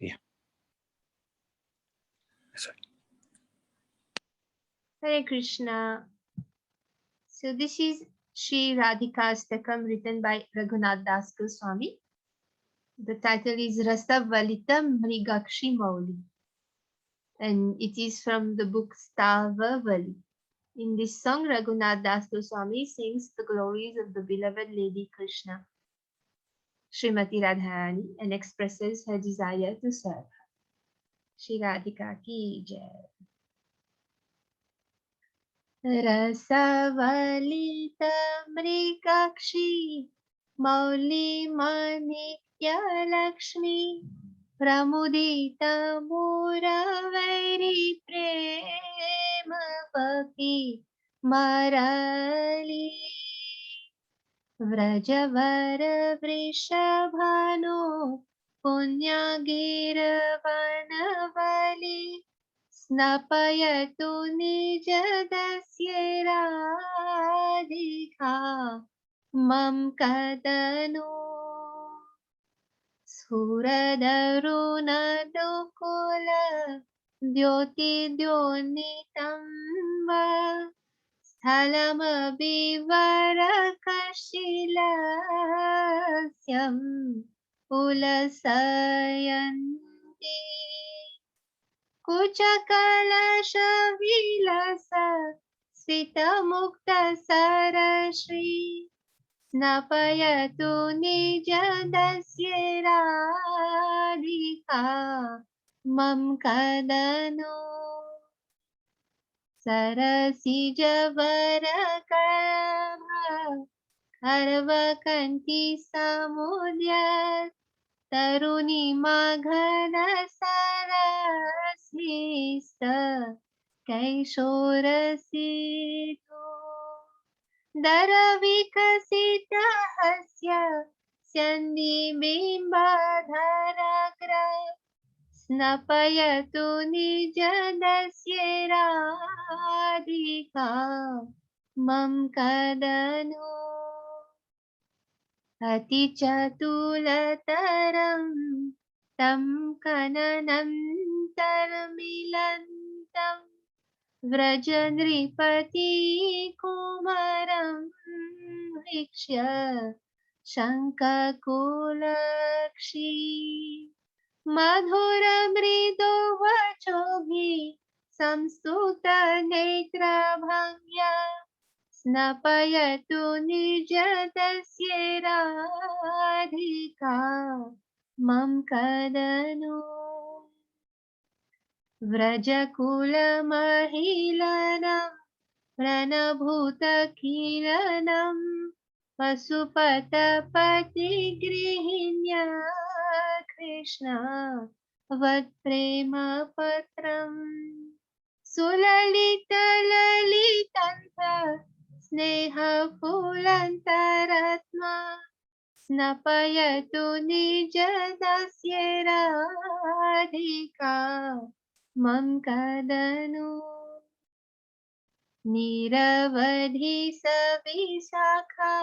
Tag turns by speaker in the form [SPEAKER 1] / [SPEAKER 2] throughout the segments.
[SPEAKER 1] Yeah. Sorry.
[SPEAKER 2] Hare Krishna. So this is Sri Radhikastakam written by Raghunath Das Goswami. The title is Rasavalitam Mrigakshi Mauli, and it is from the book Stavavali. In this song, Raghunath Das Goswami sings the glories of the beloved Lady Krishna, Srimati Radharani, and expresses her desire to serve her. Shri Radhika ki jai. रसवलितमृगक्षी मौलिमाणिक्यलक्ष्मी प्रमुदितमुरवैरिप्रेमपकी मरली व्रजवरवृषभानो पुण्यगिरवनवली स्नपयतु निजदस्य राधिका मम कदनु स्फुरदरुणदुकुल द्योतिद्योनितं वा स्थलमभिवरकशिलस्यम् उलसयन्ति कुचकलशविलस स्फीतमुक्तसरश्री स्नपयतु निजदस्य राधिका मम कदनु सरसिजवरकर्भ खर्वकण्ठी समुद्यत् तरुणिमाघनसरस्मिस्त कैशोरसितो दरविकसितहस्य स्यन्दिबिम्बधरग्र स्नपयतु निजदस्य राधिका मम कदनु अतिचतुलतरं तं कननं तरमिलन्तं व्रजनृपतिकुमारं वीक्ष्य शङ्खकुलक्षी मधुरमृदुवचोभिः संस्तुतनेत्रभङ्ग्या स्नपयतु निजदस्य राधिका मम कदनु व्रजकुलमहिलनं प्रणभूतकीलनं पशुपतपतिगृहिण्या कृष्ण वत्प्रेमपत्रम् सुललितललितन्त स्नेहफुलन्तरात्मा स्नपयतु निजदस्य राधिका मम कदनु निरवधि सविशाखा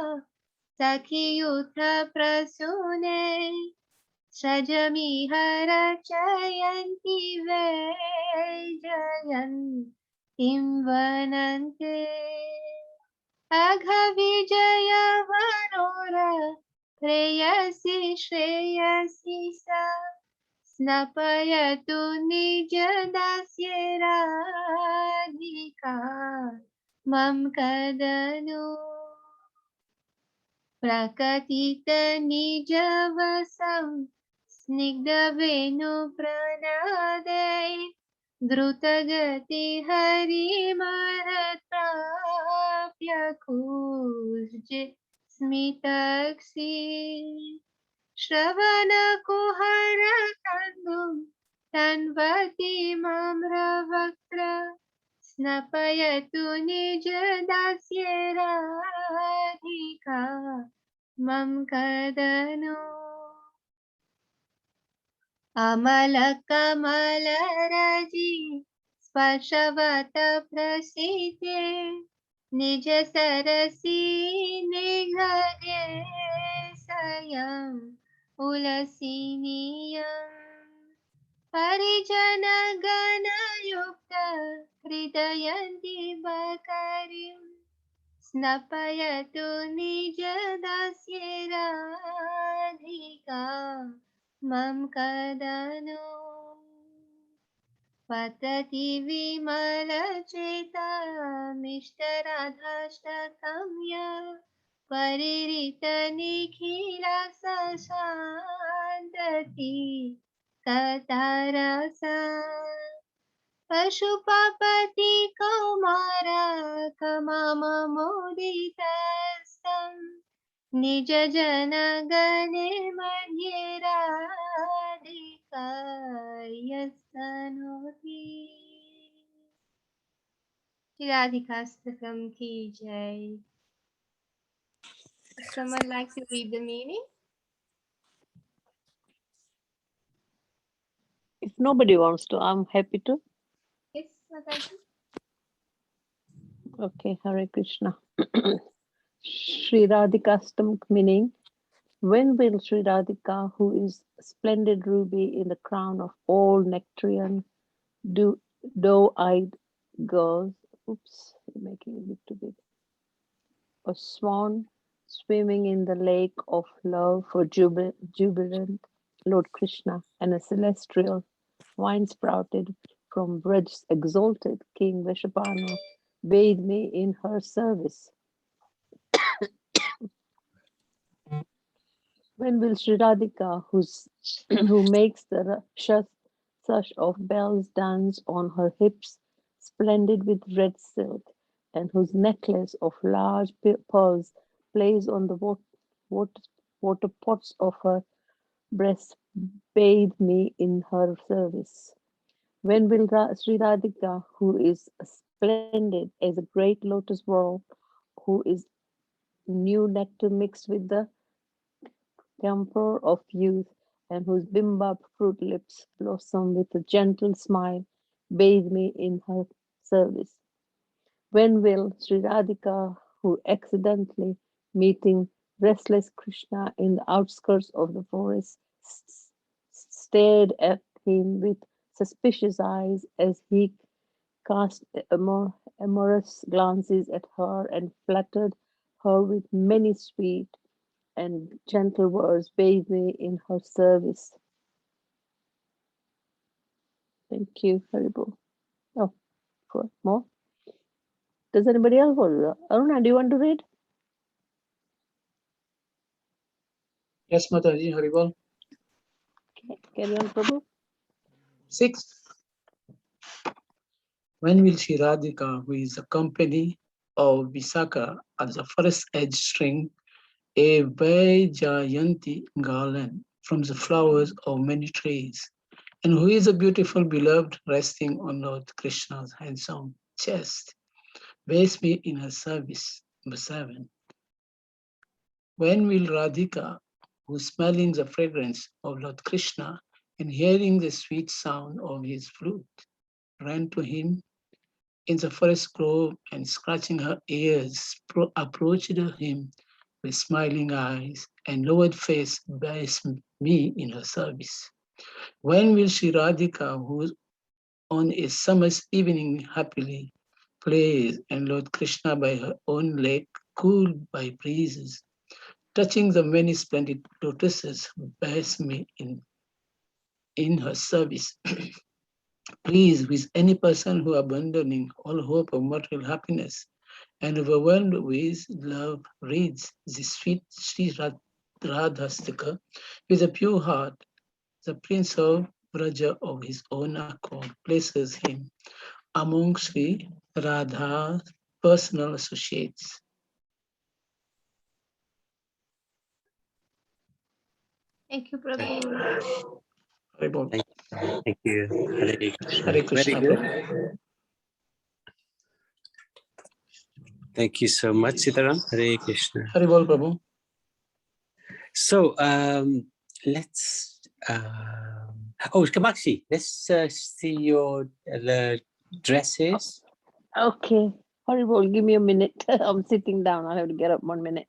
[SPEAKER 2] सखियुथ प्रसूने सजमिह रचयन्ति वैजयन्तीं वनन्ते अघविजयवरोर प्रेयसि श्रेयसि सा स्नपयतु निजदस्य राधिका मम कदनु प्रकटितनिजवसं स्निग्धवेणुप्रनादै द्रुतगति हरिमरत्राप्य कूर्ज स्मितक्षी श्रवणकुहरकन्दुं तन्वती मम्रवक्त्र स्नपयतु निजदस्य राधिका मम कदनु अमलकमलरजि स्पर्शवत प्रसीते निज सरसी निघगे स्वयं उलसीनीयम् परिजन गण युक्त हृदयन्ति बकरिं स्नपयतु निज दास्ये राधिका मम कदनो पतति विमलचेतमिष्टराधाष्टकं यः परिरित निखिला शान्तति कतारसा पशुपति कौमार कममोदितस्तं निज जन गणे मध्ये राधिका यस्तनोति। राधिकाष्टकम की जय। Someone like to read the meaning?
[SPEAKER 1] If nobody wants to, I'm happy to.
[SPEAKER 2] Yes, Mataji.
[SPEAKER 1] Okay, Hare Krishna. Sri Radhikastam meaning, when will Sri Radhika, who is a splendid ruby in the crown of all nectarian doe-eyed girls, oops, you're making it a bit too big, a swan swimming in the lake of love for jubilant Lord Krishna, and a celestial wine sprouted from Braj's exalted King Vishapanu, bathe me in her service. When will Sri Radhika, who makes the such of bells dance on her hips, splendid with red silk, and whose necklace of large pearls plays on the water pots of her breast, bathe me in her service? When will Sri Radhika, who is splendid as a great lotus ball, who is new nectar mixed with the camphor of youth, and whose bimbab fruit lips blossom with a gentle smile, bathe me in her service? When will Sri Radhika, who accidentally meeting restless Krishna in the outskirts of the forest, stared at him with suspicious eyes as he cast amorous glances at her and flattered her with many sweet and gentle words, bathe me in her service? Thank you, Haribo. Oh, for more? Does anybody else want to? Aruna, do you want to read?
[SPEAKER 3] Yes, Mataji, Haribol.
[SPEAKER 1] Okay, carry on, Prabhu.
[SPEAKER 3] 6. When will Sri Radhika, who is the company of Visakha as the first edge string, a Vaijayanti garland from the flowers of many trees, and who is a beautiful beloved resting on Lord Krishna's handsome chest, bathe me in her service? Number 7. When will Radhika, who smelling the fragrance of Lord Krishna and hearing the sweet sound of his flute, ran to him in the forest grove and scratching her ears, approached him with smiling eyes and lowered face, bathed me in her service? When will Sri Radhika, who on a summer's evening happily plays and Lord Krishna by her own lake, cooled by breezes, touching the many splendid lotuses, bathe me in her service? Please, with any person who abandoning all hope of material happiness and overwhelmed with love reads this sweet Sri Radhastami with a pure heart, the Prince of Vraja of his own accord places him among Sri Radha's personal associates.
[SPEAKER 2] Thank you, Prabhu.
[SPEAKER 3] Haribol.
[SPEAKER 4] Thank you. Hare Krishna.
[SPEAKER 3] Hare Krishna,
[SPEAKER 4] Very good.
[SPEAKER 3] Prabhu.
[SPEAKER 4] Thank you so much, Sitaram. Hare Krishna.
[SPEAKER 3] Haribol, Prabhu.
[SPEAKER 4] So let's. Kamakshi, let's see your dresses.
[SPEAKER 1] Okay, Haribo, give me a minute. I'm sitting down. I have to get up 1 minute.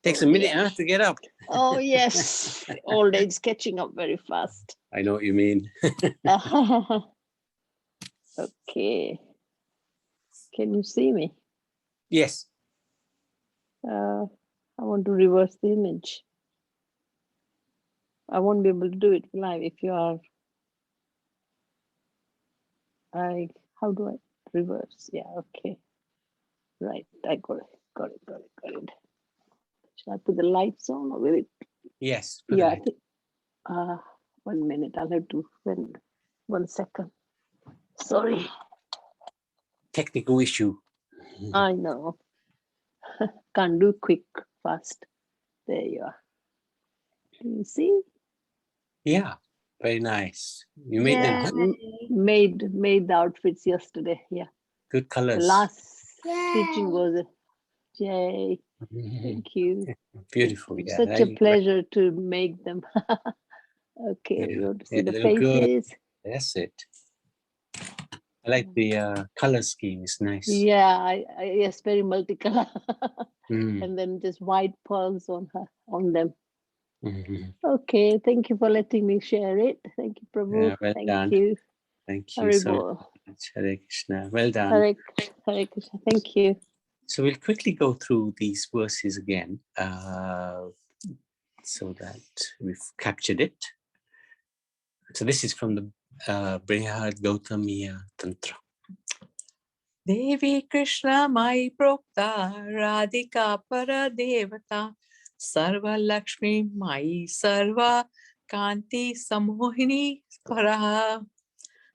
[SPEAKER 4] Takes a minute to get up.
[SPEAKER 1] Oh, yes. Old age catching up very fast.
[SPEAKER 4] I know what you mean.
[SPEAKER 1] Okay. Can you see me?
[SPEAKER 4] Yes.
[SPEAKER 1] I want to reverse the image. I won't be able to do it live if you are. How do I reverse? Yeah, okay. Right, I got it. Got it. Shall I put the lights on or will it?
[SPEAKER 4] Yes.
[SPEAKER 1] Yeah, I think. 1 minute. I'll have to. 1 second. Sorry.
[SPEAKER 4] Technical issue.
[SPEAKER 1] I know. Can't do quick, fast. There you are. Do you see?
[SPEAKER 4] Yeah. Very nice. You made them
[SPEAKER 1] Made the outfits yesterday. Yeah.
[SPEAKER 4] good colors.
[SPEAKER 1] The last stitching was yay. Thank you.
[SPEAKER 4] Beautiful.
[SPEAKER 1] Thank you.
[SPEAKER 4] Yeah.
[SPEAKER 1] Such a pleasure to make them. Okay, you want to see the faces?
[SPEAKER 4] That's it. I like the color scheme. It's nice.
[SPEAKER 1] Yeah, yes, very multicolor. And then just white pearls on them. Okay, thank you for letting me share it. Thank you, Prabhu.
[SPEAKER 4] Yeah, well
[SPEAKER 1] Thank
[SPEAKER 4] done.
[SPEAKER 1] you.
[SPEAKER 4] Thank you
[SPEAKER 1] Haribol.
[SPEAKER 4] so much. Hare Krishna. Well done.
[SPEAKER 1] Hare Krishna. Thank you.
[SPEAKER 4] So we'll quickly go through these verses again so that we've captured it. So this is from the Brihad Gautamiya Tantra. Devi Krishna Mai Prokta Radhika Para Devata Sarva Lakshmi Mai Sarva Kanti Samohini Paraha.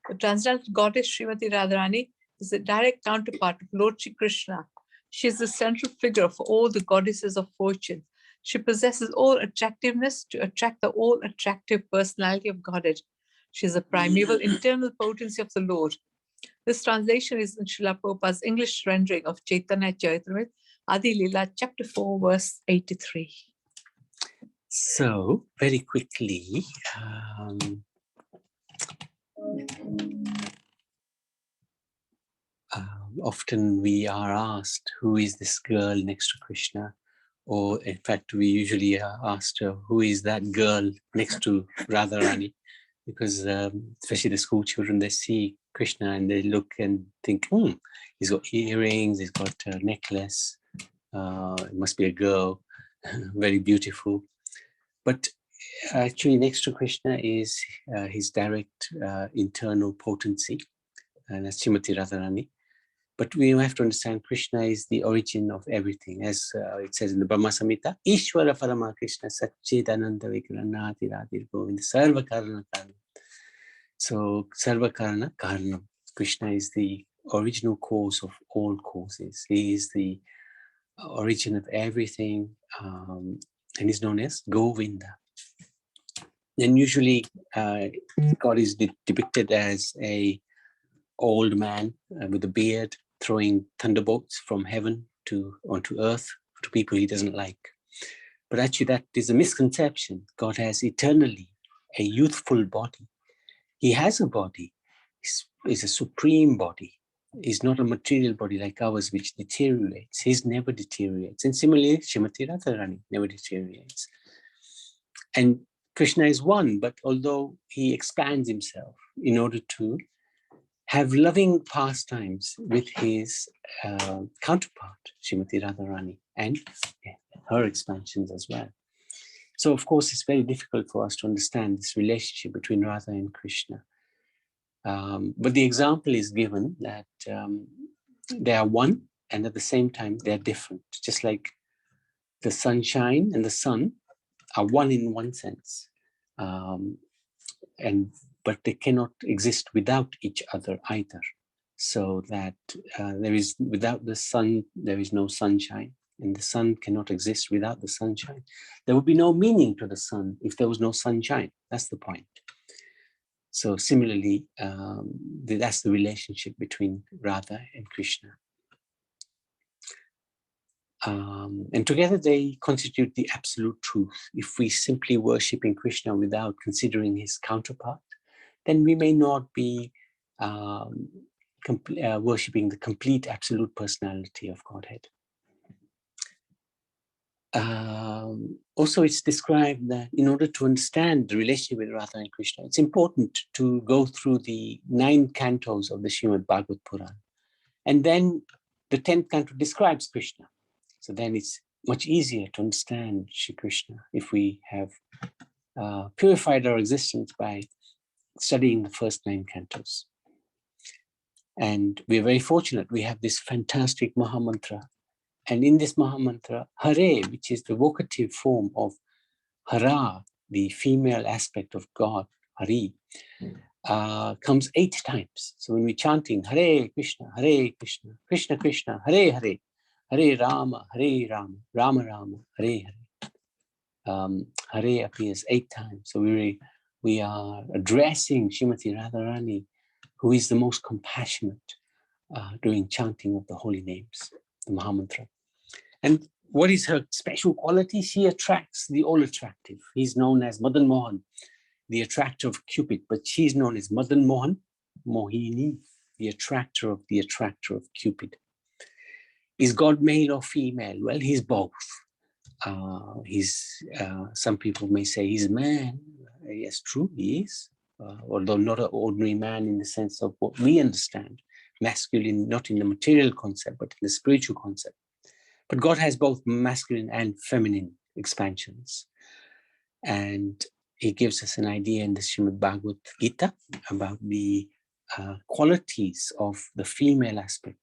[SPEAKER 4] The transcendental goddess Srimati Radharani is the direct counterpart of Lord Shri Krishna. She is the central figure of all the goddesses of fortune. She possesses all attractiveness to attract the all-attractive personality of Godhead. She is the primeval internal potency of the Lord. This translation is in Srila Prabhupada's English rendering of Chaitanya Charitamrita, Adi Lila, chapter 4, verse 83. So, very quickly, often we are asked, who is this girl next to Krishna? Or in fact, we usually are asked, who is that girl next to Radharani? Because especially the school children, they see Krishna and they look and think, he's got earrings, he's got a necklace, it must be a girl, very beautiful. But actually next to Krishna is his direct internal potency, and that's Srimati Radharani. But we have to understand Krishna is the origin of everything. As it says in the Brahma Samhita, Ishvara Parama Krishna Satchidananda Vikranati Radhir Govinda Sarva Karana Karanam. So Sarva Karana Karanam. Krishna is the original cause of all causes. He is the origin of everything, and is known as Govinda. And usually God is depicted as a old man with a beard throwing thunderbolts from heaven onto earth to people he doesn't like. But actually that is a misconception. God has eternally a youthful body. He has a body. It's a supreme body. It's not a material body like ours which deteriorates. His never deteriorates. And similarly, Srimati Radharani never deteriorates. And Krishna is one, but although he expands himself in order to have loving pastimes with his counterpart, Srimati Radharani, and her expansions as well. So, of course, it's very difficult for us to understand this relationship between Radha and Krishna. But the example is given that they are one, and at the same time, they're different. Just like the sunshine and the sun are one in one sense. But they cannot exist without each other either. So that without the sun, there is no sunshine, and the sun cannot exist without the sunshine. There would be no meaning to the sun if there was no sunshine. That's the point. So similarly, that's the relationship between Radha and Krishna. And together they constitute the absolute truth. If we simply worshiping Krishna without considering his counterpart, then we may not be worshipping the complete absolute personality of Godhead. Also, it's described that in order to understand the relationship with Radha and Krishna, it's important to go through the 9 cantos of the Srimad Bhagavat Puran. And then the 10th canto describes Krishna. So then it's much easier to understand Shri Krishna if we have purified our existence by studying the first 9 cantos. And we're very fortunate. We have this fantastic Mahamantra. And in this Mahamantra, Hare, which is the vocative form of Hara, the female aspect of God, Hari, comes 8 times. So when we're chanting Hare Krishna, Krishna Krishna, Hare Hare, Hare Rama, Rama Rama, Hare Hare. Hare appears 8 times. So we are addressing Srimati Radharani, who is the most compassionate during chanting of the holy names, the Mahamantra. And what is her special quality? She attracts the all attractive. He's known as Madan Mohan, the attractor of Cupid, but she's known as Madan Mohan, Mohini, the attractor of Cupid. Is God male or female? Well, he's both. Some people may say he's a man. Yes, true, he is. Although not an ordinary man in the sense of what we understand, masculine, not in the material concept, but in the spiritual concept. But God has both masculine and feminine expansions. And he gives us an idea in the Srimad Bhagavat Gita about the qualities of the female aspect.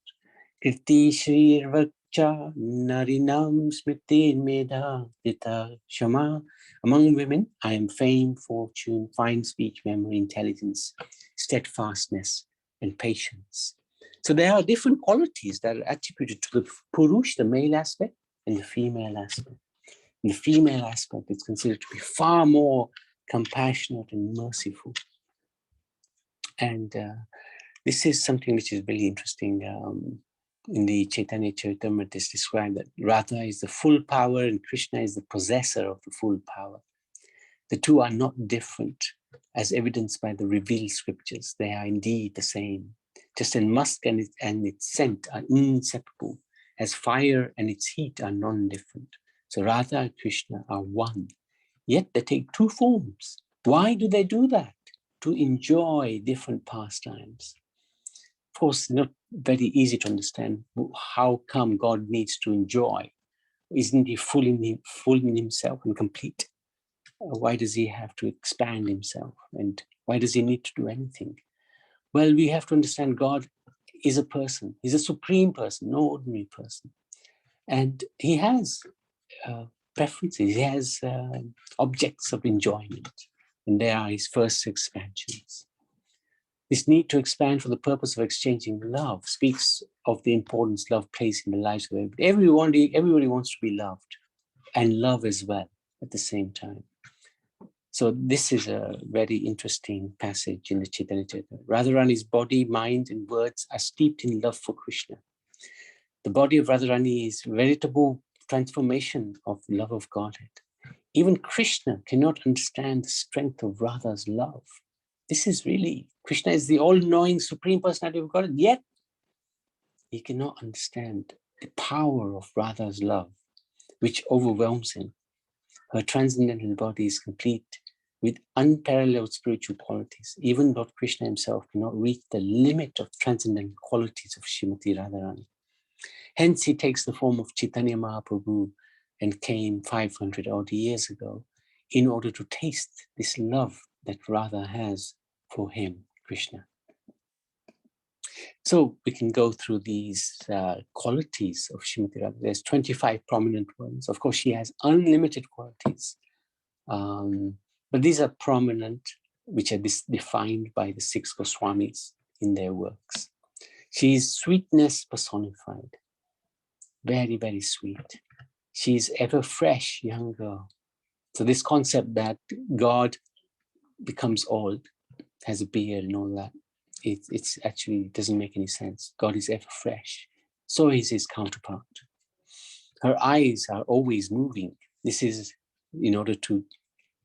[SPEAKER 4] Kirti Shri Vacha Narinam Smriti Medha Dita Shama. Among women, I am fame, fortune, fine speech, memory, intelligence, steadfastness, and patience. So there are different qualities that are attributed to the Purush, the male aspect, and the female aspect. And the female aspect is considered to be far more compassionate and merciful. And this is something which is really interesting. In the Chaitanya Charitamrita, it's described that Radha is the full power and Krishna is the possessor of the full power. The two are not different, as evidenced by the revealed scriptures. They are indeed the same. Just as musk and its scent are inseparable, as fire and its heat are non-different. So Radha and Krishna are one, yet they take 2 forms. Why do they do that? To enjoy different pastimes. Of course, not very easy to understand how come God needs to enjoy. Isn't he full in himself and complete? Why does he have to expand himself? And why does he need to do anything? Well, we have to understand God is a person. He's a supreme person, no ordinary person. And he has preferences. He has objects of enjoyment. And they are his first expansions. This need to expand for the purpose of exchanging love speaks of the importance love plays in the lives of everybody. Everybody wants to be loved and love as well at the same time. So this is a very interesting passage in the Chaitanya Charitamrita. Radharani's body, mind, and words are steeped in love for Krishna. The body of Radharani is veritable transformation of the love of Godhead. Even Krishna cannot understand the strength of Radha's love. This is really, Krishna is the all-knowing Supreme Personality of God, yet he cannot understand the power of Radha's love, which overwhelms him. Her transcendental body is complete with unparalleled spiritual qualities. Even Lord Krishna himself cannot reach the limit of transcendental qualities of Srimati Radharani. Hence, he takes the form of Chaitanya Mahaprabhu and came 500 odd years ago in order to taste this love that Radha has for him, Krishna. So we can go through these qualities of Srimati Radha. There's 25 prominent ones. Of course, she has unlimited qualities. But these are prominent, which are defined by the 6 Goswamis in their works. She is sweetness personified. Very, very sweet. She is ever fresh, young girl. So this concept that God becomes old, has a beard and all that, it's actually doesn't make any sense. God is ever fresh. So is his counterpart. Her eyes are always moving. This is in order to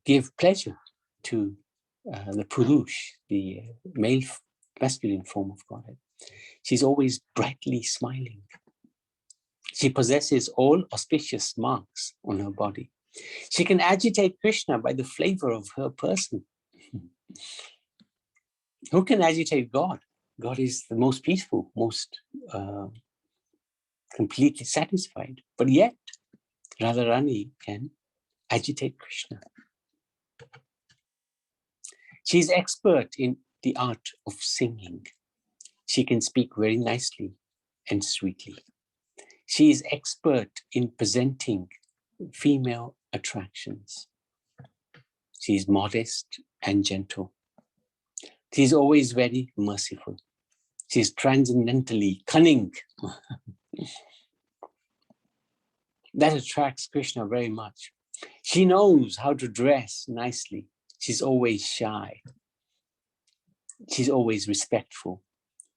[SPEAKER 4] give pleasure to the Purush, the masculine form of Godhead. She's always brightly smiling. She possesses all auspicious marks on her body. She can agitate Krishna by the flavor of her person. Who can agitate God? God is the most peaceful, most completely satisfied. But yet, Radharani can agitate Krishna. She is expert in the art of singing. She can speak very nicely and sweetly. She is expert in presenting female attractions. She is modest and gentle. She is always very merciful. She is transcendentally cunning. That attracts Krishna very much. She knows how to dress nicely. She's always shy. She's always respectful.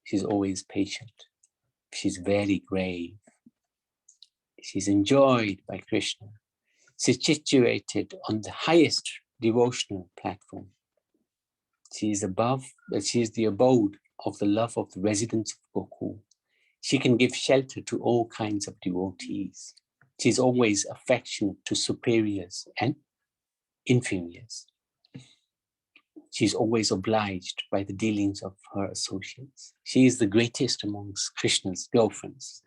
[SPEAKER 4] She's always patient. She's very grave. She's enjoyed by Krishna. She's situated on the highest devotional platform. She is the abode of the love of the residents of Gokul. She can give shelter to all kinds of devotees. She is always affectionate to superiors and inferiors. She is always obliged by the dealings of her associates. She is the greatest amongst Krishna's girlfriends.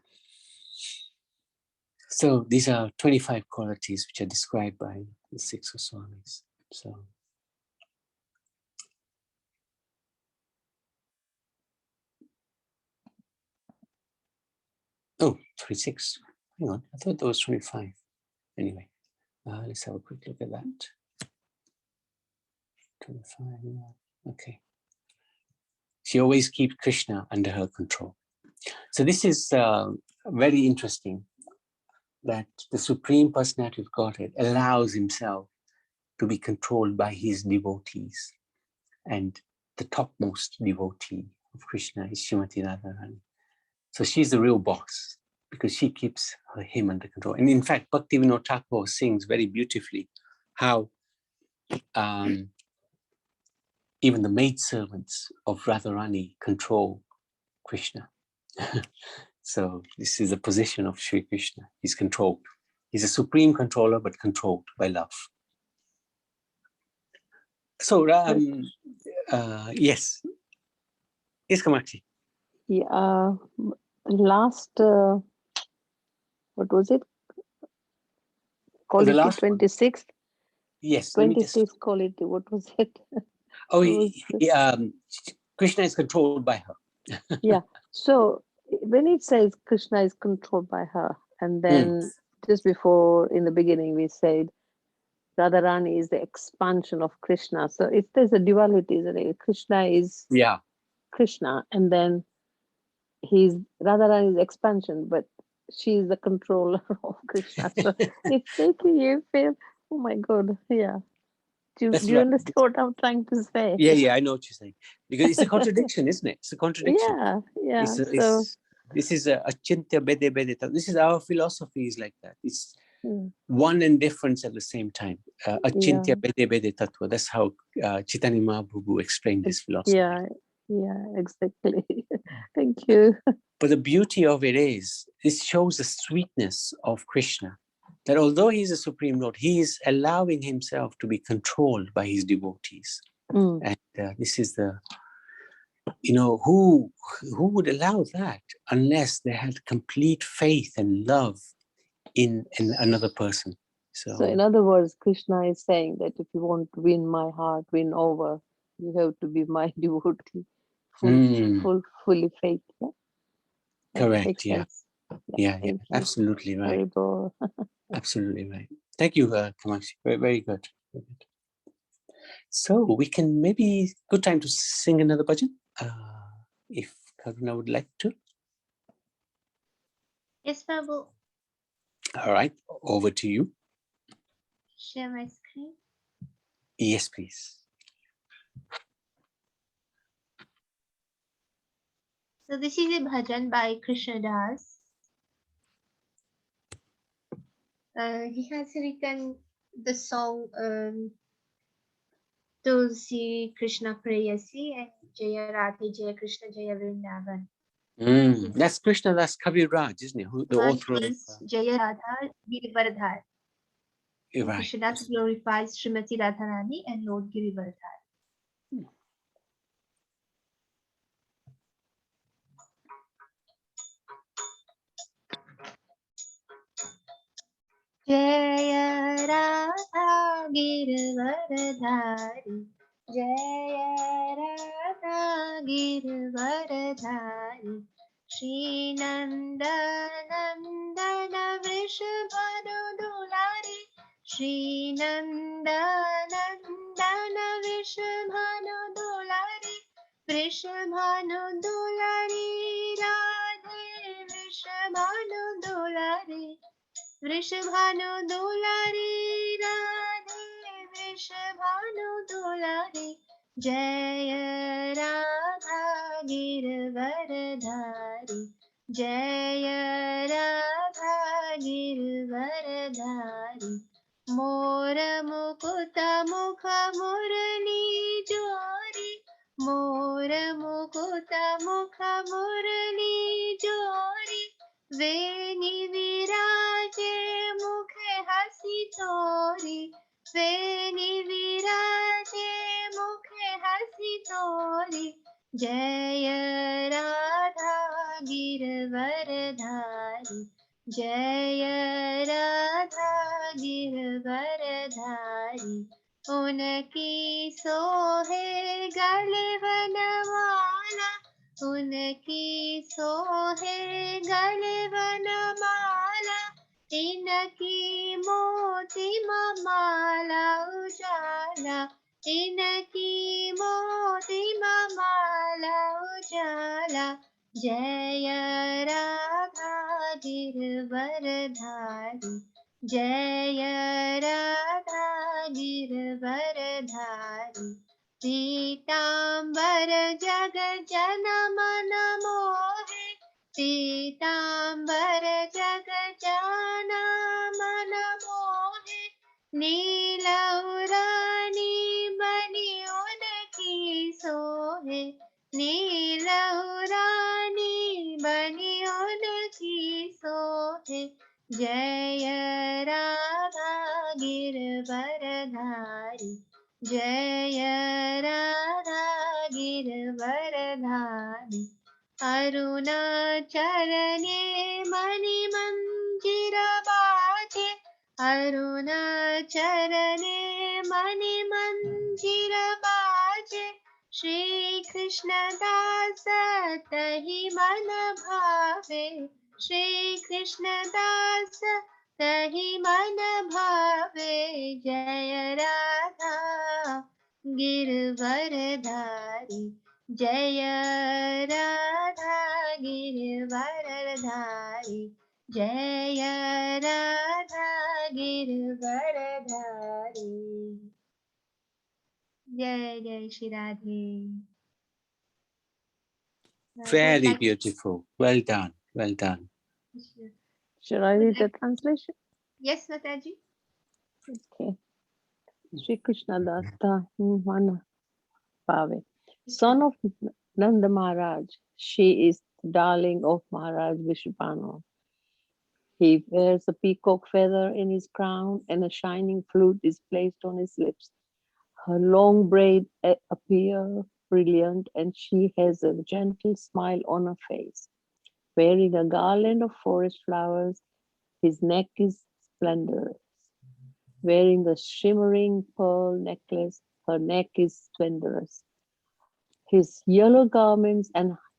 [SPEAKER 4] So these are 25 qualities which are described by the 6 Goswamis. So oh, 26. Hang on, I thought that was 25. Anyway, let's have a quick look at that. 25, okay. She always keeps Krishna under her control. So this is very interesting, that the Supreme Personality of Godhead allows himself to be controlled by his devotees. And the topmost devotee of Krishna is Srimati Radharani. So she's the real boss because she keeps him under control. And in fact, Bhaktivinoda Thakur sings very beautifully how even the maidservants of Radharani control Krishna. So this is the position of Sri Krishna. He's controlled. He's a supreme controller, but controlled by love. So, yes. Yes, Kamakshi.
[SPEAKER 1] Yeah, last, what was it? Quality 26?
[SPEAKER 4] Yes.
[SPEAKER 1] 26 quality, what was it?
[SPEAKER 4] Krishna is controlled by her.
[SPEAKER 1] Yeah, so when it says Krishna is controlled by her, and then just before in the beginning we said Radharani is the expansion of Krishna. So if there's a duality, isn't it? Krishna is Krishna, and then Radharani's expansion, but she's the controller of Krishna. So it's making you feel, oh my God, yeah. Do you understand what I'm trying to say?
[SPEAKER 4] Yeah, I know what you're saying. Because it's a contradiction, isn't it? It's a contradiction.
[SPEAKER 1] Yeah.
[SPEAKER 4] So this is a achintya bede bede. This is our philosophy is like that. It's one and difference at the same time. Achintya bede bede tattva. That's how Chaitanya Mahaprabhu explained this philosophy.
[SPEAKER 1] Yeah, exactly. Thank you.
[SPEAKER 4] But the beauty of it is, this shows the sweetness of Krishna. That although he's a Supreme Lord, he is allowing himself to be controlled by his devotees. And this is who would allow that unless they had complete faith and love in another person. So
[SPEAKER 1] in other words, Krishna is saying that if you want to win my heart, win over, you have to be my devotee, fully faith. Yeah?
[SPEAKER 4] Correct. Yeah, absolutely right. Absolutely right. Thank you, Kamakshi. Very, very good. Very good. So we can maybe good time to sing another bhajan, if Karuna would like to.
[SPEAKER 2] Yes, Prabhu.
[SPEAKER 4] All right, over to you.
[SPEAKER 2] Share my screen.
[SPEAKER 4] Yes, please.
[SPEAKER 2] So this is a bhajan by Krishna Das. He has written the song Tulsi Krishna Prayasi and Jaya Radhe Jaya Krishna Jaya Vrindavan.
[SPEAKER 4] That's Krishna, that's Kaviraj, isn't it? Who, the
[SPEAKER 2] One
[SPEAKER 4] author of...
[SPEAKER 2] is Jaya Radha Girivardhar.
[SPEAKER 4] Right.
[SPEAKER 2] Krishnadas glorifies Srimati Radharani and Lord Girivardhar. Jaya Radha Girivardhari, Jaya Radha Girivardhari, Shri Nanda Nandana Vrishabhanudulari, Shri Nanda Nandana Vrishabhanudulari, Vrishabhanudulari Radhe Vrishabhanudulari, Vrishabhanudulari Radhe Vrishabhanudulari, Jaya Radha Girivardhari, Jaya Radha Girivardhari, Mora Mukuta Mukha Murali Jori, Mora Mukuta Mukha Murali Jori, Veni Viraje Mukhe Hasi Tori, Veni Viraje Mukhe Hasi Tori, Jaya Radha Girivardhari, Jaya Radha Girivardhari, Unki sohe gale vanamala, Unki sohe gale vanamala, Inaki moti mamala ujala, Inaki moti mamala ujala, Jaya Radha Girivardhari, Jaya Radha Girivardhari, Pitambar jag jana mana mohe, Pitambar jag jana mana mohe, Neela urani bani unki sohe, Neela urani bani unki sohe, Jaya Radha Girivardhari, Jaya Radha Girivardhari, Arunacharane mani manjira baje, Arunacharane mani manjira baje, Shri Krishna dasa tahi man bhave, Shri Krishna dasa tahi man bhave, Jaya Radha Girivardhari, Jaya Radha Girivardhari, Jaya Radha Girivardhari. Jai Jai Shri Radhe.
[SPEAKER 4] Very beautiful. Well done. Well done.
[SPEAKER 1] Should I read the translation?
[SPEAKER 2] Yes, Mataji.
[SPEAKER 1] Okay. Sri Krishna Das Mana Pave. Son of Nanda Maharaj, she is the darling of Maharaj Vishwabhanu. He wears a peacock feather in his crown and a shining flute is placed on his lips. Her long braids appear brilliant and she has a gentle smile on her face. Wearing a garland of forest flowers, his neck is splendorous. Wearing a shimmering pearl necklace, her neck is splendorous. His yellow garments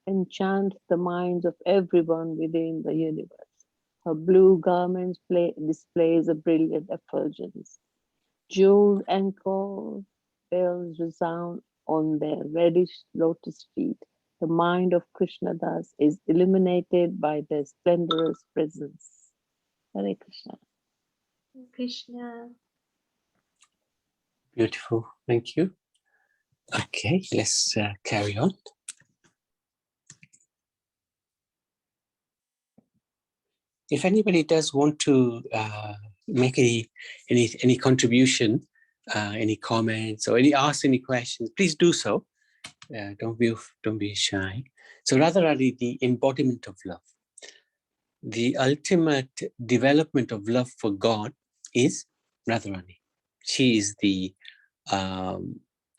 [SPEAKER 1] enchant the minds of everyone within the universe. Her blue garments displays a brilliant effulgence. Jeweled ankle bells resound on their reddish lotus feet. The mind of Krishna Das is illuminated by their splendorous presence. Hare Krishna.
[SPEAKER 2] Krishna.
[SPEAKER 4] Beautiful. Thank you. Okay, let's carry on. If anybody does want to make any contribution, any comments, or ask any questions, please do so. Don't be shy. So Radharani, the embodiment of love. The ultimate development of love for God is Radharani. She is the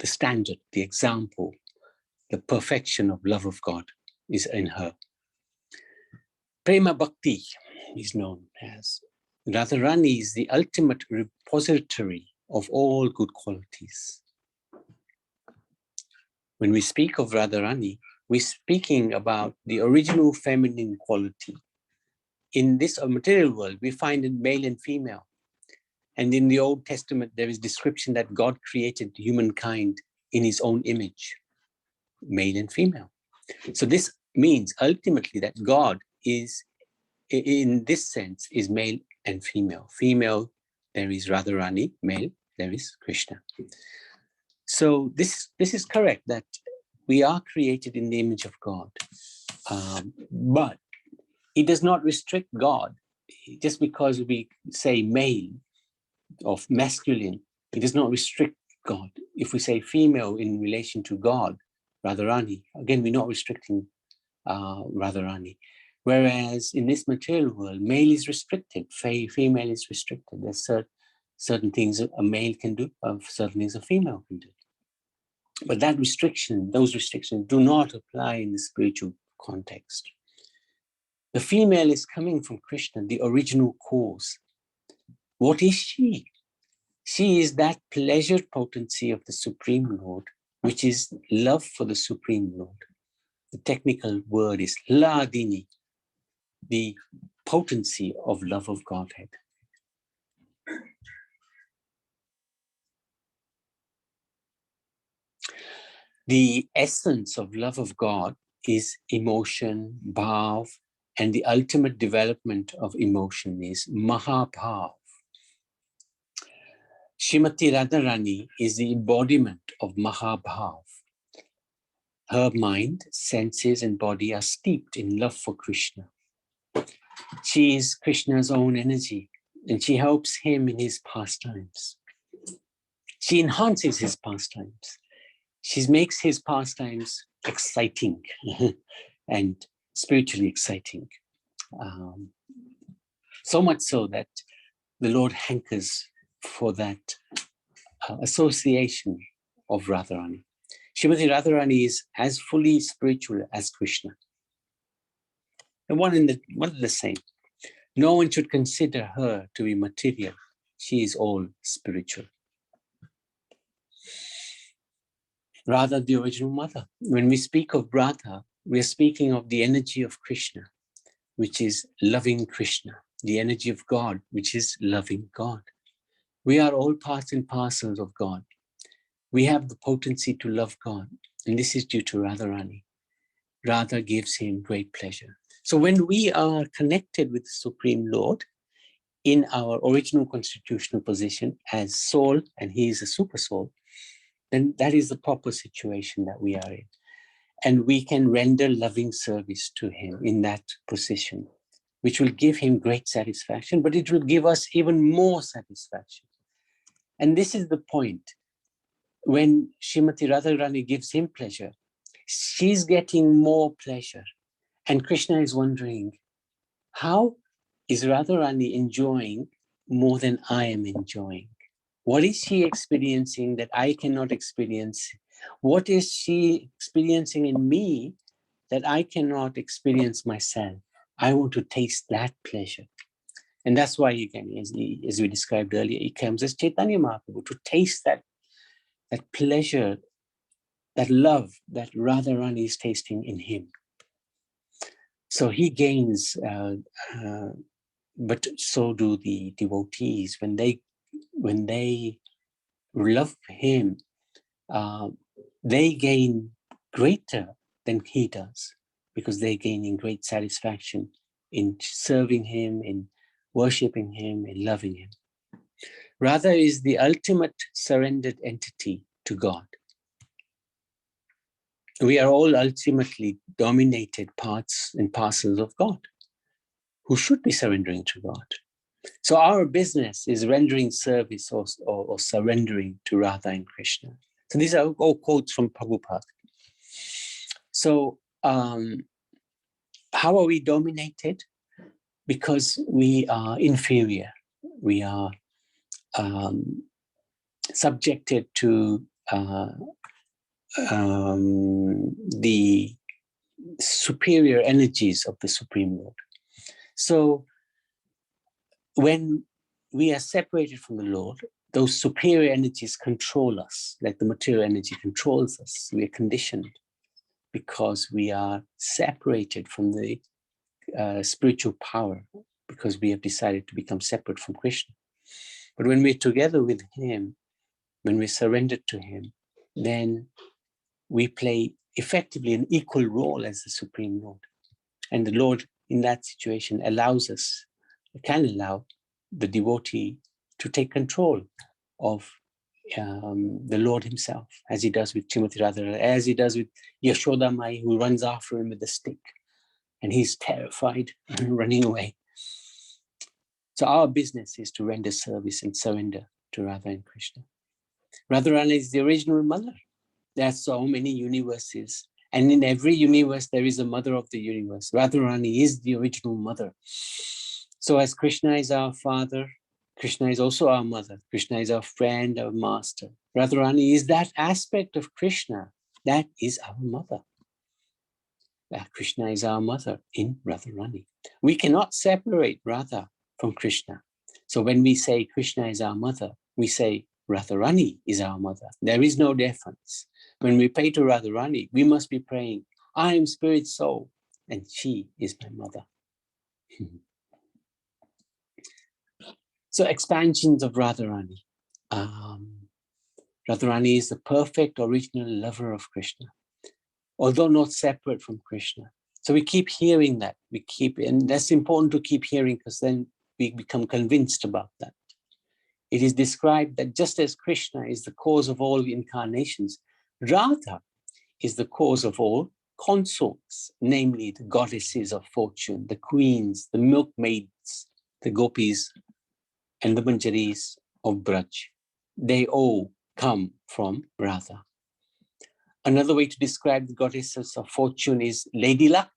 [SPEAKER 4] standard, the example, the perfection of love of God is in her. Prema Bhakti is known as. Radharani is the ultimate repository of all good qualities. When we speak of Radharani, we're speaking about the original feminine quality. In this material world, we find it male and female. And in the Old Testament, there is description that God created humankind in his own image, male and female. So this means ultimately that God is, in this sense, is male and female. Female, there is Radharani, male, there is Krishna. So this is correct, that we are created in the image of God. But it does not restrict God. Just because we say male of masculine, it does not restrict God. If we say female in relation to God, Radharani, again, we're not restricting Radharani. Whereas in this material world, male is restricted, female is restricted. There's certain things a male can do, certain things a female can do. But that restriction, those restrictions do not apply in the spiritual context. The female is coming from Krishna, the original cause. What is she? She is that pleasure potency of the Supreme Lord, which is love for the Supreme Lord. The technical word is Hladini, the potency of love of Godhead. The essence of love of God is emotion, bhav, and the ultimate development of emotion is mahabhav. Srimati Radharani is the embodiment of mahabhav. Her mind, senses, and body are steeped in love for Krishna. She is Krishna's own energy, and she helps him in his pastimes. She enhances his pastimes. She makes his pastimes exciting and spiritually exciting. So much so that the Lord hankers for that association of Radharani. Srimati Radharani is as fully spiritual as Krishna. And one and the same. No one should consider her to be material. She is all spiritual. Radha, the original mother. When we speak of Radha, we are speaking of the energy of Krishna, which is loving Krishna, the energy of God, which is loving God. We are all parts and parcels of God. We have the potency to love God, and this is due to Radharani. Radha gives him great pleasure. So when we are connected with the Supreme Lord in our original constitutional position as soul, and he is a super soul, then that is the proper situation that we are in. And we can render loving service to him in that position, which will give him great satisfaction, but it will give us even more satisfaction. And this is the point. When Srimati Radharani gives him pleasure, she's getting more pleasure. And Krishna is wondering, how is Radharani enjoying more than I am enjoying? What is she experiencing that I cannot experience? What is she experiencing in me that I cannot experience myself? I want to taste that pleasure. And that's why, again, as we described earlier, he comes as Chaitanya Mahaprabhu to taste that pleasure, that love that Radharani is tasting in him. So he gains, but so do the devotees. When they love him, they gain greater than he does, because they're gaining great satisfaction in serving him, in worshipping him, in loving him. Radha is the ultimate surrendered entity to God. We are all ultimately dominated parts and parcels of God who should be surrendering to God. So our business is rendering service or surrendering to Radha and Krishna. So these are all quotes from Prabhupada. So how are we dominated? Because we are inferior. We are subjected to the superior energies of the Supreme Lord. So when we are separated from the Lord, those superior energies control us, like the material energy controls us. We are conditioned because we are separated from the spiritual power, because we have decided to become separate from Krishna. But when we're together with him, when we're surrendered to him, then we play effectively an equal role as the Supreme Lord. And the Lord in that situation allows us, can allow the devotee to take control of the Lord himself, as he does with Srimati Radharani, as he does with Yashoda Mai, who runs after him with a stick, and he's terrified and running away. So our business is to render service and surrender to Radha and Krishna. Radharani is the original mother. There are so many universes, and in every universe there is a mother of the universe. Radharani is the original mother. So as Krishna is our father, Krishna is also our mother. Krishna is our friend, our master. Radharani is that aspect of Krishna that is our mother. Krishna is our mother in Radharani. We cannot separate Radha from Krishna. So when we say Krishna is our mother, we say Radharani is our mother. There is no difference. When we pray to Radharani, we must be praying, I am spirit soul, and she is my mother. So expansions of Radharani. Radharani is the perfect original lover of Krishna, although not separate from Krishna. So we keep hearing that. And that's important to keep hearing, because then we become convinced about that. It is described that just as Krishna is the cause of all incarnations, Radha is the cause of all consorts, namely the goddesses of fortune, the queens, the milkmaids, the gopis, and the manjaris of Braj. They all come from Radha. Another way to describe the goddesses of fortune is Lady Luck.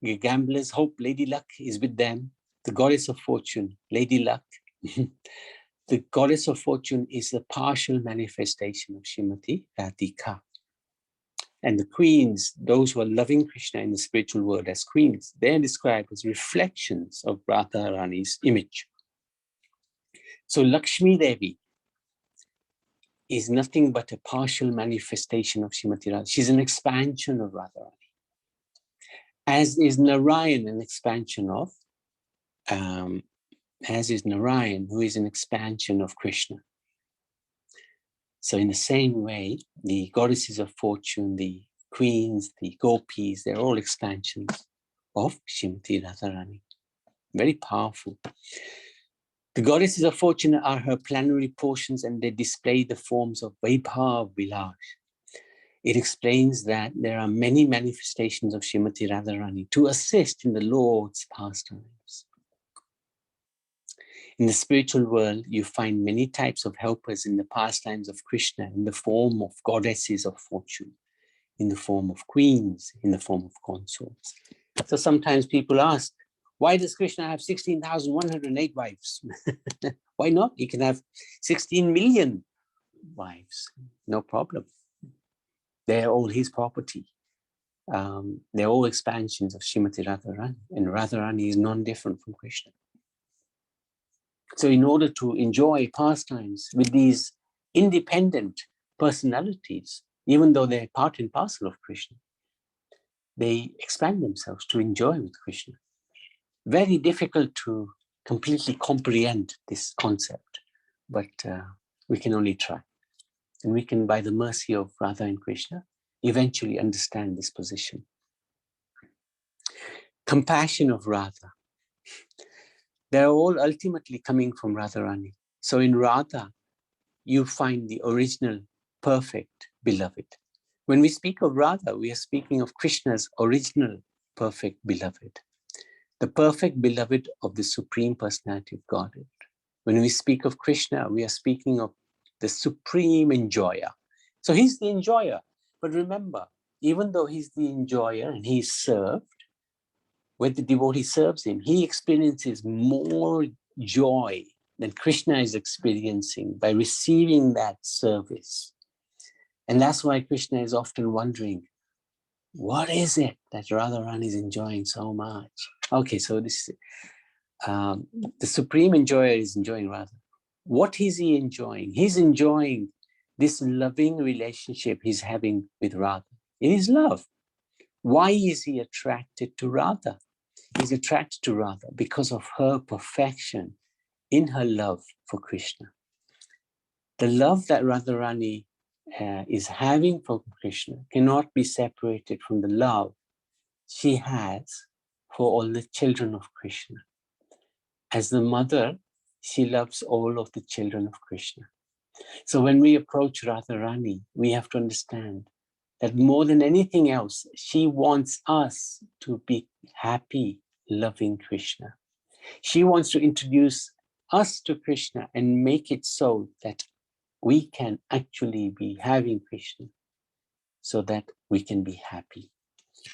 [SPEAKER 4] The gamblers hope Lady Luck is with them. The goddess of fortune, Lady Luck. The goddess of fortune is the partial manifestation of Srimati Radhika. And the queens, those who are loving Krishna in the spiritual world as queens, they are described as reflections of Radharani's image. So Lakshmi Devi is nothing but a partial manifestation of Srimati Radha. She's an expansion of Radharani. As is Narayan an expansion of, as is Narayan, who is an expansion of Krishna. So in the same way, the goddesses of fortune, the queens, the gopis, they're all expansions of Srimati Radharani. Very powerful. The goddesses of fortune are her plenary portions, and they display the forms of Vaibhav Vilash. It explains that there are many manifestations of Srimati Radharani to assist in the Lord's pastimes. In the spiritual world, you find many types of helpers in the pastimes of Krishna in the form of goddesses of fortune, in the form of queens, in the form of consorts. So sometimes people ask, why does Krishna have 16,108 wives? Why not? He can have 16 million wives, no problem. They're all his property. They're all expansions of Srimati Radharani, and Radharani is non-different from Krishna. So in order to enjoy pastimes with these independent personalities, even though they're part and parcel of Krishna, they expand themselves to enjoy with Krishna. Very difficult to completely comprehend this concept, but we can only try. And we can, by the mercy of Radha and Krishna, eventually understand this position. Compassion of Radha. They're all ultimately coming from Radharani. So in Radha, you find the original, perfect beloved. When we speak of Radha, we are speaking of Krishna's original, perfect beloved. The perfect beloved of the Supreme Personality of Godhead. When we speak of Krishna, we are speaking of the supreme enjoyer. So he's the enjoyer. But remember, even though he's the enjoyer and he's served, when the devotee serves him, he experiences more joy than Krishna is experiencing by receiving that service. And that's why Krishna is often wondering, what is it that Radharani is enjoying so much? Okay, so this the supreme enjoyer is enjoying Radha. What is he enjoying? He's enjoying this loving relationship he's having with Radha. It is love. Why is he attracted to Radha? He's attracted to Radha because of her perfection in her love for Krishna. The love that Radharani is having for Krishna cannot be separated from the love she has for all the children of Krishna. As the mother, she loves all of the children of Krishna. So when we approach Radharani, we have to understand that more than anything else, she wants us to be happy, loving Krishna. She wants to introduce us to Krishna and make it so that we can actually be having Krishna so that we can be happy.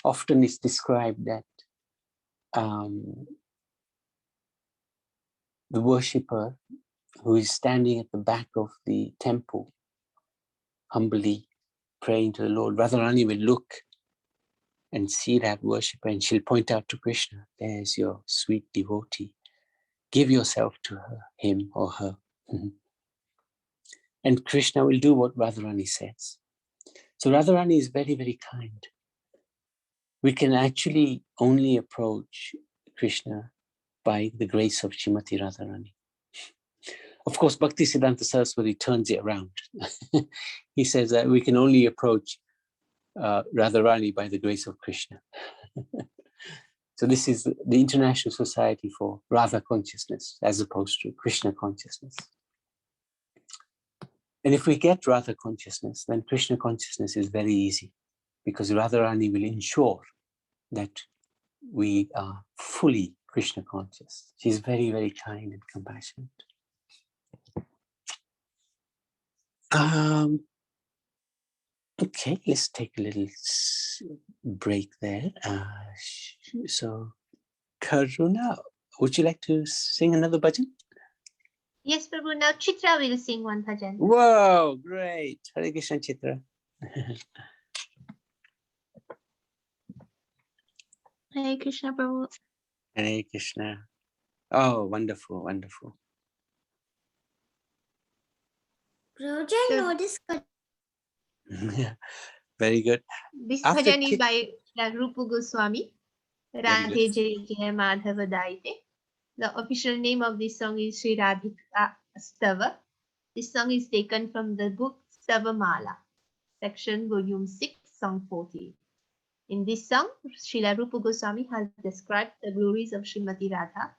[SPEAKER 4] Often it's described that the worshipper who is standing at the back of the temple, humbly praying to the Lord, Radharani will look and see that worshipper and she'll point out to Krishna, there's your sweet devotee. Give yourself to her, him or her. And Krishna will do what Radharani says. So Radharani is very, very kind. We can actually only approach Krishna by the grace of Srimati Radharani. Of course, Bhaktisiddhanta Saraswati turns it around. He says that we can only approach Radharani by the grace of Krishna. So this is the International Society for Radha Consciousness as opposed to Krishna Consciousness. And if we get Radha Consciousness, then Krishna Consciousness is very easy because Radharani will ensure that we are fully Krishna conscious. She's very, very kind and compassionate. Okay, let's take a little break there. So, Karuna, would you like to sing another bhajan?
[SPEAKER 2] Yes, Prabhu. Now Chitra will sing one bhajan.
[SPEAKER 4] Whoa, great. Hare Krishna, Chitra.
[SPEAKER 2] Hare Krishna, Prabhu.
[SPEAKER 4] Hare Krishna. Oh, wonderful, wonderful.
[SPEAKER 2] Project notice.
[SPEAKER 4] Very good.
[SPEAKER 2] This
[SPEAKER 4] After
[SPEAKER 2] bhajan is by Rupa Goswami. Radhe Jai Jai Madhava Daite. The official name of this song is Sri Radhika Stava. This song is taken from the book Stavamala, section volume 6, song 40. In this song, Srila Rupa Goswami has described the glories of Srimati Radha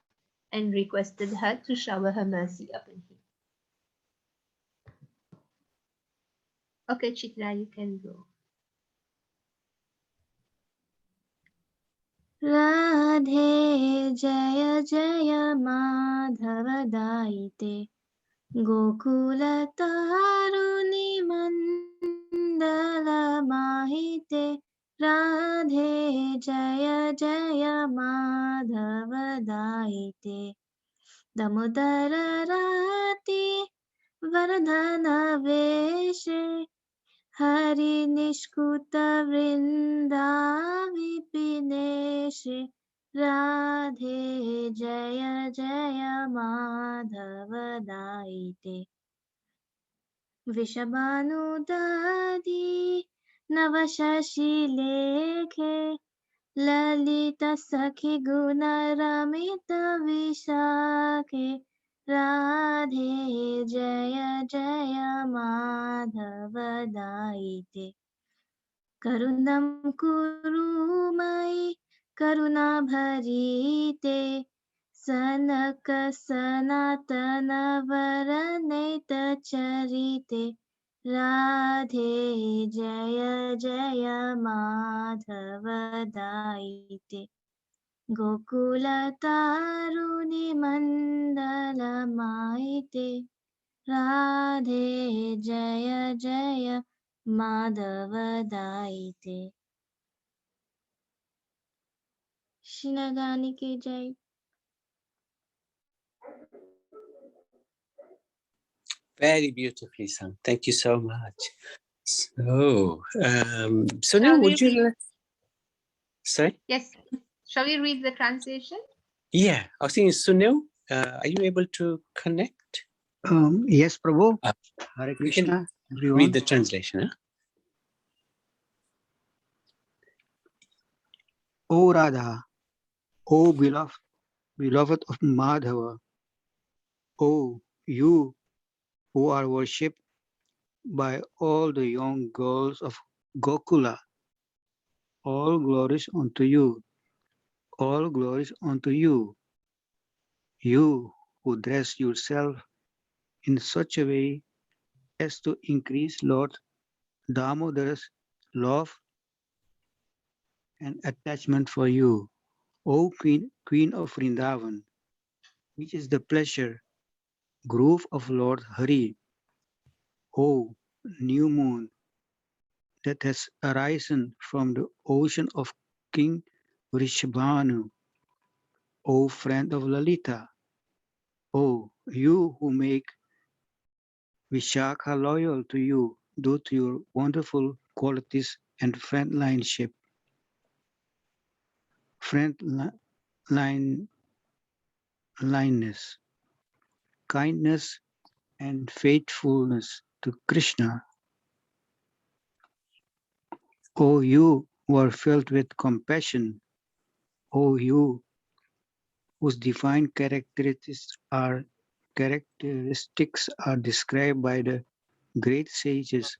[SPEAKER 2] and requested her to shower her mercy upon him. Okay, Chitra, you can go. Radhe Jaya Jaya Madhava Daite Gokula Taruni Mandala Mahite Radhe Jaya Jaya Madhava Daite Damodara Rati Vardhana Veshe Hari Nishkuta Vrinda Vipineshe Radhe Jaya Jaya Madhava Daite Vishabhanu Dadi Navashashi Lekhe Lalita Sakhi Guna Ramita Vishakhe Radhe Jaya Jaya Madhava Daite Karunam Kurumai Karuna Bharite Sanaka Sanatana Varaneta Charite Radhe Jaya Jaya Madhava Daite Gokula Taruni Mandala Maite Radhe Jaya Jaya Madhava Daite
[SPEAKER 5] Krishna Dani ki jai.
[SPEAKER 4] Very beautifully sung. Thank you so much. So, Sunil,
[SPEAKER 2] Shall we
[SPEAKER 4] would you
[SPEAKER 2] read?
[SPEAKER 4] like? Sorry?
[SPEAKER 2] Yes. Shall we read the translation?
[SPEAKER 4] Yeah, I was thinking, Sunil, are you able to connect?
[SPEAKER 6] Yes, Prabhu.
[SPEAKER 4] Uh,
[SPEAKER 6] Hare
[SPEAKER 4] you can
[SPEAKER 6] Krishna,
[SPEAKER 4] read
[SPEAKER 6] everyone.
[SPEAKER 4] the translation, huh?
[SPEAKER 6] O Radha, O beloved of Madhava, O you who are worshipped by all the young girls of Gokula, all glories unto you, all glories unto you, you who dress yourself in such a way as to increase Lord Damodar's love and attachment for you, O Queen of Vrindavan, which is the pleasure grove of Lord Hari, O new moon that has arisen from the ocean of King Vrishabhanu, O friend of Lalita, O you who make Vishakha loyal to you due to your wonderful qualities and friendliness, kindness and faithfulness to Krishna. O you who are filled with compassion, O you whose divine characteristics are described by the great sages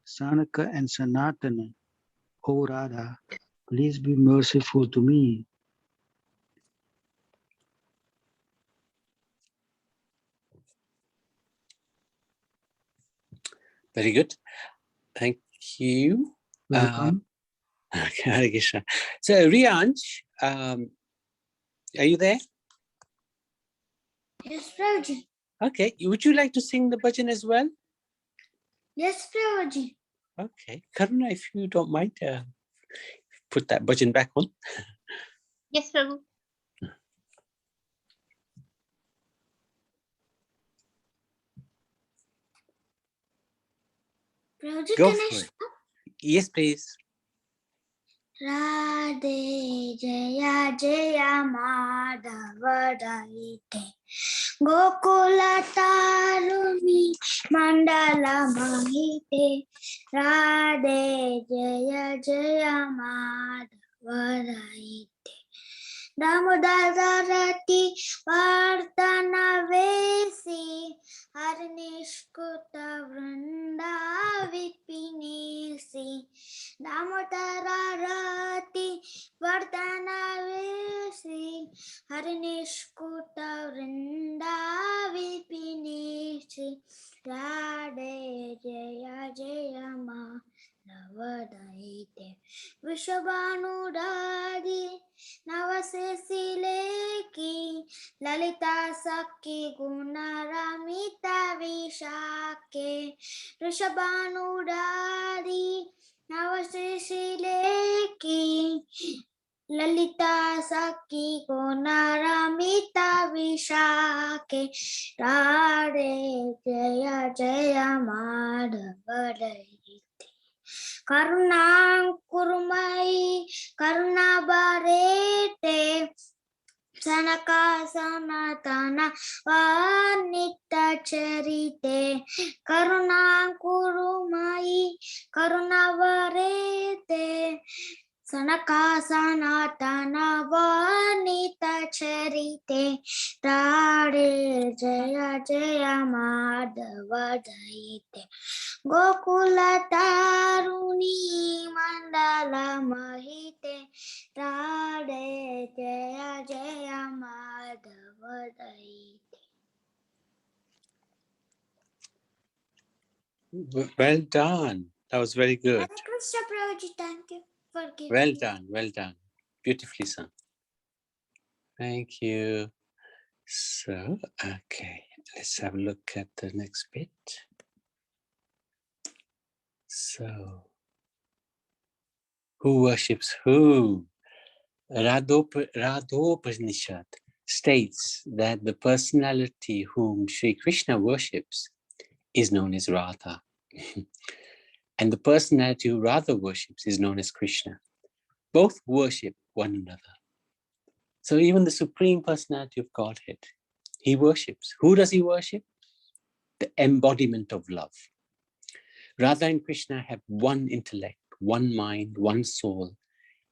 [SPEAKER 6] Sanaka and Sanatana. O Radha, please be merciful to me.
[SPEAKER 4] Very good. Thank you.
[SPEAKER 6] Welcome.
[SPEAKER 4] Okay, Hare Krishna. So, Rianj, are you there?
[SPEAKER 5] Yes, Prabhuji.
[SPEAKER 4] Okay. Would you like to sing the bhajan as well?
[SPEAKER 5] Yes, Prabhuji.
[SPEAKER 4] Okay. Karuna, if you don't mind, put that bhajan back on.
[SPEAKER 2] Yes, Prabhu.
[SPEAKER 5] Prabhuji,
[SPEAKER 4] Go
[SPEAKER 5] can I
[SPEAKER 4] for it.
[SPEAKER 5] start?
[SPEAKER 4] Yes, please.
[SPEAKER 5] Radhe Jaya Jaya Madhava Daite Gokula Taruni Mandala Mahite Radhe Jaya Jaya Madhava Daite Damodarati Vardhana Vesi Harnishkuta Vrinda Vipinisi Damodarati Vardhana Vesi Harnishkuta Vrinda Vipinisi Radhe Jaya Jaya Ma Navadaite Vishabhanudadi Navasesileki Lalita Sakki Gunaramita Vishake Rishabhanudadi Navasesileki Lalita Sakki Gunaramita Vishake Radhe Jaya Jaya Madhava Karunam Kurumai Karunabarete Sanaka Sanatana Vanita Charite Karunam Kurumai Karunabarete Sanaka Sanatana Vanita Charite Radhe Jaya Jaya Madhava Daite Gokula Taruni Mandala Mahite Radhe Jaya Jaya Madhava Daite.
[SPEAKER 4] Well done. That was very good.
[SPEAKER 5] Hare Krishna Prabhuji, thank you for giving
[SPEAKER 4] Well
[SPEAKER 5] me.
[SPEAKER 4] done. Well done. Beautifully sung. Thank you. So, okay, let's have a look at the next bit. So, who worships who? Radhopanishad states that the personality whom Sri Krishna worships is known as Radha. And the personality who Radha worships is known as Krishna. Both worship one another. So even the Supreme Personality of Godhead, he worships. Who does he worship? The embodiment of love. Radha and Krishna have one intellect, one mind, one soul,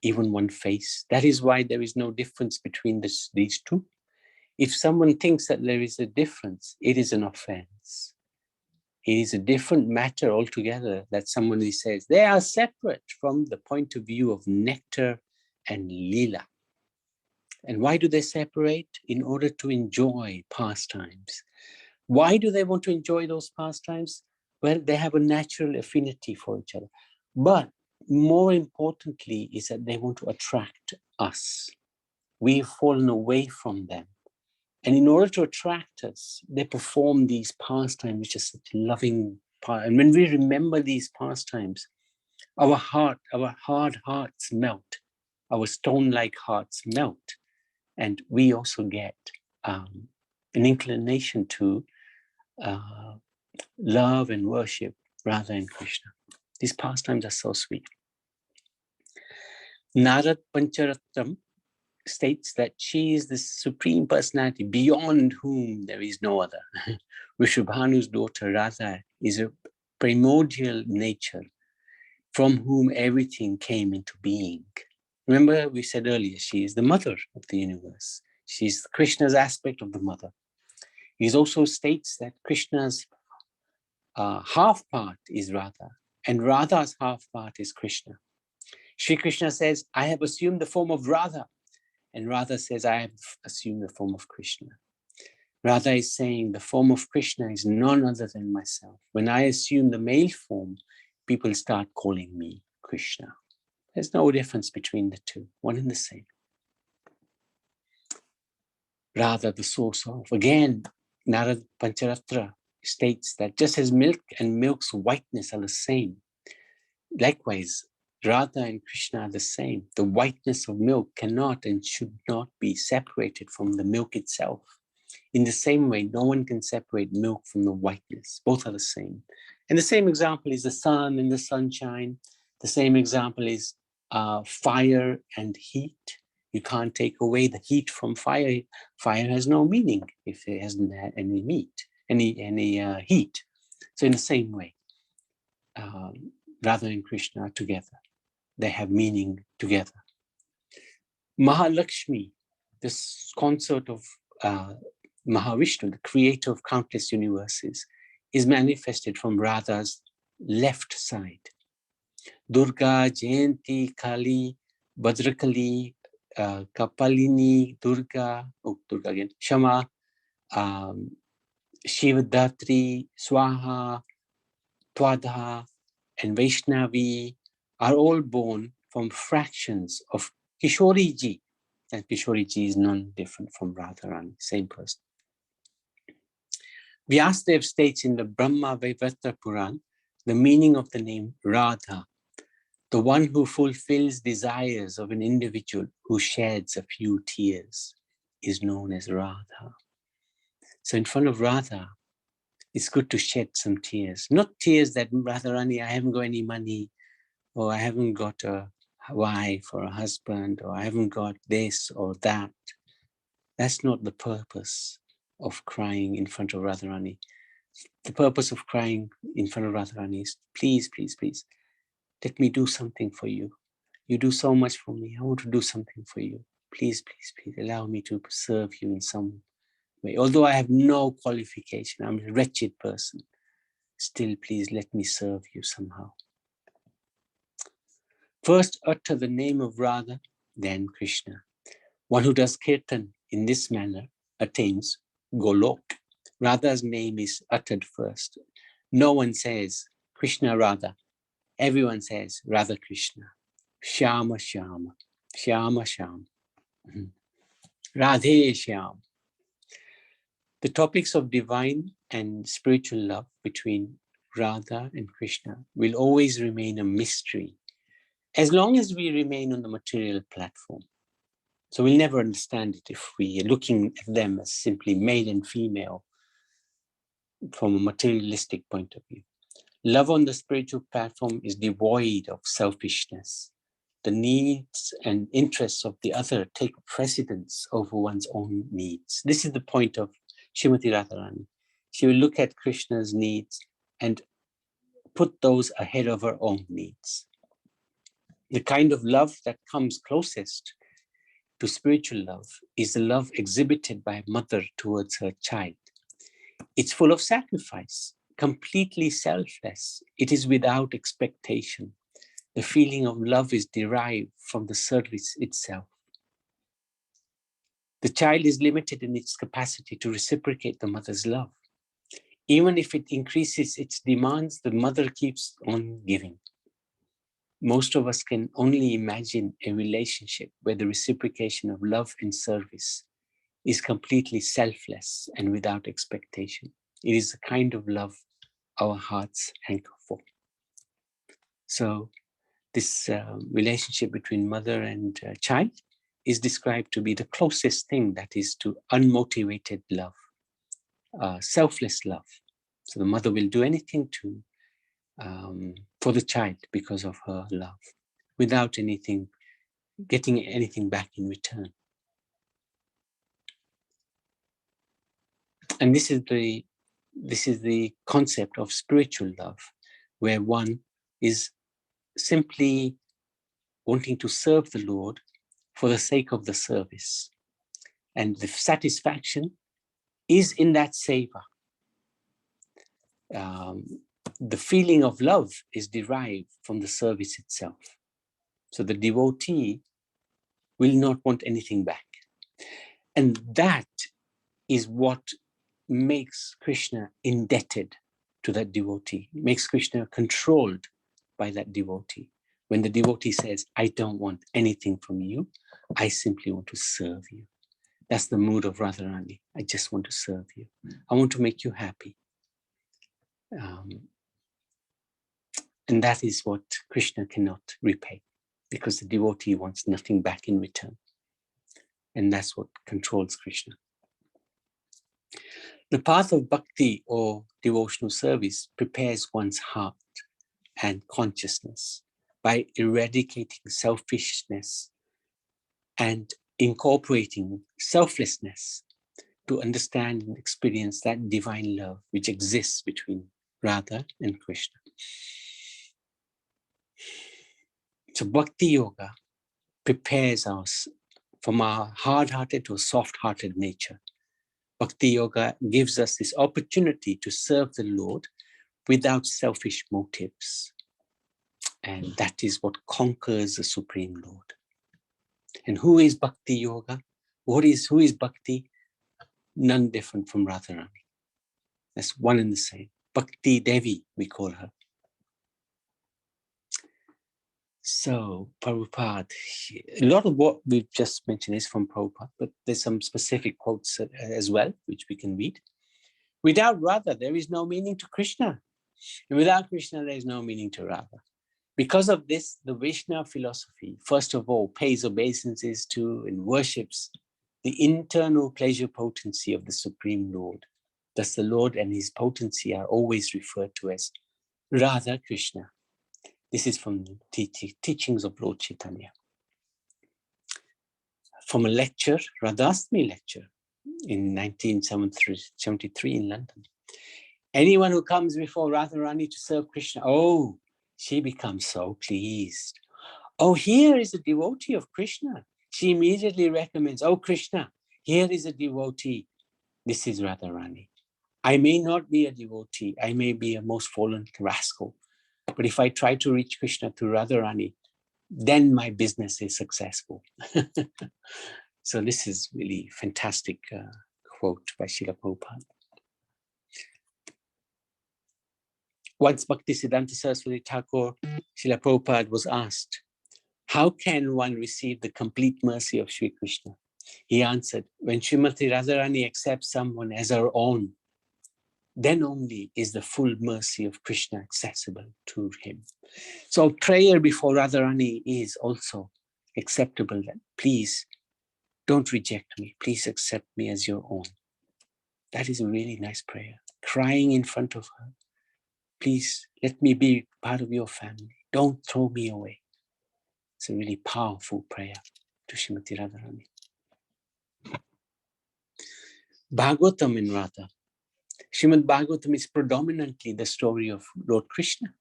[SPEAKER 4] even one face. That is why there is no difference between these two. If someone thinks that there is a difference, it is an offense. It is a different matter altogether that somebody says they are separate from the point of view of nectar and lila. And why do they separate? In order to enjoy pastimes. Why do they want to enjoy those pastimes? Well, they have a natural affinity for each other. But more importantly is that they want to attract us. We've fallen away from them. And in order to attract us, they perform these pastimes, which is such loving part. And when we remember these pastimes, our hard hearts melt, our stone-like hearts melt. And we also get an inclination to love and worship Radha and Krishna. These pastimes are so sweet. Narad Pancharattam states that she is the Supreme Personality beyond whom there is no other. Vrishabhanu's daughter Radha is a primordial nature from whom everything came into being. Remember, we said earlier, she is the mother of the universe. She is Krishna's aspect of the mother. He also states that Krishna's half part is Radha, and Radha's half part is Krishna. Shri Krishna says, I have assumed the form of Radha, and Radha says, I have assumed the form of Krishna. Radha is saying, the form of Krishna is none other than myself. When I assume the male form, people start calling me Krishna. There's no difference between the two, one and the same. Radha, the source of. Again, Narad Pancharatra states that just as milk and milk's whiteness are the same, likewise, Radha and Krishna are the same. The whiteness of milk cannot and should not be separated from the milk itself. In the same way, no one can separate milk from the whiteness. Both are the same. And the same example is the sun and the sunshine. The same example is fire and heat. You can't take away the heat from fire. Fire has no meaning if it hasn't had any heat. So in the same way, Radha and Krishna are together. They have meaning together. Mahalakshmi, this consort of Mahavishnu, the creator of countless universes, is manifested from Radha's left side. Durga, Jayanti, Kali, Bhadrakali, Kapalini, Durga again, Shama, Shivadatri, Swaha, Twadha, and Vaishnavi are all born from fractions of Kishoriji. And Kishoriji is none different from Radharani, same person. Vyasadeva states in the Brahma Vaivarta Puran the meaning of the name Radha, the one who fulfills desires of an individual who sheds a few tears, is known as Radha. So in front of Radha, it's good to shed some tears. Not tears that, Radharani, I haven't got any money, or I haven't got a wife or a husband, or I haven't got this or that. That's not the purpose of crying in front of Radharani. The purpose of crying in front of Radharani is, please, please, please, let me do something for you. You do so much for me. I want to do something for you. Please, please, please allow me to serve you in some way. Although I have no qualification, I'm a wretched person. Still, please let me serve you somehow. First utter the name of Radha, then Krishna. One who does kirtan in this manner attains Golok. Radha's name is uttered first. No one says Krishna Radha. Everyone says Radha Krishna. Shyama Shyama. Shyama Shyam. Radhe Shyam. The topics of divine and spiritual love between Radha and Krishna will always remain a mystery as long as we remain on the material platform. So we'll never understand it if we are looking at them as simply male and female from a materialistic point of view. Love on the spiritual platform is devoid of selfishness. The needs and interests of the other take precedence over one's own needs. This is the point of Srimati Radharani. She will look at Krishna's needs and put those ahead of her own needs. The kind of love that comes closest to spiritual love is the love exhibited by a mother towards her child. It's full of sacrifice, completely selfless. It is without expectation. The feeling of love is derived from the service itself. The child is limited in its capacity to reciprocate the mother's love. Even if it increases its demands, the mother keeps on giving. Most of us can only imagine a relationship where the reciprocation of love and service is completely selfless and without expectation. It is the kind of love our hearts hanker for. So this relationship between mother and child is described to be the closest thing that is to unmotivated love, selfless love. So the mother will do anything to for the child because of her love, without getting anything back in return. And this is the concept of spiritual love, where one is simply wanting to serve the Lord for the sake of the service. And the satisfaction is in that savor. The feeling of love is derived from the service itself. So the devotee will not want anything back. And that is what makes Krishna indebted to that devotee, makes Krishna controlled by that devotee. When the devotee says, I don't want anything from you, I simply want to serve you. That's the mood of Radharani. I just want to serve you. I want to make you happy. And that is what Krishna cannot repay, because the devotee wants nothing back in return. And that's what controls Krishna. The path of bhakti or devotional service prepares one's heart and consciousness by eradicating selfishness and incorporating selflessness to understand and experience that divine love which exists between Radha and Krishna. So bhakti yoga prepares us from our hard-hearted to a soft-hearted nature. Bhakti yoga gives us this opportunity to serve the Lord without selfish motives. And that is what conquers the Supreme Lord. And who is bhakti yoga? Who is bhakti? None different from Radharani. That's one and the same. Bhakti Devi, we call her. So, Prabhupada, a lot of what we've just mentioned is from Prabhupada, but there's some specific quotes as well, which we can read. Without Radha, there is no meaning to Krishna. And without Krishna, there is no meaning to Radha. Because of this, the Vaishnava philosophy, first of all, pays obeisances to and worships the internal pleasure potency of the Supreme Lord. Thus, the Lord and his potency are always referred to as Radha Krishna. This is from the teachings of Lord Chaitanya. From a lecture, Radhastami lecture in 1973 in London. Anyone who comes before Radharani to serve Krishna, oh, she becomes so pleased. Oh, here is a devotee of Krishna. She immediately recommends, oh, Krishna, here is a devotee. This is Radharani. I may not be a devotee. I may be a most fallen rascal. But if I try to reach Krishna through Radharani, then my business is successful. So this is really fantastic quote by Srila Prabhupada. Once Bhaktisiddhanta Saraswati Thakur, Srila Prabhupada was asked, how can one receive the complete mercy of Sri Krishna? He answered, when Srimati Radharani accepts someone as her own, then only is the full mercy of Krishna accessible to him. So prayer before Radharani is also acceptable. Please Don't reject me. Please accept me as your own. That is a really nice prayer. Crying in front of her. Please let me be part of your family. Don't throw me away. It's a really powerful prayer to Srimati Radharani. Bhagavatam in Radha. Srimad Bhagavatam is predominantly the story of Lord Krishna.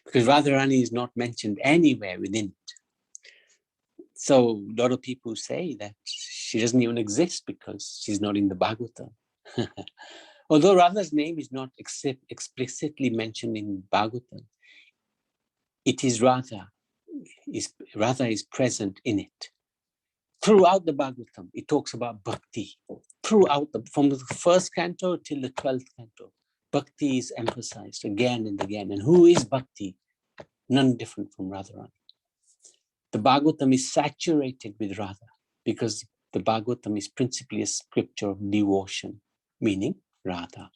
[SPEAKER 4] Because Radharani is not mentioned anywhere within it. So a lot of people say that she doesn't even exist because she's not in the Bhagavatam. Although Radha's name is not explicitly mentioned in Bhagavatam, it is Radha is present in it. Throughout the Bhagavatam, it talks about bhakti. From the first canto till the 12th canto, bhakti is emphasized again and again. And who is bhakti? None different from Radharani. The Bhagavatam is saturated with Radha because the Bhagavatam is principally a scripture of devotion, meaning Radha.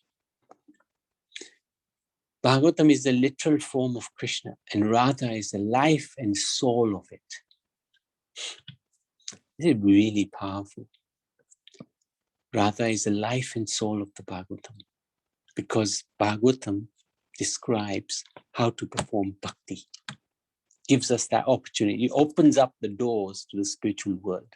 [SPEAKER 4] Bhagavatam is the literal form of Krishna, and Radha is the life and soul of it. This is really powerful. Radha is the life and soul of the Bhagavatam because Bhagavatam describes how to perform bhakti. Gives us that opportunity. It opens up the doors to the spiritual world.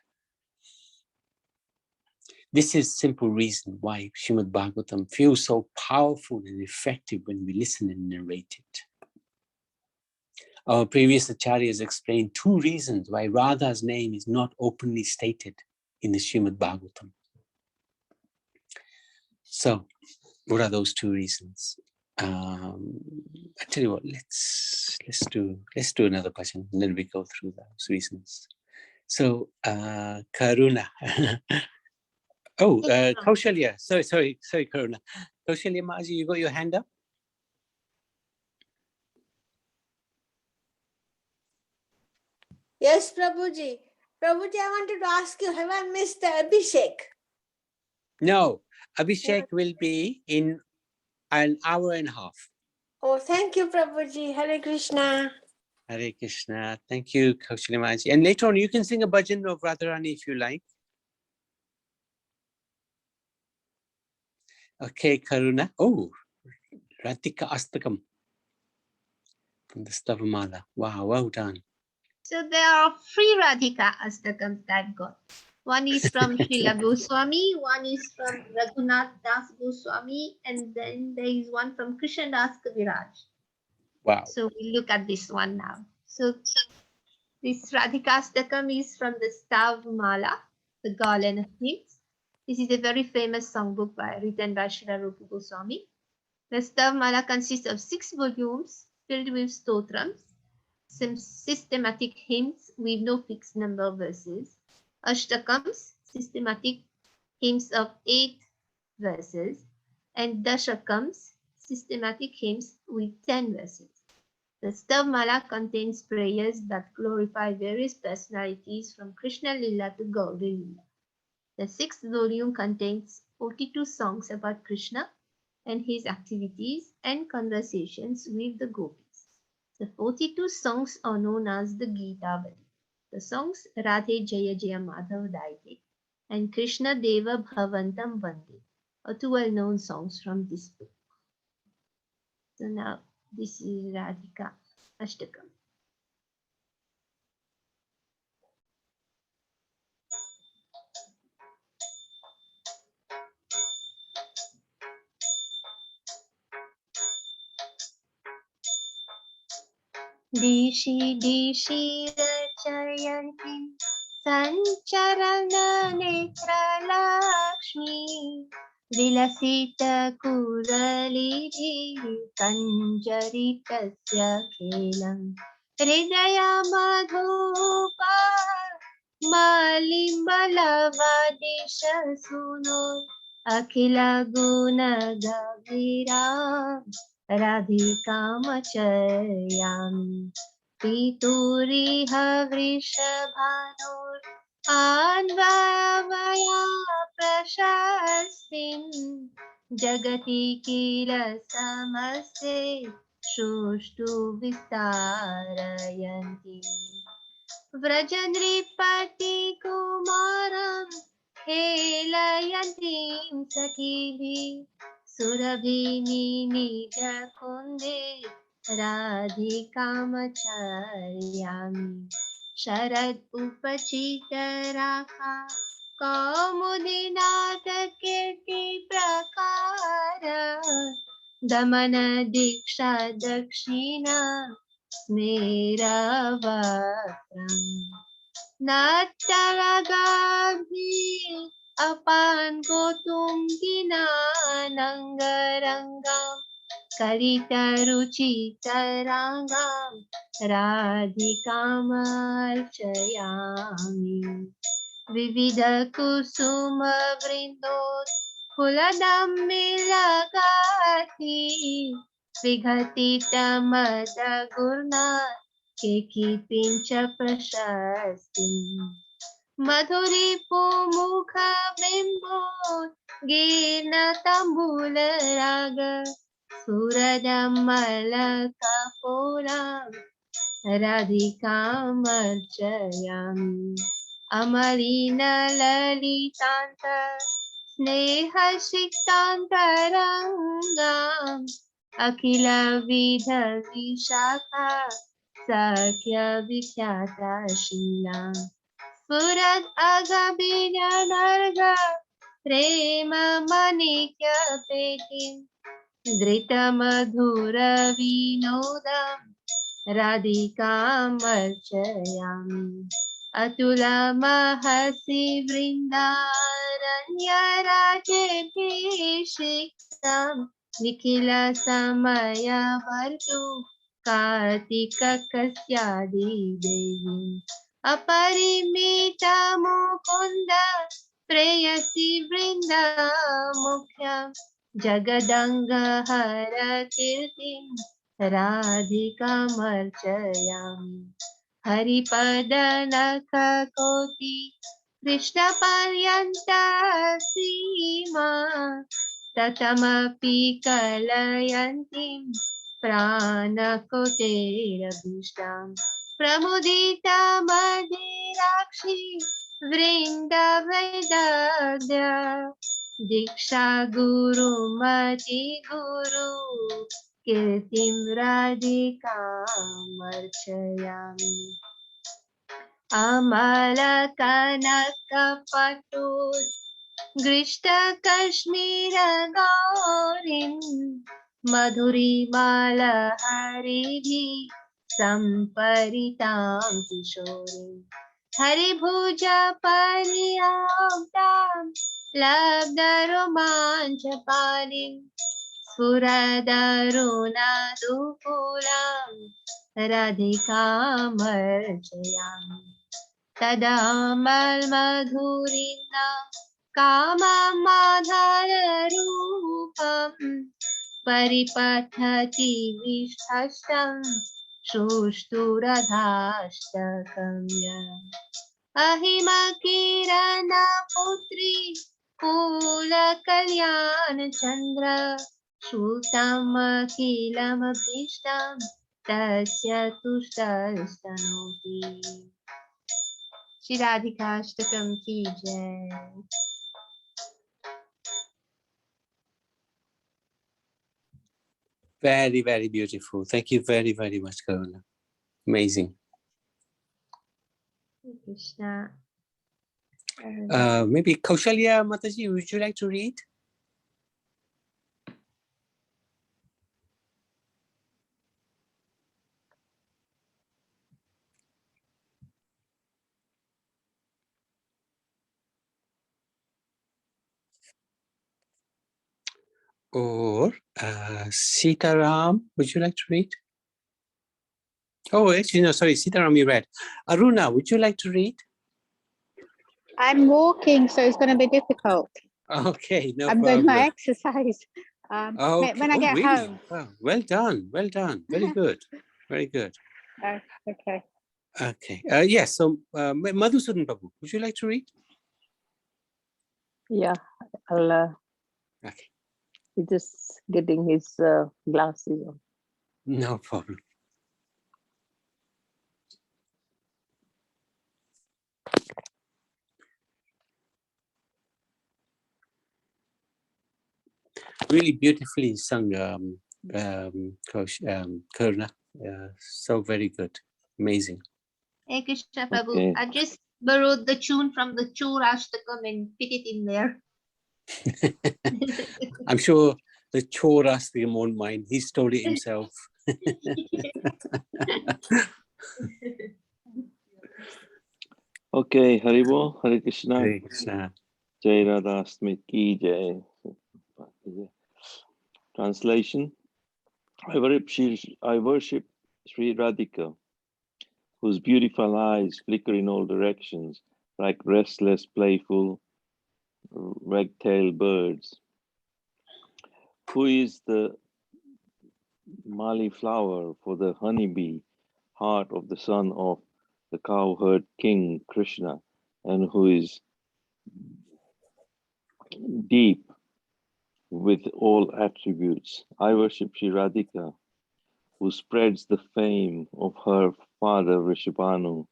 [SPEAKER 4] This is simple reason why Srimad Bhagavatam feels so powerful and effective when we listen and narrate it. Our previous acharyas explained 2 reasons why Radha's name is not openly stated in the Srimad Bhagavatam. So, what are those 2 reasons? I tell you what, let's do another question and then we go through those reasons. So, Karuna. Kaushalya. Sorry, Karuna. Kaushalya Maji, you got your hand up?
[SPEAKER 7] Yes, Prabhuji. Prabhuji, I wanted to ask you, have I missed the Abhishek?
[SPEAKER 4] No, Abhishek will be in an hour and a half.
[SPEAKER 7] Oh, thank you, Prabhuji. Hare Krishna.
[SPEAKER 4] Hare Krishna. Thank you, Kaushalya Maji. And later on, you can sing a bhajan of Radharani if you like. Okay, Karuna. Oh, Radhika Astakam from the Stavamala. Wow, well done.
[SPEAKER 2] So there are 3 Radhika Astakams that I've got. One is from Srila Goswami, one is from Raghunath Das Goswami, and then there is one from Krishna Das Kaviraj.
[SPEAKER 4] Wow.
[SPEAKER 2] So we look at this one now. So this Radhika Astakam is from the Stavamala, the Garland of Hymns. This is a very famous songbook written by Srila Rupa Goswami. The Stavamala consists of 6 volumes filled with stotrams, some systematic hymns with no fixed number of verses, Ashtakams, systematic hymns of 8 verses, and Dashakams, systematic hymns with 10 verses. The Stavamala contains prayers that glorify various personalities from Krishna Lila to Gaura Lila. The 6th volume contains 42 songs about Krishna and his activities and conversations with the gopis. The 42 songs are known as the Gita-vali. The songs Radhe Jaya Jaya Madhav Daite and Krishna Deva Bhavantam Vande are 2 well-known songs from this book. So now this is Radhika Ashtakam. Dishi dishi rachayanti sancharana netra lakshmi vilasita kuralidhi kanjaritasya kelam hridaya madhupa malimbalavadisha suno akhila guna gavira Radhikamachayami Pituriha Vrishabhanur Anvaya Prashastin Jagati Kila Samaste Shushtu Vistarayanti व्रजनृपति कुमारं हेलयन्तीं सखीभिः सुरभिनीनिजकुन्दे राधिकामचार्यामि शरद उपचितराका कौमुदीनाथ कीर्ति प्रकार दमन दीक्षा दक्षिणा स्मेरवक्त्रम् नत्तलगाभि अपान गोतुङ्गिनानङ्गरङ्गम् कलितरुचितरागां राधिकामर्चयामि विविधकुसुमवृन्दोत्फुलदम्मिलगाति विघटितमदगुर्ना केकिपिञ्च प्रशस्तिम् मधुरिपुमुखबिम्बोत् गीर्णतम्बूलराग सुरदमलकपोलां राधिकामर्चयामि अमलिनललितान्त स्नेहसिक्तान्तरङ्गाम् अखिलविधविशाखा सख्यविख्यातशीलाम् स्फुरद् अगभिननर्ग प्रेममणिक्यपेटिम् धृतमधुरविनोदम् राधिकामर्चयामि अतुलमहसि वृन्दारण्यराजेभिषिक्तम् निखिलसमयवर्तु कार्तिककस्यादिदेवी अपरिमितमुकुन्द प्रेयसि वृन्दमुख्यम् जगदङ्गहर कीर्तिम् राधिकामर्चयामि हरिपदनखकोटि कृष्णपर्यन्त सीमा ततमपि कलयन्तीं प्राणकोटेरभीष्टाम् प्रमुदितमदिराक्षि वृन्दवैदग्ध्य दीक्षा गुरुमति गुरु कीर्तिं राधिकामर्चयामि अमलकनकपटुः गृष्टकश्मीरगौरीं मधुरिमालहरिभिः सम्परितां किशोरीं हरिभुजपर्याप्तां लब्धरोमाञ्चपालिं स्फुरदरुणदुकूलां राधिकामर्चयामि तदा मल्मधुरिणा काममाधाररूपम् परिपठति विष्ठष्टं शुष्टुरधाष्टकम् अहिमकिरणपुत्री कुलकल्याणचन्द्र श्रुतमखिलमभीष्टं तस्य तुष्टस्तनोति श्री राधिकाष्टकम की जय।
[SPEAKER 4] Very, very beautiful. Thank you very, very much, Karuna. Amazing.
[SPEAKER 2] Krishna.
[SPEAKER 4] Maybe Kaushalya Mataji, would you like to read? Or Sitaram, would you like to read? Oh, actually, no, sorry, Sitaram, you read. Aruna, would you like to read?
[SPEAKER 8] I'm walking, so it's going to be difficult.
[SPEAKER 4] Okay, no
[SPEAKER 8] I'm
[SPEAKER 4] problem.
[SPEAKER 8] doing my exercise.
[SPEAKER 4] Okay.
[SPEAKER 8] When I get
[SPEAKER 4] really?
[SPEAKER 8] home.
[SPEAKER 4] Wow. Well done, well done. Very good, very good.
[SPEAKER 8] Okay.
[SPEAKER 4] Okay, yes, so Madhusudan Babu, would you like to read?
[SPEAKER 1] Yeah, I'll
[SPEAKER 4] Okay.
[SPEAKER 1] he's just getting his glasses on.
[SPEAKER 4] No problem. really beautifully sung, Karuna. So very good. Amazing.
[SPEAKER 2] Hey Krishna Prabhu,
[SPEAKER 9] Okay.
[SPEAKER 2] I just borrowed the tune from the Chorashtakam and fit it in there.
[SPEAKER 4] I'm sure the Chorashtakam won't mind. He stole it himself.
[SPEAKER 9] Okay, Haribo, Hare Krishna.
[SPEAKER 4] Hare Krishna.
[SPEAKER 9] Jai Radhastami ki jai. Translation. I worship Sri Radhika, whose beautiful eyes flicker in all directions like restless, playful, red-tailed birds. Who is the Mali flower for the honeybee, heart of the son of the cowherd king Krishna, and who is deep with all attributes. I worship Sri Radhika, who spreads the fame of her father Rishabhanu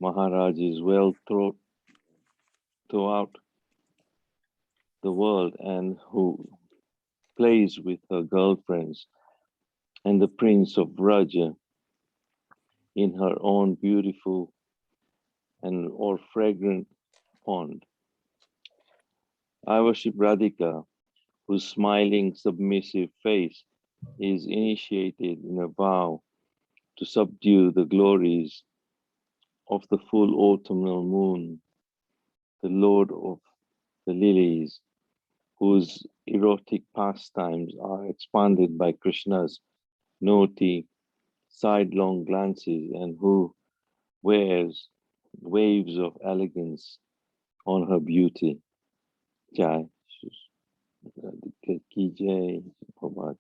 [SPEAKER 9] Maharaj's wealth throughout the world, and who plays with her girlfriends and the prince of Raja in her own beautiful and or fragrant pond. I worship Radhika, whose smiling, submissive face is initiated in a vow to subdue the glories of the full autumnal moon, the lord of the lilies, whose erotic pastimes are expanded by Krishna's naughty sidelong glances, and who wears waves of elegance on her beauty. Jai. Radhika ki jai. Bhagavad.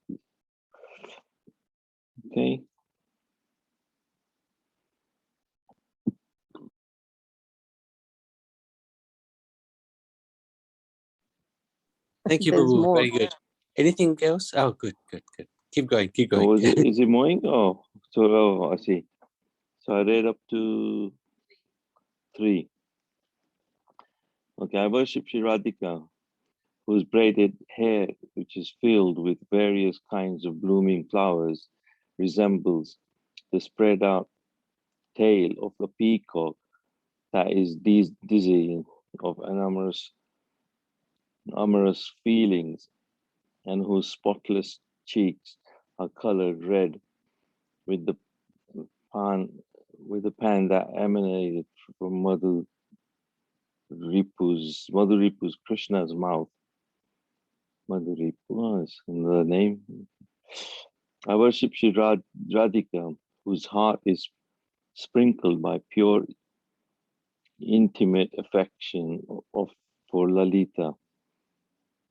[SPEAKER 9] Okay.
[SPEAKER 4] Thank you,
[SPEAKER 1] There's
[SPEAKER 4] Babu.
[SPEAKER 1] more.
[SPEAKER 4] Very good. Anything else? Oh, good, good, good. Keep going, keep going.
[SPEAKER 9] Oh, is it moving? Oh, so I see. So I read up to 3. Okay, I worship Sri Radhika, whose braided hair, which is filled with various kinds of blooming flowers, resembles the spread out tail of a peacock that is dizzy of amorous feelings, and whose spotless cheeks are colored red with the pan that emanated from Madhuripu's Krishna's mouth. Madhuripu is the name. I worship Sri Radhika, whose heart is sprinkled by pure, intimate affection for Lalita,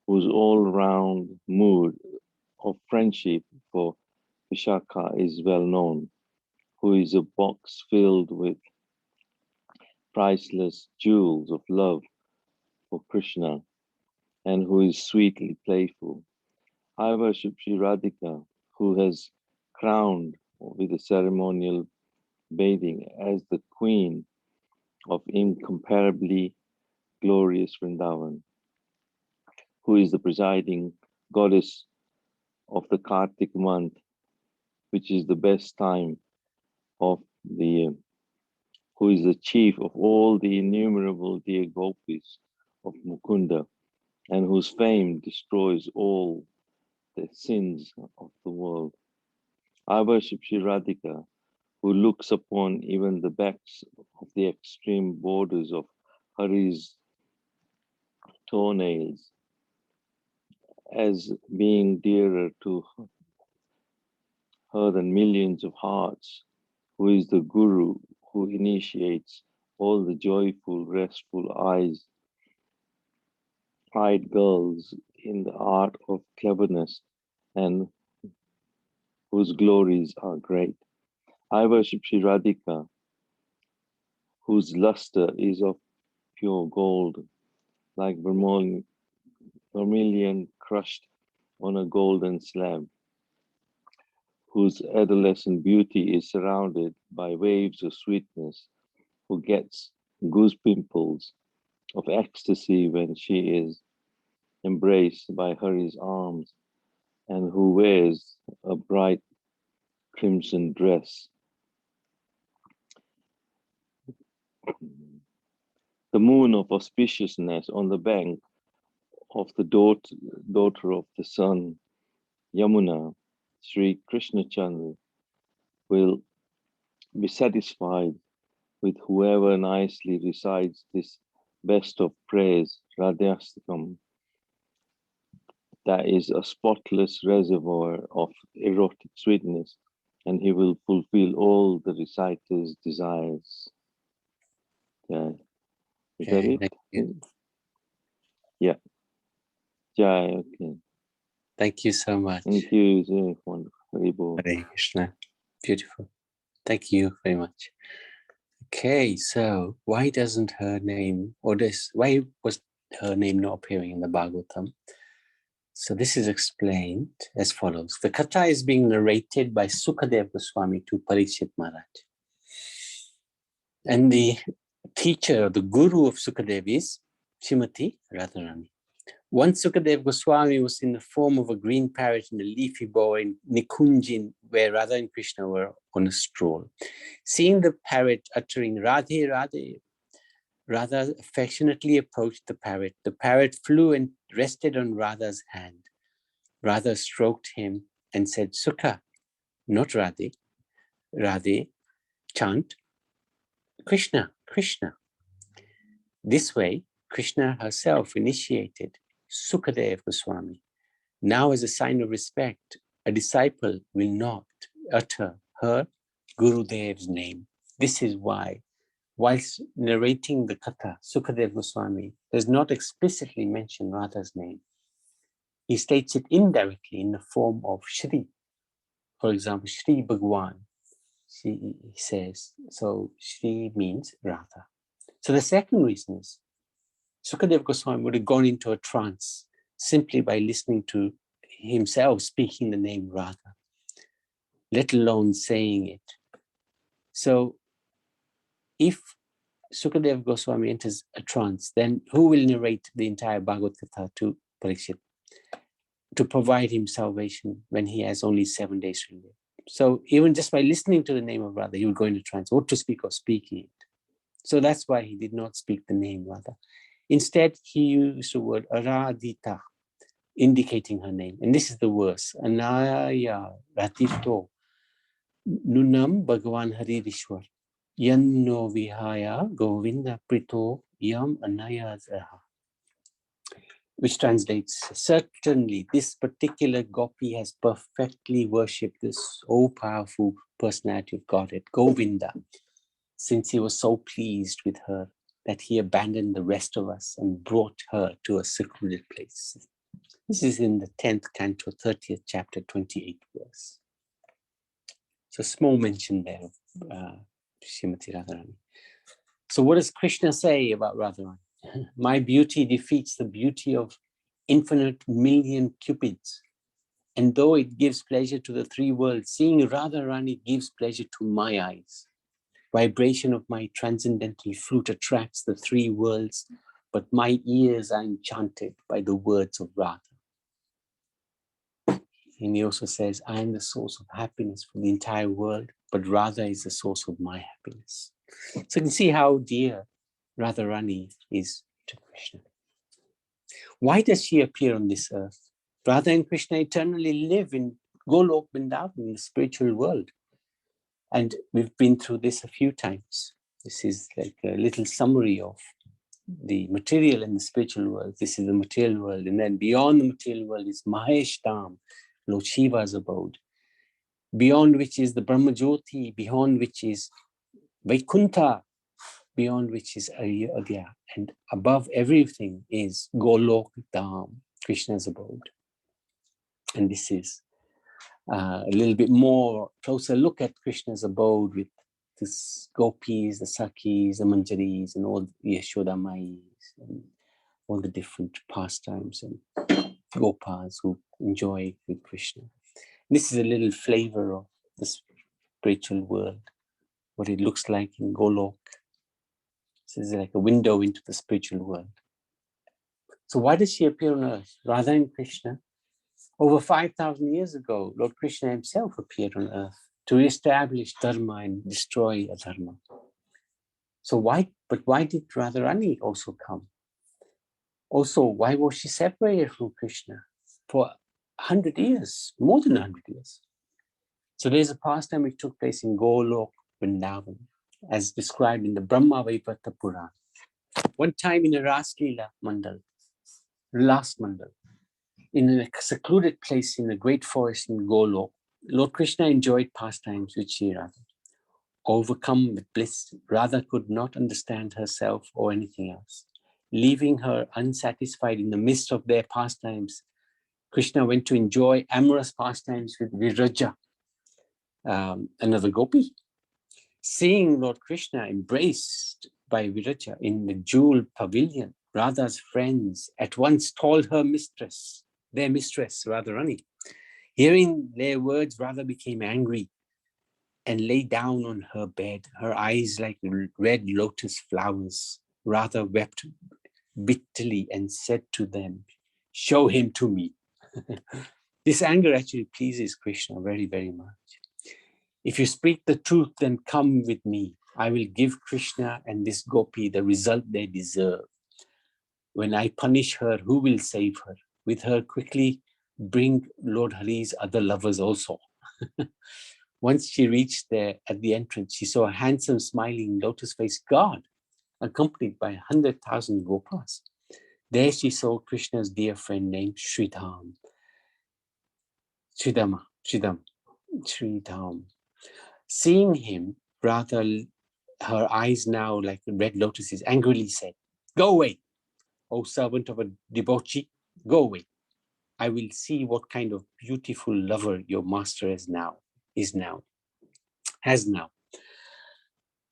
[SPEAKER 9] whose all-round mood of friendship for Vishakha is well known, who is a box filled with priceless jewels of love for Krishna, and who is sweetly playful. I worship Sri Radhika, who has crowned with a ceremonial bathing as the queen of incomparably glorious Vrindavan, who is the presiding goddess of the Kartik month, which is the best time of the year, who is the chief of all the innumerable dear gopis of Mukunda, and whose fame destroys all the sins of the world. I worship Sri Radhika, who looks upon even the backs of the extreme borders of Hari's toenails as being dearer to her than millions of hearts, who is the Guru who initiates all the joyful, restful eyed girls in the art of cleverness, and whose glories are great. I worship Sri Radhika, whose luster is of pure gold, like vermilion crushed on a golden slab, whose adolescent beauty is surrounded by waves of sweetness, who gets goose pimples of ecstasy when she is embraced by Hari's arms, and who wears a bright crimson dress. The moon of auspiciousness on the bank of the daughter of the sun, Yamuna, Sri Krishna Chandra, will be satisfied with whoever nicely recites this best of praise, Radhastami, that is a spotless reservoir of erotic sweetness, and he will fulfill all the reciter's desires. Yeah. Is that
[SPEAKER 4] Okay,
[SPEAKER 9] it?
[SPEAKER 4] thank you.
[SPEAKER 9] Yeah. Jai, okay.
[SPEAKER 4] Thank you so much.
[SPEAKER 9] Thank you. It's very wonderful. Haribol.
[SPEAKER 4] Hare Krishna. Beautiful. Thank you very much. Okay, so why doesn't her name, why was her name not appearing in the Bhagavatam? So this is explained as follows. The Katha is being narrated by Sukadeva Goswami to Parikshit Maharaj. And the teacher, the guru of Sukadeva is Srimati Radharani. Once Sukadeva Goswami was in the form of a green parrot in a leafy bower in Nikunjin, where Radha and Krishna were on a stroll. Seeing the parrot uttering Radhe Radhe, Radha affectionately approached the parrot. The parrot flew and rested on Radha's hand. Radha stroked him and said, Sukha, not Radhe, Radhe, chant Krishna, Krishna. This way, Krishna herself initiated Sukadeva Goswami. Now, as a sign of respect, a disciple will not utter her Gurudev's name. This is why, whilst narrating the Katha, Sukadeva Goswami does not explicitly mention Radha's name. He states it indirectly in the form of Shri. For example, Shri Bhagwan. He says, so Shri means Radha. So the second reason is Sukadeva Goswami would have gone into a trance simply by listening to himself speaking the name Radha, let alone saying it. So if Sukadeva Goswami enters a trance, then who will narrate the entire Bhagavad Gita to Parikshit to provide him salvation when he has only 7 days to live? So even just by listening to the name of Radha, he would go into trance, what to speak of speaking it. So that's why he did not speak the name Radha. Instead, he used the word Aradhita, indicating her name. And this is the verse. Anaya Ratito Nunam Bhagavan Haririshwar Yanno Vihaya Govinda Prito Yam Anaya Zaha. Which translates, certainly this particular gopi has perfectly worshipped this so powerful personality of Godhead, Govinda, since he was so pleased with her that he abandoned the rest of us and brought her to a secluded place. This is in the 10th canto, 30th chapter, 28th verse. So small mention there of Srimati Radharani. So what does Krishna say about Radharani? My beauty defeats the beauty of infinite million cupids. And though it gives pleasure to the three worlds, seeing Radharani gives pleasure to my eyes. Vibration of my transcendental flute attracts the three worlds, but my ears are enchanted by the words of Radha. And he also says, I am the source of happiness for the entire world, but Radha is the source of my happiness. So you can see how dear Radharani is to Krishna. Why does she appear on this earth? Radha and Krishna eternally live in Golok Vrindavan, in the spiritual world. And we've been through this a few times. This is like a little summary of the material and the spiritual world. This is the material world. And then beyond the material world is Mahesh Dham, Lord Shiva's abode. Beyond which is the Brahma Jyoti, beyond which is Vaikuntha, beyond which is Ayodhya. And above everything is Golok Dham, Krishna's abode. And this is a little bit more closer look at Krishna's abode with the gopis, the sakis, the manjaris, and all the Yashodamais, and all the different pastimes and gopas who enjoy with Krishna. This is a little flavor of the spiritual world, what it looks like in Golok. This is like a window into the spiritual world. So why does she appear on earth? Radha and Krishna Over 5,000 years ago, Lord Krishna himself appeared on earth to establish dharma and destroy adharma. So why did Radharani also come? Also, why was she separated from Krishna for 100 years, more than 100 years? So there's a pastime which took place in Golok, Vrindavan, as described in the Brahma Vaivarta Purana. One time in a Raslila Mandal, last Mandal, in a secluded place in a great forest in Golok, Lord Krishna enjoyed pastimes with Sri Radha. Overcome with bliss, Radha could not understand herself or anything else. Leaving her unsatisfied in the midst of their pastimes, Krishna went to enjoy amorous pastimes with Viraja, another gopi. Seeing Lord Krishna embraced by Viraja in the jewel pavilion, Radha's friends at once told her mistress, their mistress, Radharani. Hearing their words, Radha became angry and lay down on her bed, her eyes like red lotus flowers. Radha wept bitterly and said to them, "Show him to me." This anger actually pleases Krishna very, very much. If you speak the truth, then come with me. I will give Krishna and this gopi the result they deserve. When I punish her, who will save her? With her, quickly bring Lord Hari's other lovers also. Once she reached there at the entrance, she saw a handsome, smiling, lotus-faced god, accompanied by 100,000 gopas. There she saw Krishna's dear friend named Sridham. Sridham. Seeing him, Radha, her eyes now like red lotuses, angrily said, "Go away, O servant of a debauchee, go away. I will see what kind of beautiful lover your master has now.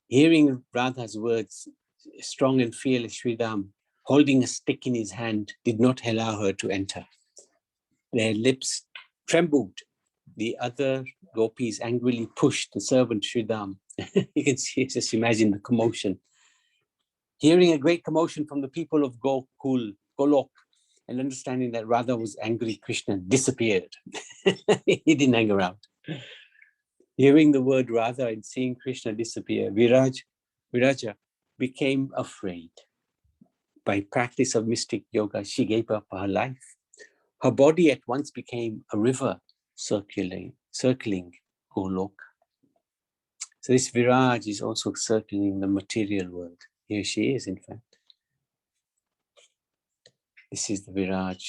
[SPEAKER 4] Hearing Radha's words, strong and fearless Sridham, holding a stick in his hand, did not allow her to enter. Their lips trembled. The other gopis angrily pushed the servant Sridham. You can see, just imagine the commotion. Hearing a great commotion from the people of Golok, and understanding that Radha was angry, Krishna disappeared. He didn't hang around. Hearing the word Radha and seeing Krishna disappear, Viraja became afraid. By practice of mystic yoga, she gave up her life. Her body at once became a river circling Golok. So this Viraj is also circling the material world. Here she is, in fact. This is the Viraj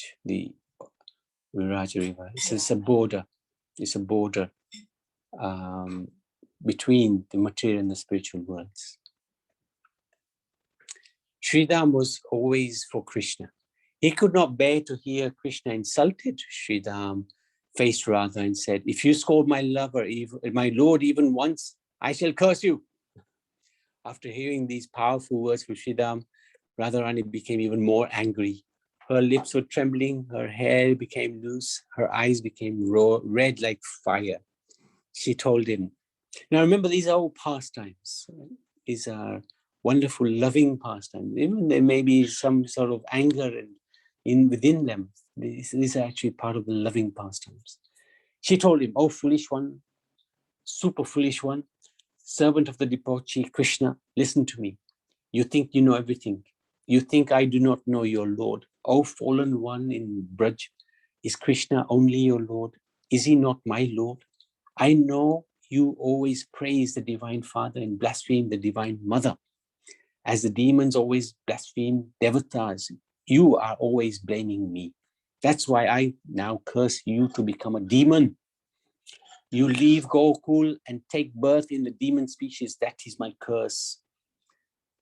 [SPEAKER 4] river. It's a border. It's a border between the material and the spiritual worlds. Sridham was always for Krishna. He could not bear to hear Krishna insulted. Sridham faced Radha and said, "If you scold my lover, my lord, even once, I shall curse you." After hearing these powerful words from Sridham, Radharani became even more angry. Her lips were trembling, her hair became loose, her eyes became red like fire. She told him, now remember, these are all pastimes. These are wonderful, loving pastimes. Even there may be some sort of anger within them. These are actually part of the loving pastimes. She told him, "Oh, foolish one, super foolish one, servant of the debauchee Krishna, listen to me. You think you know everything. You think I do not know your Lord. Oh, fallen one in Braj, is Krishna only your Lord? Is he not my Lord? I know you always praise the Divine Father and blaspheme the Divine Mother. As the demons always blaspheme devatas, you are always blaming me. That's why I now curse you to become a demon. You leave Gokul and take birth in the demon species. That is my curse.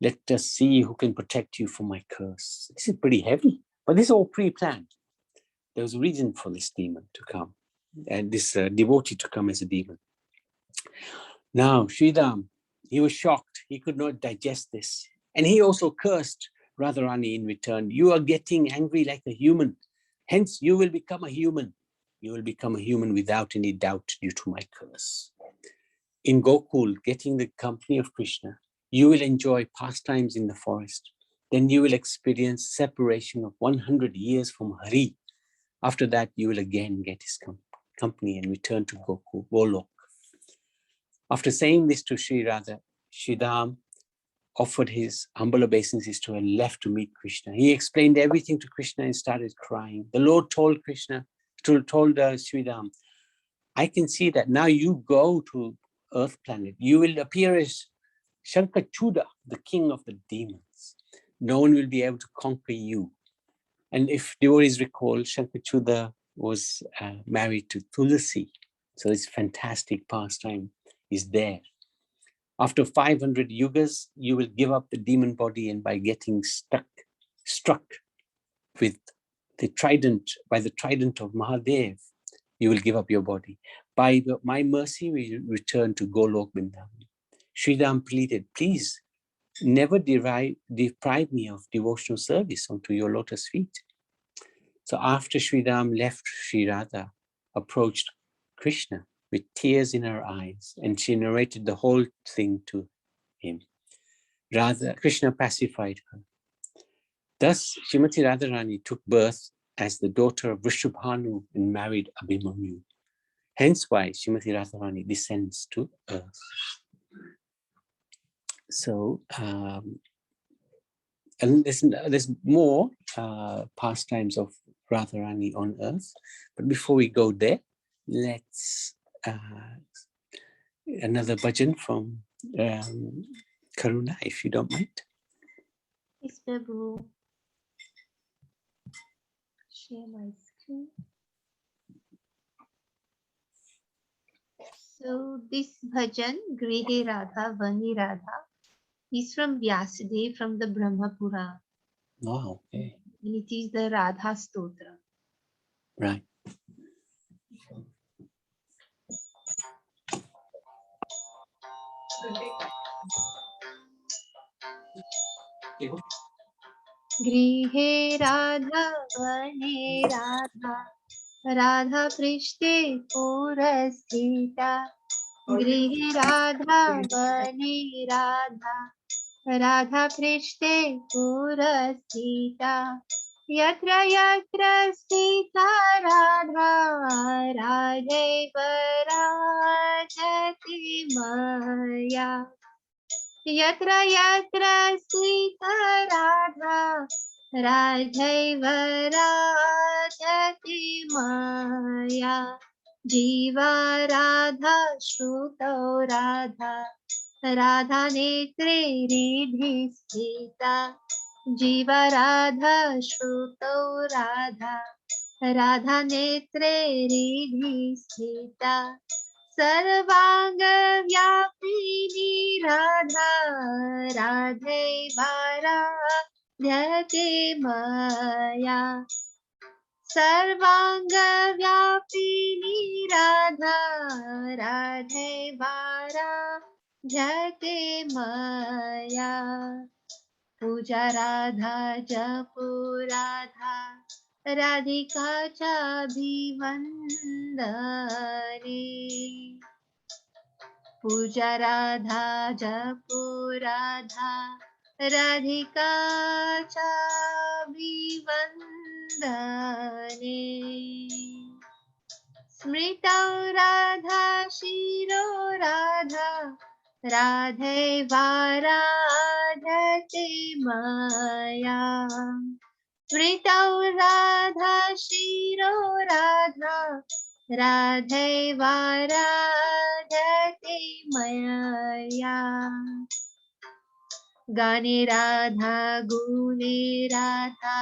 [SPEAKER 4] Let us see who can protect you from my curse." This is pretty heavy, but this is all pre-planned. There was a reason for this demon to come, and this devotee to come as a demon. Now, Sridham, he was shocked. He could not digest this. And he also cursed Radharani in return. "You are getting angry like a human. Hence, you will become a human. You will become a human without any doubt due to my curse. In Gokul, getting the company of Krishna, you will enjoy pastimes in the forest. Then you will experience separation of 100 years from Hari. After that, you will again get his company and return to Golok. After saying this to Sri Radha, Sridham offered his humble obeisances to her, left to meet Krishna. He explained everything to Krishna and started crying. The Lord told Sridham, I can see that now you go to Earth planet. You will appear as Shankachuda, the king of the demons. No one will be able to conquer you. And if devotees recall, Shankachuda was married to Tulasi. So this fantastic pastime is there. After 500 yugas, you will give up the demon body, and by getting struck with the trident, by the trident of Mahadev, you will give up your body. By my mercy, we return to Golok Vrindavan. Sridham pleaded, please never deprive me of devotional service onto your lotus feet. So after Sridham left, Sri Radha approached Krishna with tears in her eyes, and she narrated the whole thing to him. Krishna pacified her. Thus, Srimati Radharani took birth as the daughter of Vrishabhanu and married Abhimanyu. Hence why Srimati Radharani descends to earth. So, and there's more pastimes of Radharani on earth. But before we go there, let's another bhajan from Karuna, if you don't mind.
[SPEAKER 2] Yes, Prabhu. Share my screen. So this bhajan, Grihe Radha, Vani Radha, is from Vyasadeva from the Brahmapura.
[SPEAKER 4] Wow, okay.
[SPEAKER 2] And it is the Radha Stotra.
[SPEAKER 4] Right.
[SPEAKER 2] Grihe Radha, Vani Radha, Radha Prishte Purasthita. Grihe Radha, Vani Radha, Radha Prishte Purasthita. Yatra yatra sthita Radha, Radhe Varajati Maya. Yatra yatra sthita Radha, Radhe Varajati Maya. Jiva Radha Shruto Radha, Radha Netre Ridhi Sthita. Jiva Radha Shruto Radha, Radha Netre Ridhi Sthita. Sarvanga Vyapini Radha, Radhe Varadhyate Maya. Sarvanga Vyapini Radha, Radhe Varadhyate Maya. Puja Radha Japu Radha, Radhika Chabhivandane. Puja Radha Japu Radha, Radhika Chabhivandane. Smrita Radha Shiro Radha, Radhe Varadhate Maya. Smrita Radha Shiro Radha, Radhe Varadhate Maya. Gane Radha Gune Radha,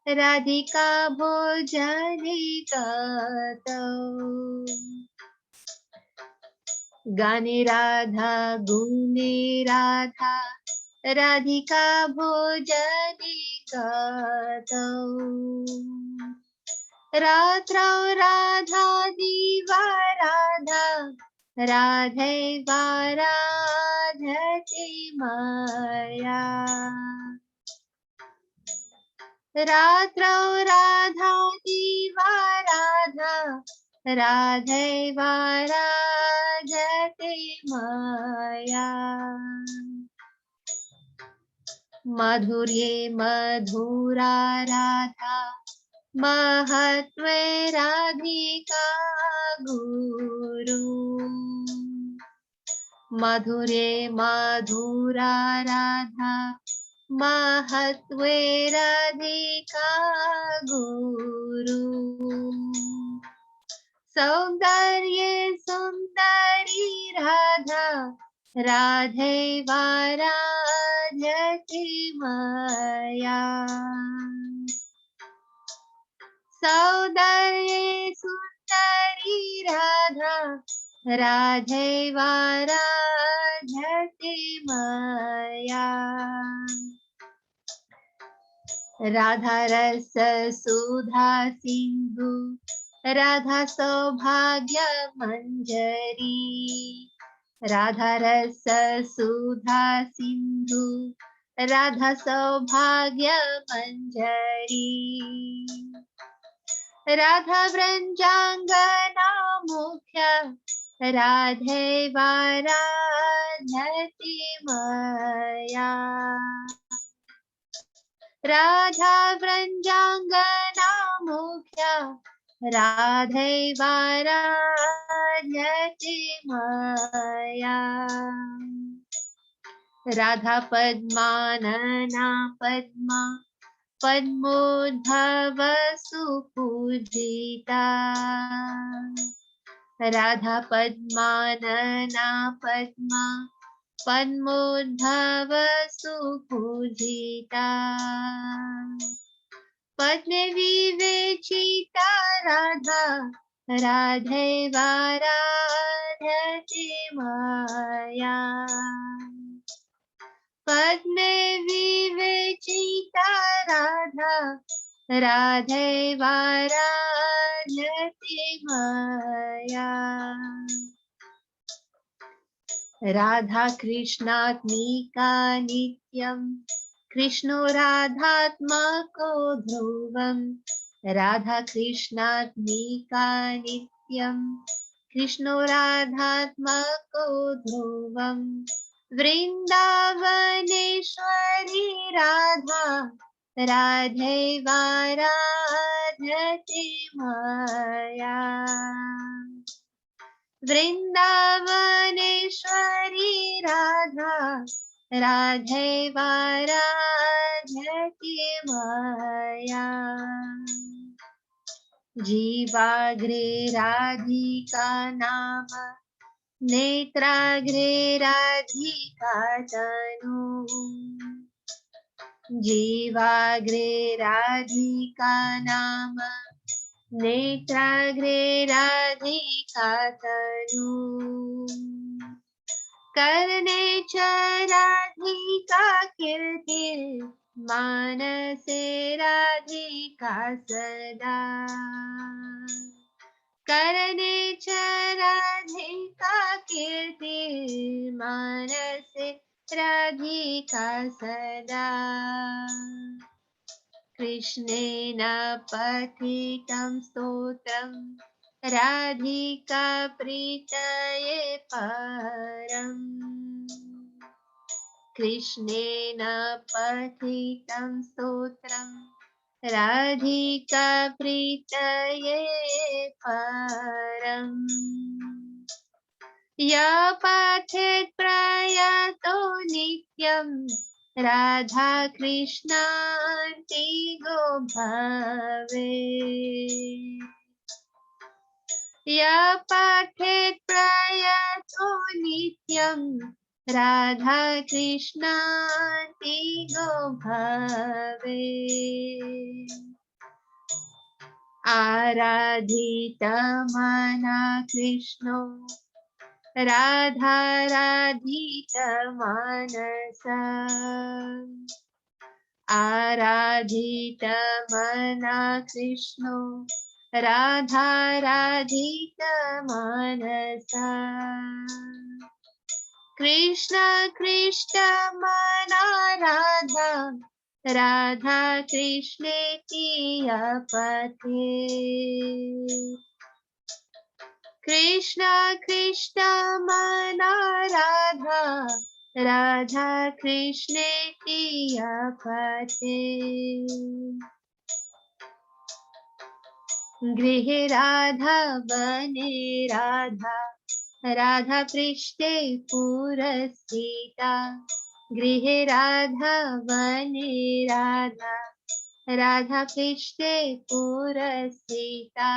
[SPEAKER 2] Radhika Bhojane Kato. Gane Radha Gune Radha, Radhika Bhojane Kato. Ratra Radha Diva Radha, Radhe Varadhate Maya. Ratra Radha Diva Radha, Radhe Varadhate Maya. Madhurye Madhura Radha, महत्वे Radhika गुरु मधुरे मधुरा राधा महत्वे राधिका गुरु सौंदर्ये सुंदरी राधा राधे वाराध्यति मया सौंदर्ये सुंदरी राधा राधे वाराध्यति मया राधा रस सुधा सिंधु राधा सौभाग्य मंजरी राधा रस सुधा सिंधु राधा सौभाग्य मंजरी राधा व्रजांगना मुख्य राधे वाराध्यति मया राधा व्रजांगना मुख्य राधे वाराध्यति मया राधा पद्मानना पद्मा पद्मोद्भव सुपूजिता राधा पद्मानना पद्मा पद्मोद्भव सुपूजिता पद्मे विवेचिता राधा राधे वाराध्यति मया पद्मे विवेचिता राधा राधे वाराध्यति मया राधा कृष्णात्मिका नित्यं कृष्णो राधात्मको ध्रुवं राधा कृष्णात्मिका नित्यं कृष्णो राधात्मको ध्रुवं वृन्दावनेश्वरी राधा राधे वाराध्यति मया वृन्दावनेश्वरी राधा राधे वाराध्यति मया जीवाग्रे राधिका नाम नेत्राग्रे राधिका तनु जीवाग्रे राधिका नाम नेत्राग्रे राधिका तनु कर्णे च राधिका कीर्ति मानसे राधिका सदा कर्णे च राधिका कीर्ति मानसे राधिका सदा कृष्णेन पठितं स्तोत्रं राधिका प्रीतये परम् कृष्णेन पठितं स्तोत्रं राधिका प्रीतये परम् या पठेत् प्रयातो नित्यं राधा कृष्णान्ति गो भवे या पठेत् प्रयातो नित्यं राधा कृष्णान्ति गो भवे आराधितमना कृष्णो राधाराधितमनसा आराधितमना कृष्णो राधाराधितमनसा कृष्ण कृष्ण मना राधा राधा कृष्णेति पठे कृष्ण कृष्ण मना Radha Radha कृष्णेति पठे Grihe Radha Bane Radha Radha Prishte Purasita Grihe Radha Bane Radha Radha Prishte Purasita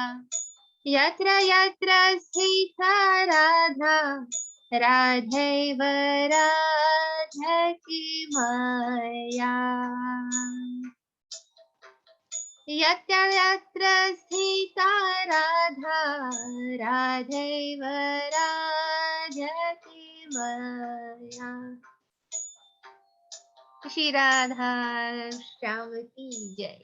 [SPEAKER 2] Yatra Yatra Sita Radha Radhaiva Radhati Maya Yatra Yatra Sita Radha Radhaiva Radhati Maya Shri Radha Shyamati Jai.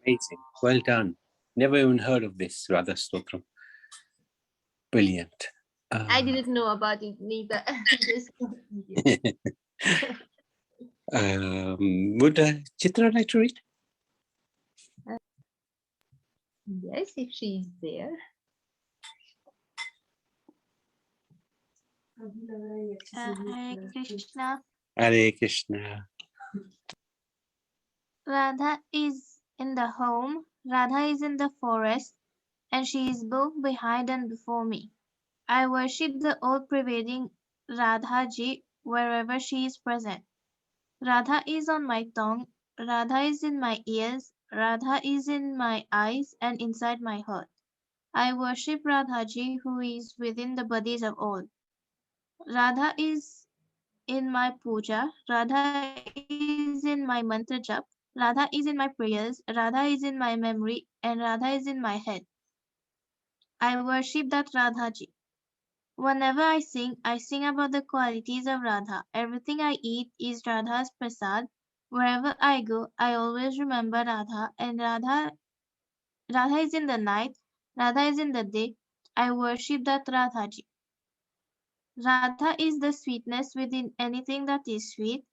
[SPEAKER 4] Amazing. Well done. Never even heard of this Radha Stotram. Brilliant.
[SPEAKER 2] I didn't know about it neither. Just
[SPEAKER 4] would Chitra like to read?
[SPEAKER 2] yes, if she is there.
[SPEAKER 10] Hare Krishna.
[SPEAKER 4] Hare Krishna.
[SPEAKER 10] Radha is in the home, Radha is in the forest, and she is both behind and before me. I worship the all-pervading Radhaji wherever she is present. Radha is on my tongue, Radha is in my ears, Radha is in my eyes and inside my heart. I worship Radhaji who is within the bodies of all. Radha is in my puja, Radha is in my mantra jap, Radha is in my prayers, Radha is in my memory, and Radha is in my head. I worship that Radhaji. Whenever I sing about the qualities of Radha. Everything I eat is Radha's prasad. Wherever I go, I always remember Radha, and Radha is in the night, Radha is in the day. I worship that Radhaji. Radha is the sweetness within anything that is sweet.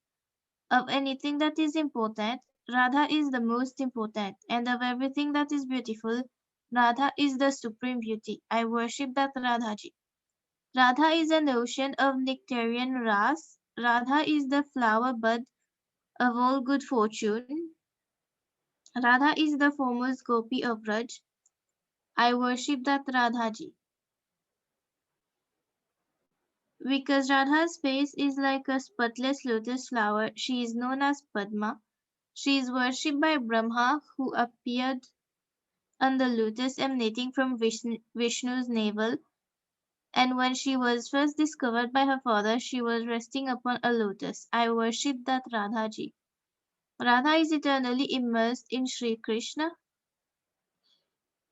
[SPEAKER 10] Of anything that is important, Radha is the most important, and of everything that is beautiful, Radha is the supreme beauty. I worship that Radhaji. Radha is an ocean of nectarian ras. Radha is the flower bud of all good fortune. Radha is the foremost gopi of Raj. I worship that Radhaji. Because Radha's face is like a spotless lotus flower, she is known as Padma. She is worshipped by Brahma, who appeared on the lotus emanating from Vishnu's navel, and when she was first discovered by her father, she was resting upon a lotus. I worship that Radhaji. Radha is eternally immersed in Sri Krishna.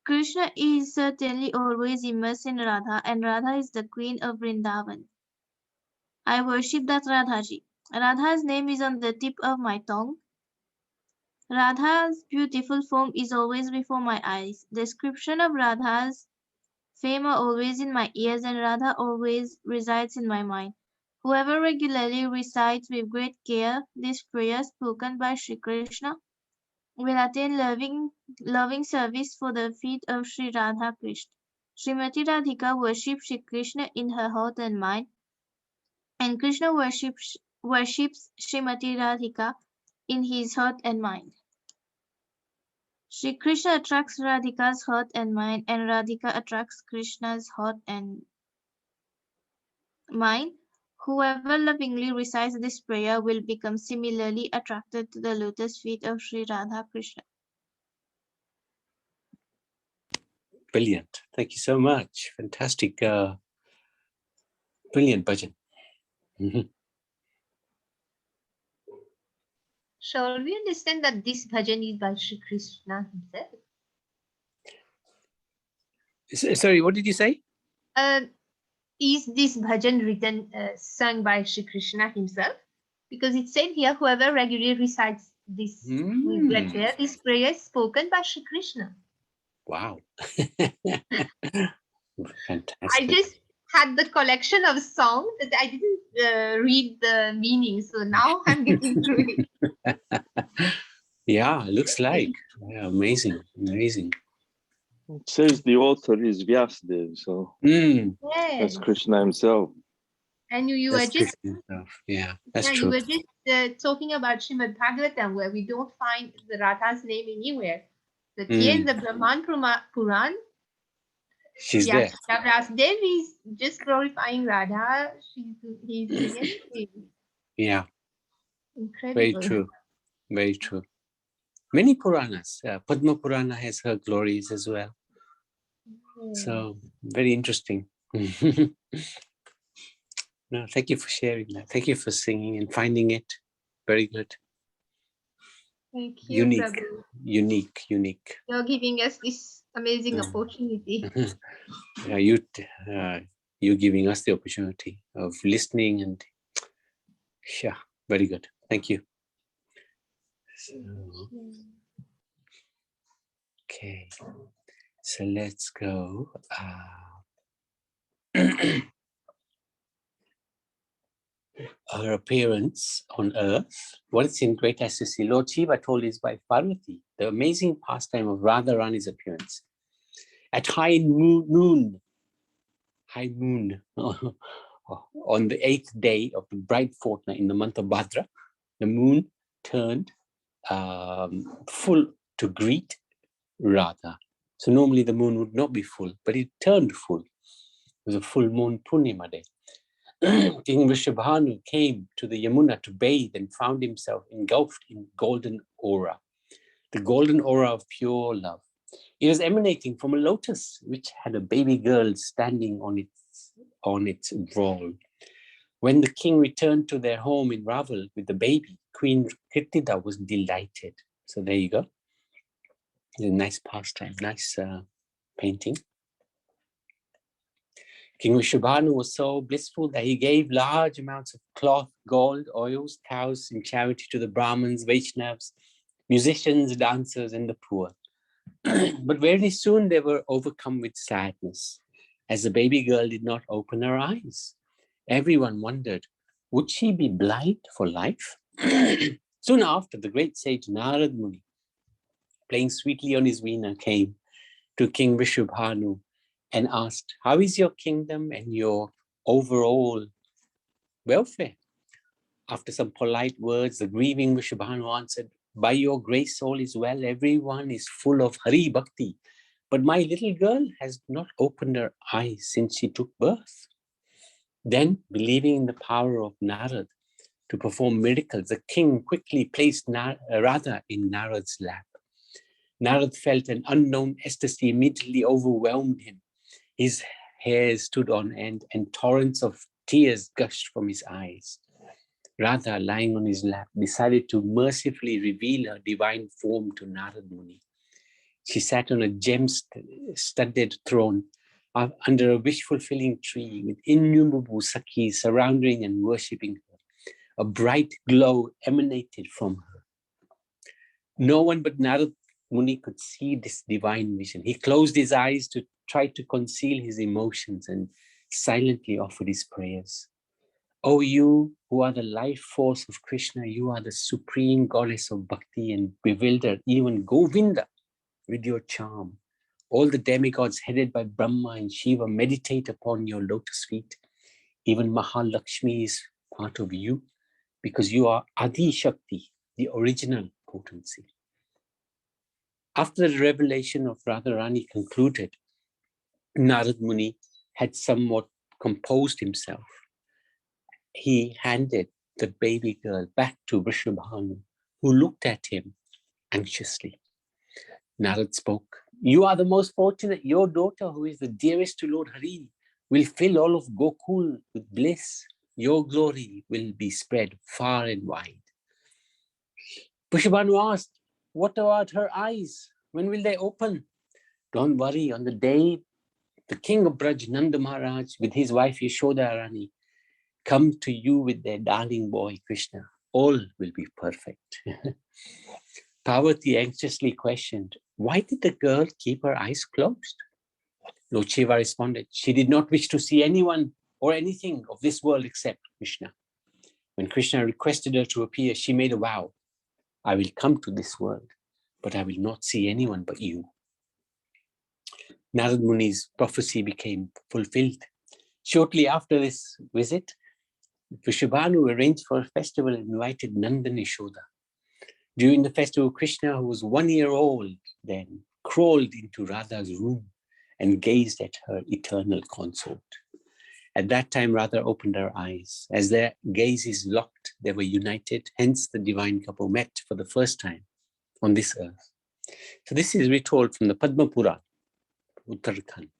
[SPEAKER 10] Krishna is certainly always immersed in Radha, and Radha is the queen of Vrindavan. I worship that Radhaji. Radha's name is on the tip of my tongue. Radha's beautiful form is always before my eyes. Description of Radha's fame are always in my ears, and Radha always resides in my mind. Whoever regularly recites with great care this prayer spoken by Sri Krishna will attain loving service for the feet of Sri Radha Krishna. Srimati Radhika worships Sri Krishna in her heart and mind, and Krishna worships Srimati Radhika in his heart and mind. Sri Krishna attracts Radhika's heart and mind, and Radhika attracts Krishna's heart and mind. Whoever lovingly recites this prayer will become similarly attracted to the lotus feet of Sri Radha Krishna.
[SPEAKER 4] Brilliant. Thank you so much. Fantastic. Brilliant bhajan.
[SPEAKER 2] Shall we understand that this bhajan is by Sri Krishna himself?
[SPEAKER 4] Sorry, what did you say?
[SPEAKER 2] Is this bhajan written, sung by Sri Krishna himself? Because it said here, whoever regularly recites this prayer, this prayer is spoken by Sri Krishna.
[SPEAKER 4] Wow. Fantastic.
[SPEAKER 2] I just had the collection of songs that I didn't read the meaning, so now I'm getting through it.
[SPEAKER 4] Yeah, looks like. Yeah, amazing.
[SPEAKER 9] It says the author is Vyasdev, so that's Krishna himself.
[SPEAKER 2] And you were just
[SPEAKER 4] that's true.
[SPEAKER 2] You were just talking about Srimad Bhagavatam, where we don't find the Radha's name anywhere. that here in the Brahman Puran,
[SPEAKER 4] She's there.
[SPEAKER 2] Vyasdev is just glorifying Radha. He's doing anything.
[SPEAKER 4] Yeah,
[SPEAKER 2] Incredible.
[SPEAKER 4] very true. Very true. Many Puranas. Padma Purana has her glories as well. So very interesting. No, thank you for sharing that. Thank you for singing and finding it. Very good.
[SPEAKER 2] Thank you,
[SPEAKER 4] Unique,
[SPEAKER 2] Prabhu.
[SPEAKER 4] unique.
[SPEAKER 2] You're giving us this amazing opportunity.
[SPEAKER 4] Yeah, you giving us the opportunity of listening, and yeah, very good. Thank you. So, okay, so let's go. Her appearance on earth. What is in great as to see Lord Shiva told his wife Parvati the amazing pastime of Radharani's appearance. At high moon, on the 8th day of the bright fortnight in the month of Bhadra, the moon turned full to greet Radha. So normally the moon would not be full, but it turned full. It was a full moon Purnima day. King Vrishabhanu came to the Yamuna to bathe and found himself engulfed in golden aura, the golden aura of pure love. It was emanating from a lotus which had a baby girl standing on its wall. When the king returned to their home in Raval with the baby, Queen Kirtida was delighted. So there you go. It's a nice pastime, nice painting. King Vrishabhanu was so blissful that he gave large amounts of cloth, gold, oils, cows in charity to the Brahmins, Vaishnavas, musicians, dancers, and the poor. But very soon they were overcome with sadness, as the baby girl did not open her eyes. Everyone wondered, would she be blind for life? Soon after, the great sage Narad Muni, playing sweetly on his veena, came to King Vrishabhanu and asked, how is your kingdom and your overall welfare? After some polite words, the grieving Vrishabhanu answered, by your grace, all is well. Everyone is full of Hari Bhakti. But my little girl has not opened her eyes since she took birth. Then, believing in the power of Narad to perform miracles, the king quickly placed Radha in Narad's lap. Narad felt an unknown ecstasy immediately overwhelmed him. His hair stood on end and torrents of tears gushed from his eyes. Radha, lying on his lap, decided to mercifully reveal her divine form to Narad Muni. She sat on a gem-studded throne under a wish-fulfilling tree with innumerable sakhis surrounding and worshipping her. A bright glow emanated from her. No one but Narad Muni could see this divine vision. He closed his eyes to try to conceal his emotions and silently offered his prayers. O you who are the life force of Krishna, you are the supreme goddess of bhakti and bewildered even Govinda with your charm. All the demigods headed by Brahma and Shiva meditate upon your lotus feet. Even Mahalakshmi is part of you because you are Adi Shakti, the original potency. After the revelation of Radharani concluded, Narad Muni had somewhat composed himself. He handed the baby girl back to Vrishabhanu, who looked at him anxiously. Narad spoke, you are the most fortunate. Your daughter, who is the dearest to Lord Hari, will fill all of Gokul with bliss. Your glory will be spread far and wide. Vrishabhanu asked, what about her eyes? When will they open? Don't worry, on the day the king of Braj, Nanda Maharaj, with his wife Yashoda Rani, come to you with their darling boy Krishna, all will be perfect. Parvati anxiously questioned, why did the girl keep her eyes closed? Lord Shiva responded, she did not wish to see anyone or anything of this world except Krishna. When Krishna requested her to appear, she made a vow, I will come to this world, but I will not see anyone but you. Narad Muni's prophecy became fulfilled. Shortly after this visit, Vrishabhanu arranged for a festival and invited Nanda and Yashoda. During the festival, Krishna, who was 1 year old then, crawled into Radha's room and gazed at her eternal consort. At that time, Radha opened her eyes. As their gazes locked, they were united. Hence, the divine couple met for the first time on this earth. So this is retold from the Padma Purana, Uttarakhand.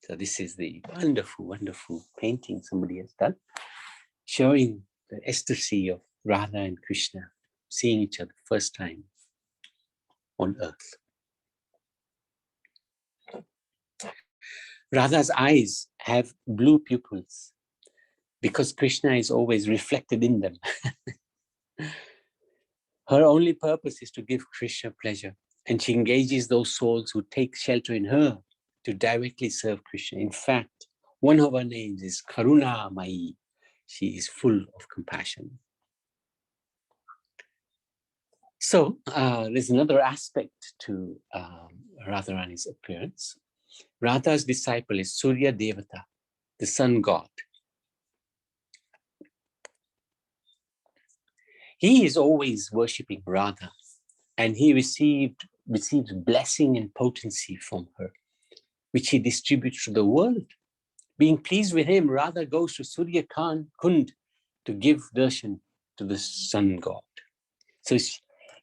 [SPEAKER 4] So this is the wonderful, wonderful painting somebody has done, showing the ecstasy of Radha and Krishna seeing each other first time on earth. Radha's eyes have blue pupils because Krishna is always reflected in them. Her only purpose is to give Krishna pleasure, and she engages those souls who take shelter in her to directly serve Krishna. In fact, one of her names is Karuna Mai. She is full of compassion. So there's another aspect to Radharani's appearance. Radha's disciple is Surya Devata, the sun god. He is always worshipping Radha, and he receives blessing and potency from her, which he distributes to the world. Being pleased with him, Radha goes to Surya Kund to give darshan to the sun god. So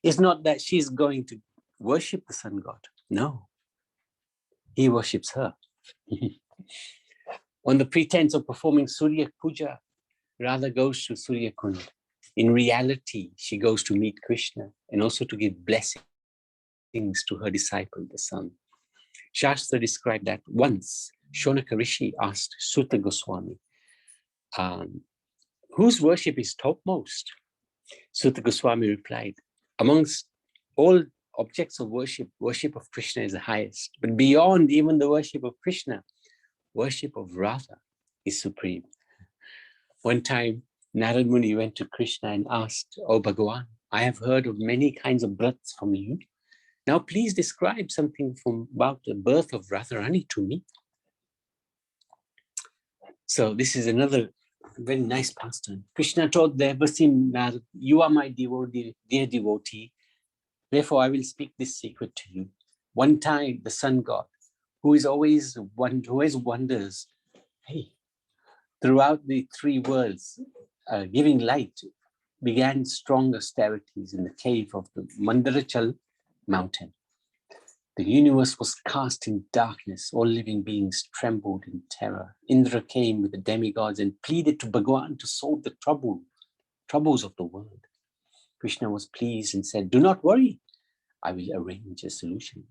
[SPEAKER 4] it's not that she's going to worship the sun god. No, he worships her. On the pretense of performing Surya Puja, Radha goes to Surya Kund. In reality, she goes to meet Krishna and also to give blessings to her disciple, the sun. Shastra described that once Shonaka Rishi asked Sutta Goswami, whose worship is topmost? Sutta Goswami replied, amongst all objects of worship, worship of Krishna is the highest. But beyond even the worship of Krishna, worship of Radha is supreme. One time, Narad Muni went to Krishna and asked, "Oh Bhagavan, I have heard of many kinds of births from you. Now please describe something about the birth of Radharani to me." So this is another very nice pastime. Krishna told the Vasim Narad, "You are my dear devotee. Therefore, I will speak this secret to you." One time, the sun god, who always wonders, throughout the three worlds, giving light, began strong austerities in the cave of the Mandarachal mountain. The universe was cast in darkness. All living beings trembled in terror. Indra came with the demigods and pleaded to Bhagavan to solve the troubles of the world. Krishna was pleased and said, "Do not worry, I will arrange a solution."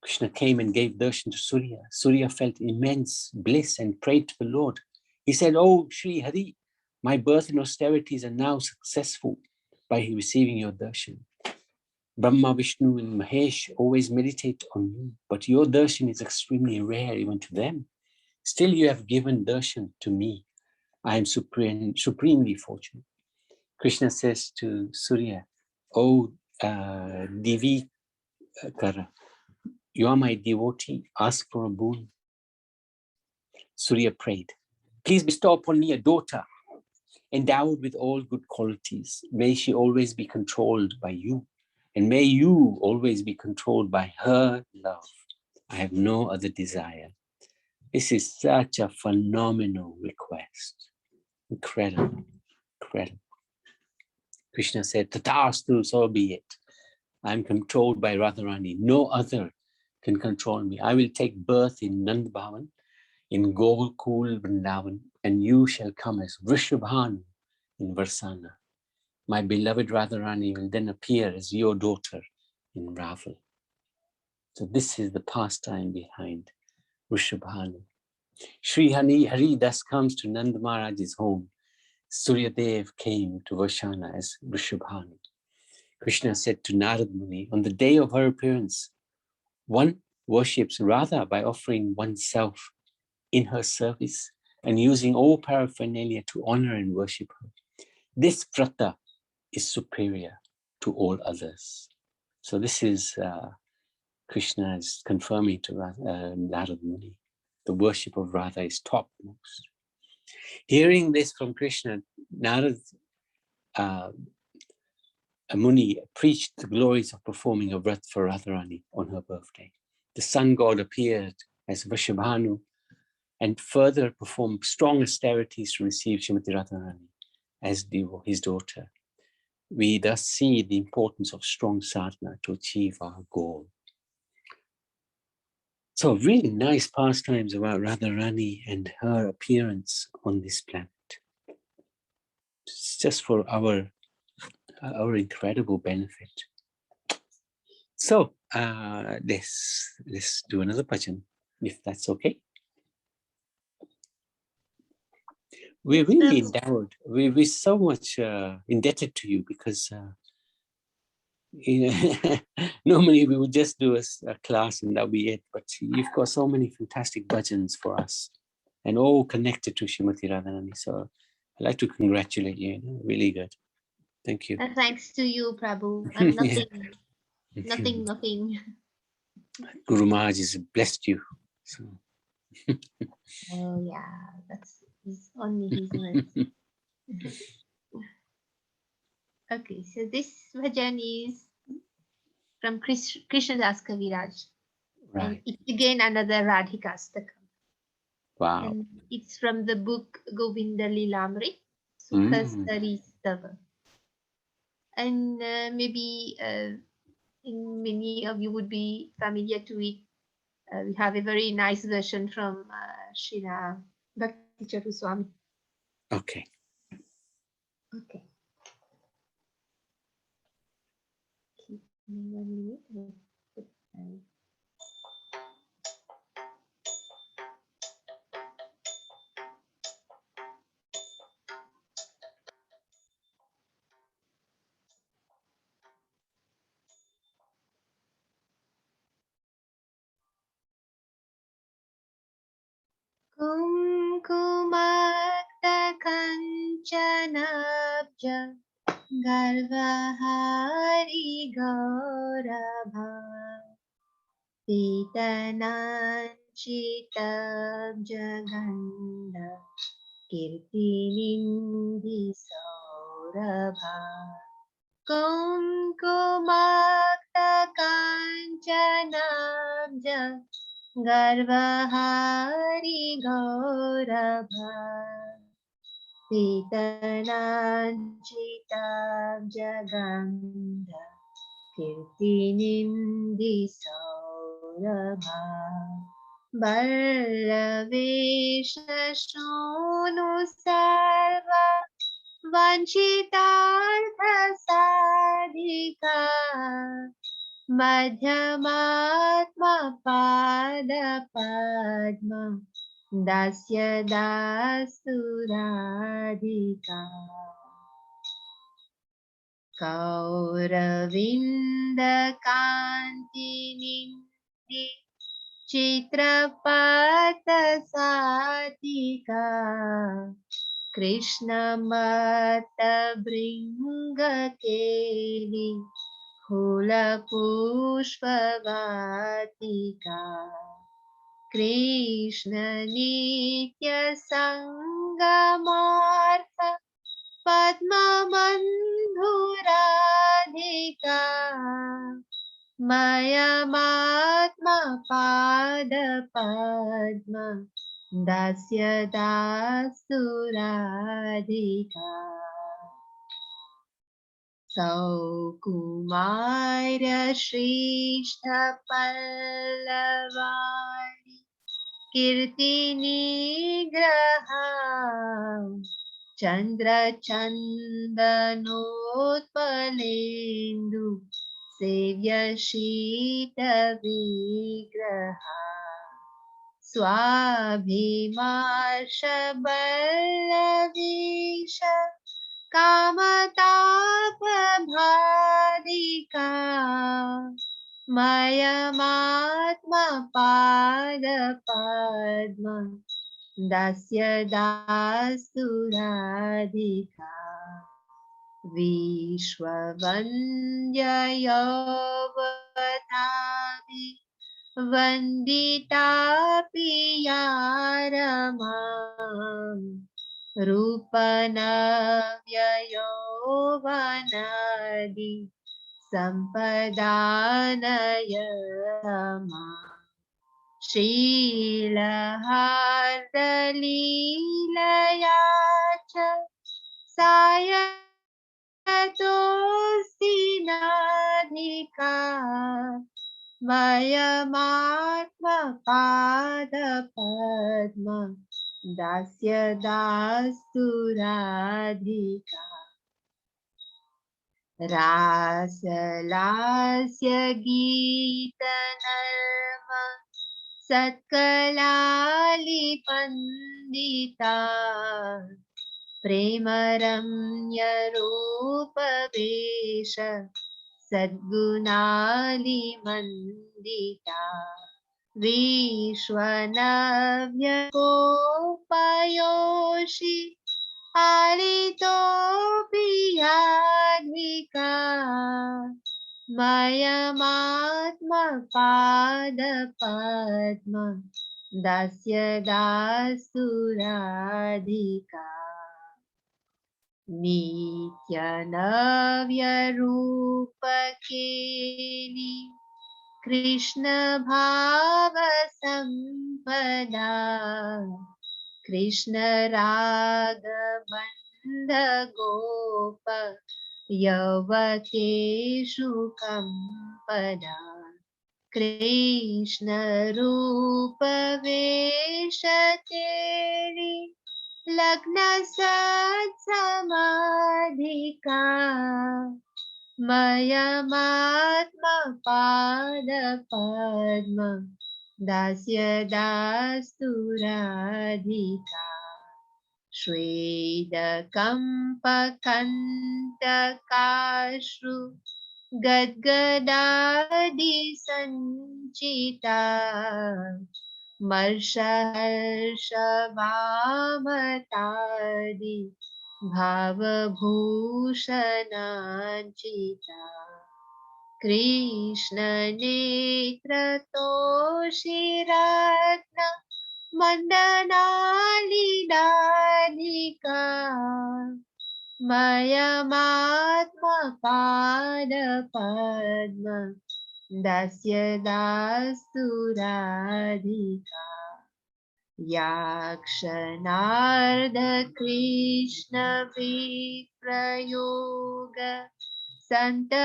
[SPEAKER 4] Krishna came and gave darshan to Surya. Surya felt immense bliss and prayed to the Lord. He said, "Oh, Sri Hari, my birth and austerities are now successful by receiving your darshan. Brahma, Vishnu, and Mahesh always meditate on you, but your darshan is extremely rare even to them. Still, you have given darshan to me. I am supremely fortunate." Krishna says to Surya, "Oh, Divi Kara, you are my devotee. Ask for a boon." Surya prayed, "Please bestow upon me a daughter endowed with all good qualities. May she always be controlled by you, and may you always be controlled by her love. I have no other desire." This is such a phenomenal request. Incredible, incredible. Krishna said, "Tathastu, so be it. I am controlled by Radharani. No other can control me. I will take birth in Nand Bhavan, in Gokul Vrindavan, and you shall come as Vrishabhanu in Varsana. My beloved Radharani will then appear as your daughter in Raval." So this is the pastime behind Vrishabhanu. Sri Hari Das comes to Nanda Maharaj's home. Suryadev came to Varsana as Vrishabhanu. Krishna said to Narad Muni, on the day of her appearance, one worships Radha by offering oneself in her service and using all paraphernalia to honor and worship her. This vrata is superior to all others. So this is Krishna is confirming to Narad Muni. The worship of Radha is topmost. Hearing this from Krishna, Narad a Muni preached the glories of performing a vrat for Radharani on her birthday. The sun god appeared as Vrishabhanu and further performed strong austerities to receive Srimati Radharani as his daughter. We thus see the importance of strong sadhana to achieve our goal. So really nice pastimes about Radharani and her appearance on this planet. It's just for our incredible benefit. So let's do another bhajan, if that's okay. We're really endowed. We're so much indebted to you because normally we would just do a class and that'll be it. But you've got so many fantastic bhajans for us and all connected to Srimati Radharani. So I'd like to congratulate you. Really good. Thank you.
[SPEAKER 2] Thanks to you, Prabhu. I'm nothing. Nothing.
[SPEAKER 4] Guru Maharaj has blessed you. So.
[SPEAKER 2] Oh yeah, that's only his mercy. Okay, so this bhajan is from Krishnadas Kaviraj.
[SPEAKER 4] Right.
[SPEAKER 2] And it's again another Radhikastakam.
[SPEAKER 4] Wow.
[SPEAKER 2] And it's from the book Govinda Lilamri, Sukhastari Stava. And maybe many of you would be familiar to it. We have a very nice version from Srila Bhakti Charu Swami.
[SPEAKER 4] Okay.
[SPEAKER 2] Okay. Give me 1 minute. Kumkumata kanchanabja garvahari gaurabha pitananchitabja ganda kirtinindi saurabha kumkumata kanchanabja Garvahari Gaurabha Pitananchitab Jaganda Kirtinindi Saurabha Ballavesha Shonu Sarva Vanchitartha Sadhika Madhyamatma Pada Padma Dasya Dasuradhika Kauravinda Kanti Nindi Chitrapata Satika Krishna Mata Bringa Keli Hula Pushpavatika Krishna Nitya Sangamartha Padma Bandhuradhika Maya Matma Pada Padma Dasya Dasuradhika Saukumaira Shrishta Pallavani Kirtini Graha Chandra Chandanotpalendu Sevya Shita Vigraha Swabhimarsha Ballavisha Kamatapabhadika Maya Matma Pada Padma Dasya Dasuradhika Vishwavandya Yavatavi Vandita Piyaramam Rupanavya Yovanaya सम्पदानयमा शीलहार्दलीलया च सायतोऽस्ति नाधिका मयमात्मपादपद्म दास्य दास्तु राधिका रासलास्य गीतनर्म सत्कलालिपन्दिता प्रेमरम्यरूपवेश सद्गुणालिमन्दिता विश्वनव्यकोपयोषि आलितोऽपि याज्ञिका मयमात्मपादपद्म दास्य दास्तु राधिका नित्यनव्यरूपकेलि कृष्ण भावसम्पदा कृष्ण रागबन्ध गोप यवकेषु कम्पदा कृष्ण रूप वेश तेरी लग्न सत्समाधिका मयमात्मपादपद्म दास्य दास्तु राधिका श्वेदकम्पकन्तकाश्रु गद्गदादिसञ्चिता मर्षहर्षभामतादि भावभूषणाञ्चिता कृष्णनेत्रतोषिरत्न मण्डनालिदाधिका मयमात्मपादपद्म दास्य दास्तु राधिका याक्षणार्धकृष्णविप्रयोग सन्ततोदिता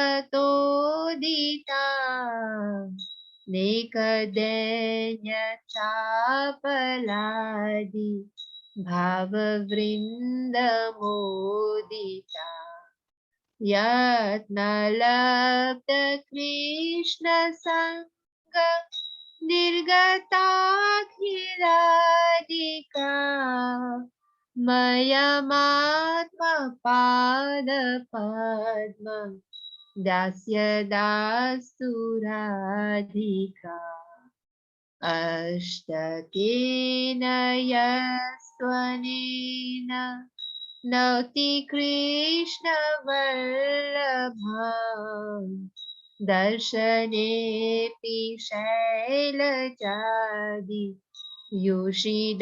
[SPEAKER 2] नेकदैन्यचापलादि भाववृन्दमोदिता यत्नलब्धकृष्णसङ्ग निर्गताखिलादिका मयमात्मपादपद्म दास्य दास्तु राधिका अष्टकेन यस्त्वनेन नौति कृष्णवल्लभा दर्शनेऽपि शैलजादि योषिदारिदुर्लभा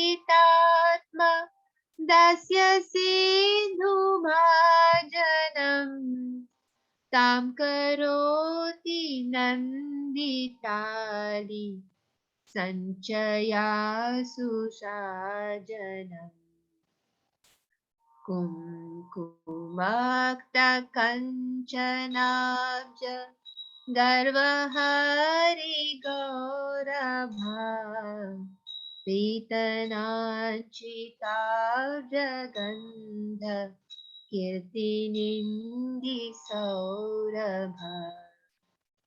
[SPEAKER 2] कृष्णसङ्गनन्दितात्म दास्य सिन्धुभाजनम् तां करोति नन्दितादि सञ्चयासु साजनम् कुङ्कुमाक्तकञ्चनाब्ज गर्वहरिगौरभा पीतनाचिताब्जगन्ध कीर्तिनिन्दिसौरभा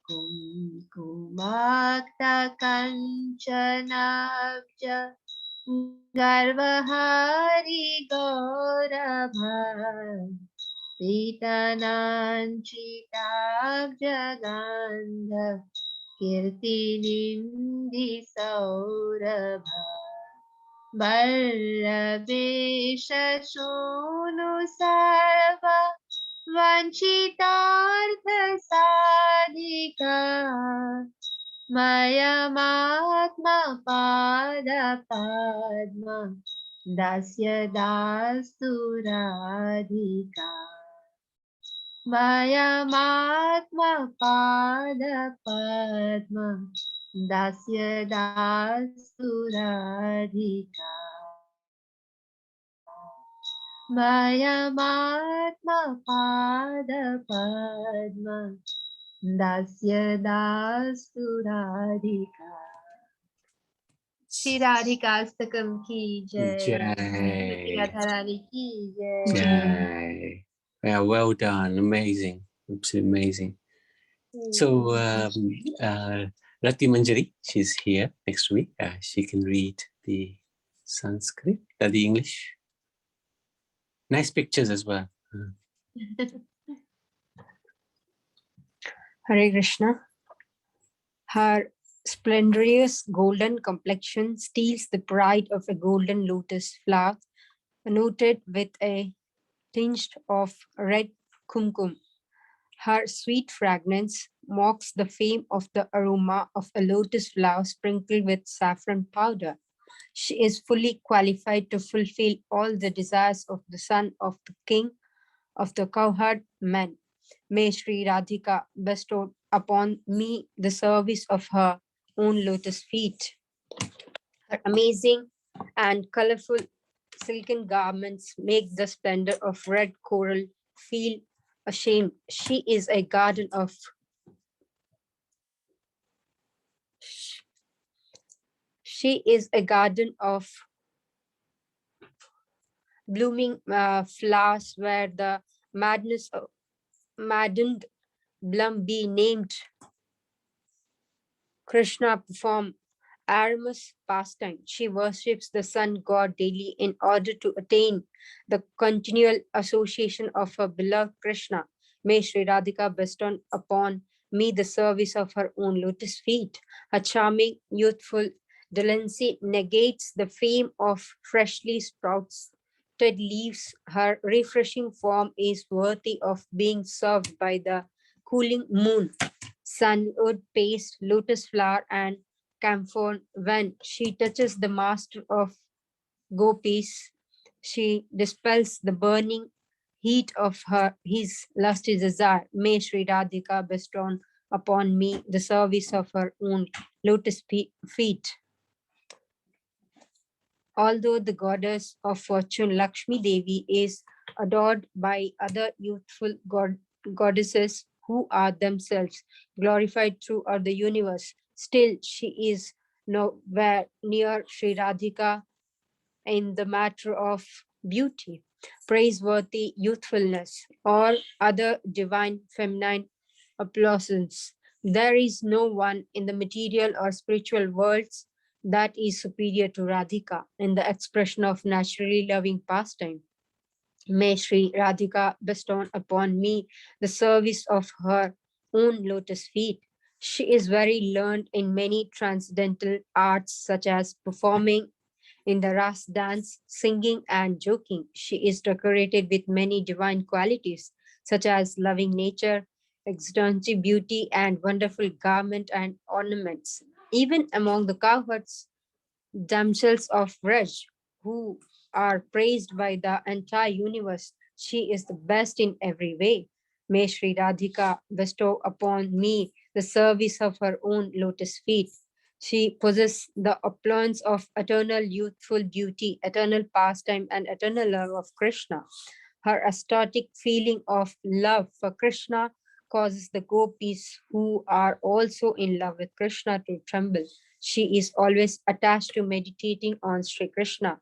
[SPEAKER 2] कुङ्कुमाक्तकञ्चनाब्ज गर्वहरिगौरभा पीतनाञ्चिताब्जगन्ध कीर्तिनिन्दिसौरभा वल्लवेशशूनु सर्व वञ्चितार्थसाधिका Mayamaatma pada padma dasya dastu radhika. Mayamaatma pada padma dasya dastu radhika. Mayamaatma pada padma dasya dastu radhika. Shri Radhikastakam ki jai. Srimati
[SPEAKER 4] Jai.
[SPEAKER 2] Radharani ki jai.
[SPEAKER 4] Jai. Yeah, well done. Amazing. Absolutely amazing. So, Rati Manjari, she's here next to me. She can read the Sanskrit, the English. Nice pictures as well.
[SPEAKER 11] Hare Krishna. Her splendorous golden complexion steals the pride of a golden lotus flower, noted with a tinge of red kumkum. Her sweet fragrance mocks the fame of the aroma of a lotus flower sprinkled with saffron powder. She is fully qualified to fulfill all the desires of the son of the king of the cowherd men. May Sri Radhika bestow upon me the service of her own lotus feet. Her amazing and colorful silken garments make the splendor of red coral feel ashamed. She is a garden of blooming flowers where the maddened bloom be named Krishna perform amorous pastime. She worships the sun god daily in order to attain the continual association of her beloved Krishna. May Sri Radhika bestow upon me the service of her own lotus feet. Her charming, youthful delicacy negates the fame of freshly sprouted leaves. Her refreshing form is worthy of being served by the cooling moon, sunwood paste, lotus flower, and camphor. When she touches the master of gopis, she dispels the burning heat of his lusty desire. May Sri Radhika bestow upon me the service of her own lotus feet. Although the goddess of fortune, Lakshmi Devi, is adored by other youthful goddesses who are themselves glorified throughout the universe, still she is nowhere near Sri Radhika in the matter of beauty, praiseworthy youthfulness, or other divine feminine applauses. There is no one in the material or spiritual worlds that is superior to Radhika in the expression of naturally loving pastime. May Sri Radhika bestow upon me the service of her own lotus feet. She is very learned in many transcendental arts such as performing in the ras dance, singing, and joking. She is decorated with many divine qualities such as loving nature, extensive beauty, and wonderful garment and ornaments. Even among the cowherds, damsels of Vraj, who are praised by the entire universe, she is the best in every way. May Sri Radhika bestow upon me the service of her own lotus feet. She possesses the opulence of eternal youthful beauty, eternal pastime, and eternal love of Krishna. Her ecstatic feeling of love for Krishna causes the gopis who are also in love with Krishna to tremble. She is always attached to meditating on Sri Krishna.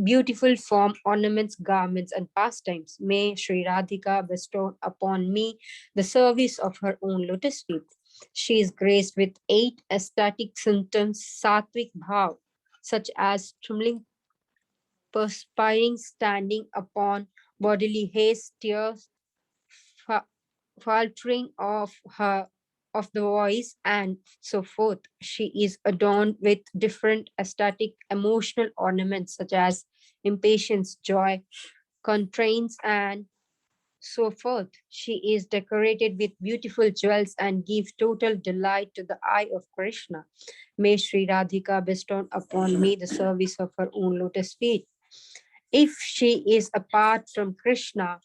[SPEAKER 11] Beautiful form, ornaments, garments, and pastimes. May Sri Radhika bestow upon me the service of her own lotus feet. She is graced with 8 ecstatic symptoms, sattvic bhav, such as trembling, perspiring, standing upon bodily haste, tears, faltering of the voice, and so forth. She is adorned with different ecstatic emotional ornaments such as impatience, joy, constraints, and so forth. She is decorated with beautiful jewels and gives total delight to the eye of Krishna. May Sri Radhika bestow upon me the service of her own lotus feet. If she is apart from Krishna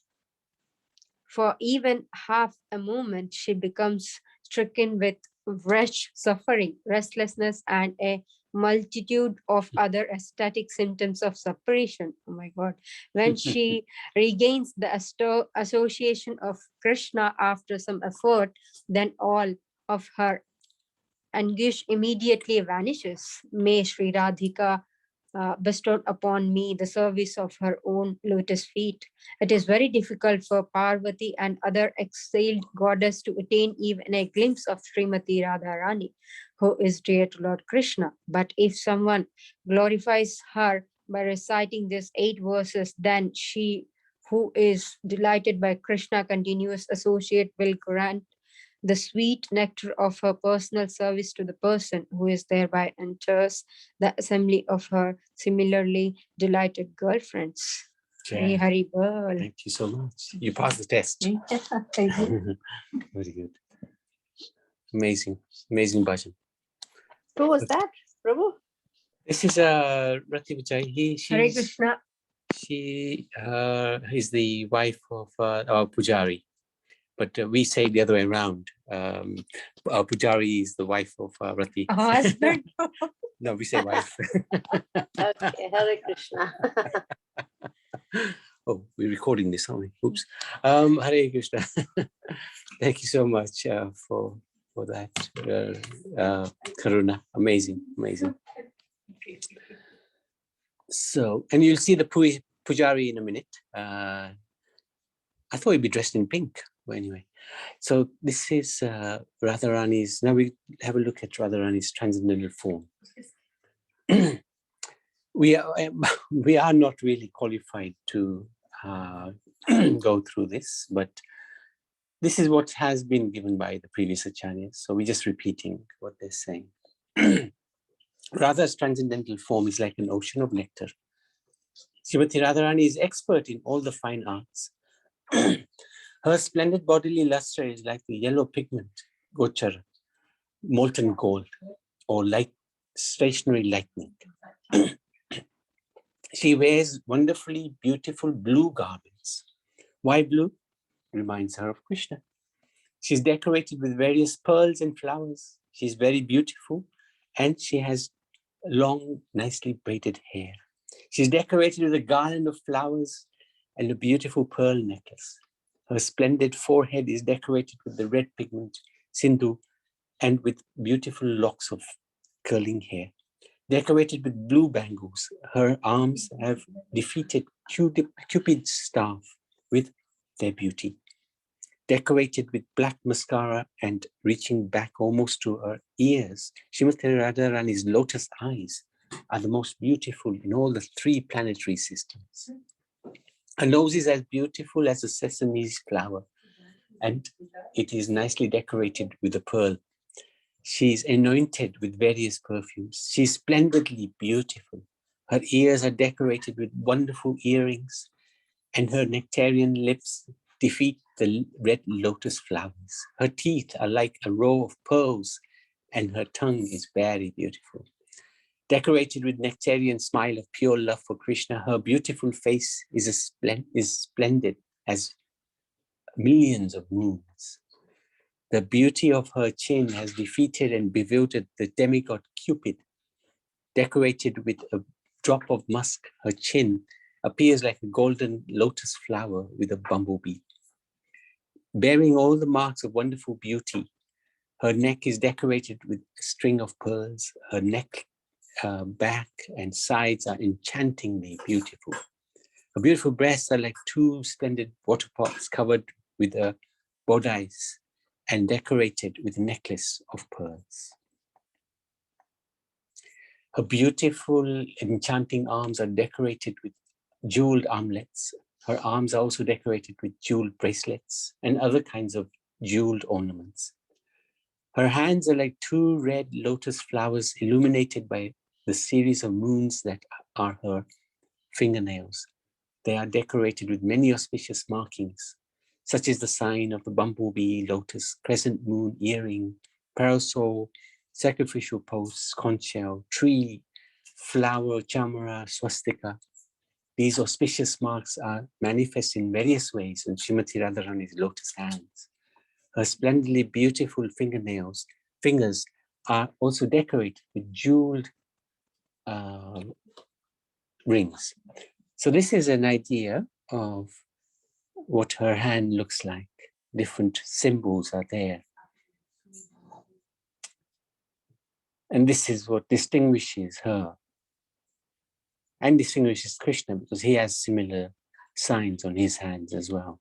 [SPEAKER 11] for even half a moment, she becomes stricken with wretch, suffering, restlessness, and a multitude of other aesthetic symptoms of separation. Oh my God. When she regains the association of Krishna after some effort, then all of her anguish immediately vanishes. May Sri Radhika bestowed upon me the service of her own lotus feet. It is very difficult for Parvati and other exalted goddess to attain even a glimpse of Srimati Radharani, who is dear to Lord Krishna. But if someone glorifies her by reciting these 8 verses, then she who is delighted by Krishna continuous associate will grant the sweet nectar of her personal service to the person who is thereby enters the assembly of her similarly delighted girlfriends. Hari
[SPEAKER 4] Yeah.
[SPEAKER 11] Hari Bol.
[SPEAKER 4] Thank you so much. You passed the test.
[SPEAKER 11] Thank you.
[SPEAKER 4] Very good. Amazing. Amazing bhajan.
[SPEAKER 1] Who was that, Prabhu?
[SPEAKER 4] This is Rati Vijay.
[SPEAKER 11] Hare Krishna.
[SPEAKER 4] She is the wife of our Pujari. But we say the other way around. Our Pujari is the wife of Rati.
[SPEAKER 11] Husband.
[SPEAKER 4] No, we say wife.
[SPEAKER 1] Okay, Hare Krishna.
[SPEAKER 4] Oh, we're recording this, aren't we? Oops. Hare Krishna. Thank you so much for that. Karuna. Amazing, amazing. So, and you'll see the Pujari in a minute. I thought he'd be dressed in pink. Well, anyway, so this is Radharani's. Now we have a look at Radharani's transcendental form. We are not really qualified to go through this, but this is what has been given by the previous acharyas. So we're just repeating what they're saying. Radha's transcendental form is like an ocean of nectar. Srimati Radharani is expert in all the fine arts. Her splendid bodily luster is like the yellow pigment, gochar, molten gold, or light stationary lightning. She wears wonderfully beautiful blue garments. Why blue? Reminds her of Krishna. She's decorated with various pearls and flowers. She's very beautiful, and she has long, nicely braided hair. She's decorated with a garland of flowers and a beautiful pearl necklace. Her splendid forehead is decorated with the red pigment, sindhu, and with beautiful locks of curling hair. Decorated with blue bangles, her arms have defeated Cupid's staff with their beauty. Decorated with black mascara and reaching back almost to her ears, Srimati Radharani's lotus eyes are the most beautiful in all the 3 planetary systems. Her nose is as beautiful as a sesame flower, and it is nicely decorated with a pearl. She is anointed with various perfumes. She is splendidly beautiful. Her ears are decorated with wonderful earrings, and her nectarian lips defeat the red lotus flowers. Her teeth are like a row of pearls, and her tongue is very beautiful. Decorated with nectarian smile of pure love for Krishna, her beautiful face is splendid as millions of moons. The beauty of her chin has defeated and bewildered the demigod Cupid. Decorated with a drop of musk, her chin appears like a golden lotus flower with a bumblebee. Bearing all the marks of wonderful beauty, her neck is decorated with a string of pearls. Her neck, back, and sides are enchantingly beautiful. Her beautiful breasts are like 2 splendid water pots covered with a bodice and decorated with a necklace of pearls. Her beautiful, enchanting arms are decorated with jeweled armlets. Her arms are also decorated with jeweled bracelets and other kinds of jeweled ornaments. Her hands are like 2 red lotus flowers illuminated by the series of moons that are her fingernails. They are decorated with many auspicious markings. such as the sign of the bumblebee, lotus, crescent moon, earring, parasol, sacrificial post, conch shell, tree, flower, chamara, swastika. These auspicious marks are manifest in various ways on Srimati Radharani's lotus hands. Her splendidly beautiful fingers are also decorated with jeweled rings. So this is an idea of what her hand looks like. Different symbols are there. And this is what distinguishes her and distinguishes Krishna, because he has similar signs on his hands as well.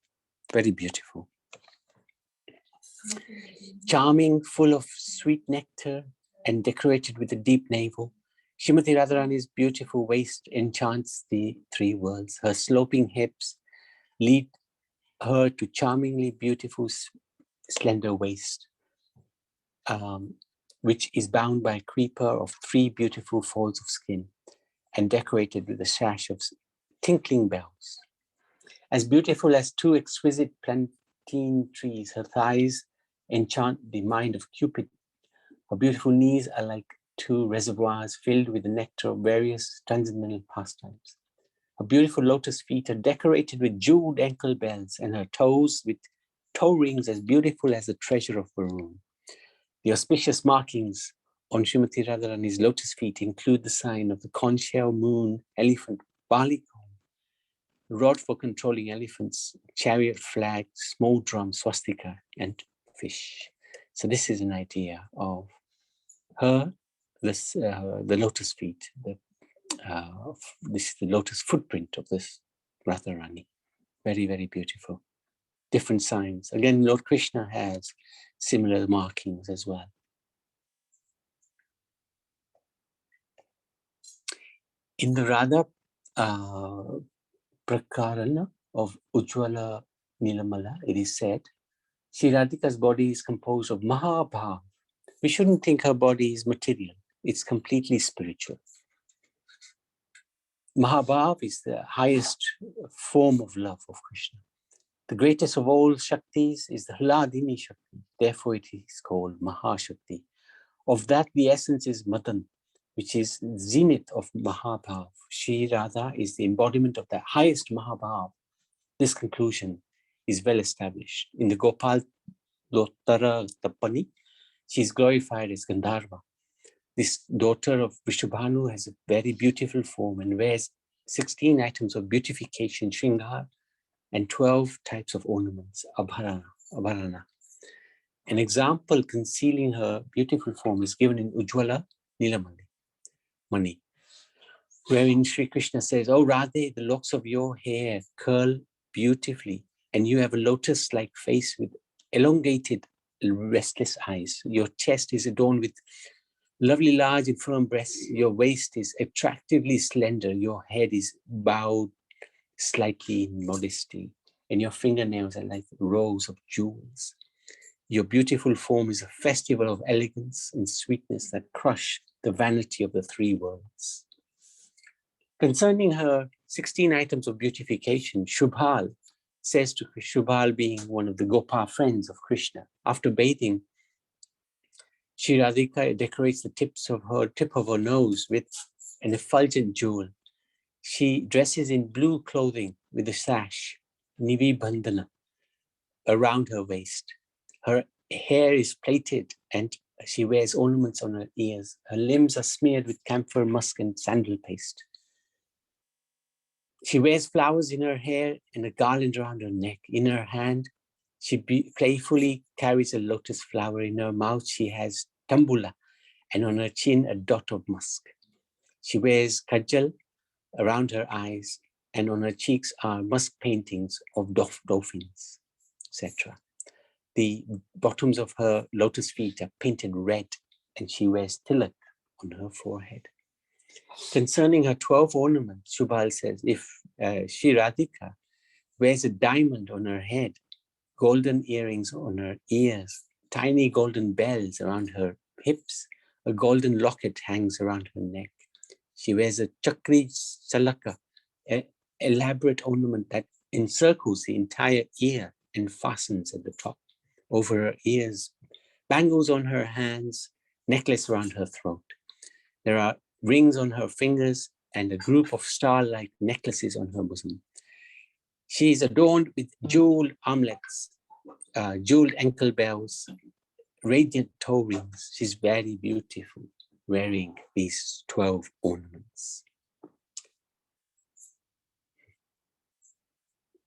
[SPEAKER 4] Very beautiful. Charming, full of sweet nectar and decorated with a deep navel, Srimati Radharani's beautiful waist enchants the three worlds. Her sloping hips lead her to charmingly beautiful, slender waist, which is bound by a creeper of three beautiful folds of skin and decorated with a sash of tinkling bells. As beautiful as two exquisite plantain trees, her thighs enchant the mind of Cupid. Her beautiful knees are like two reservoirs filled with the nectar of various transcendental pastimes. Her beautiful lotus feet are decorated with jeweled ankle bells, and her toes with toe rings as beautiful as the treasure of her room. The auspicious markings on Srimati Radharani's lotus feet include the sign of the conch shell, moon, elephant, barley corn, rod for controlling elephants, chariot flag, small drum, swastika, and fish. So this is an idea of her, the lotus feet. This is the lotus footprint of this Radharani. Very, very beautiful. Different signs. Again, Lord Krishna has similar markings as well. In the Radha Prakarana of Ujjwala Nilamala, it is said, Sri Radhika's body is composed of Mahabhav. We shouldn't think her body is material. It's completely spiritual. Mahabhav is the highest form of love of Krishna. The greatest of all Shaktis is the Hladini Shakti. Therefore, it is called Mahashakti. Of that, the essence is Madan, which is zenith of Mahabhav. Shri Radha is the embodiment of the highest Mahabhav. This conclusion is well established. In the Gopal Lottara Tapani, she is glorified as Gandharva. This daughter of Vrishabhanu has a very beautiful form and wears 16 items of beautification, Shringar, and 12 types of ornaments, Abharana. An example concealing her beautiful form is given in Ujjwala Nilamani, wherein Sri Krishna says, "Oh Radhe, the locks of your hair curl beautifully, and you have a lotus-like face with elongated, restless eyes. Your chest is adorned with lovely, large and firm breasts. Your waist is attractively slender. Your head is bowed slightly in modesty, and your fingernails are like rows of jewels. Your beautiful form is a festival of elegance and sweetness that crush the vanity of the three worlds." Concerning her 16 items of beautification, Shubhal says to Shubhal, being one of the Gopa friends of Krishna, after bathing, Shri Radhika decorates the tip of her nose with an effulgent jewel. She dresses in blue clothing with a sash, Nivi Bandhana, around her waist. Her hair is plaited and she wears ornaments on her ears. Her limbs are smeared with camphor, musk, and sandal paste. She wears flowers in her hair and a garland around her neck. In her hand, she playfully carries a lotus flower. In her mouth, she has tambula, and on her chin, a dot of musk. She wears kajal around her eyes, and on her cheeks are musk paintings of dolphins, etc. The bottoms of her lotus feet are painted red, and she wears tilak on her forehead. Concerning her 12 ornaments, Shubhal says, if Shri Radhika wears a diamond on her head, golden earrings on her ears, tiny golden bells around her hips, a golden locket hangs around her neck. She wears a chakri salaka, an elaborate ornament that encircles the entire ear and fastens at the top. Over her ears, bangles on her hands, necklace around her throat. There are rings on her fingers and a group of star-like necklaces on her bosom. She is adorned with jeweled armlets, jeweled ankle bells, radiant toe rings. She's very beautiful, wearing these 12 ornaments.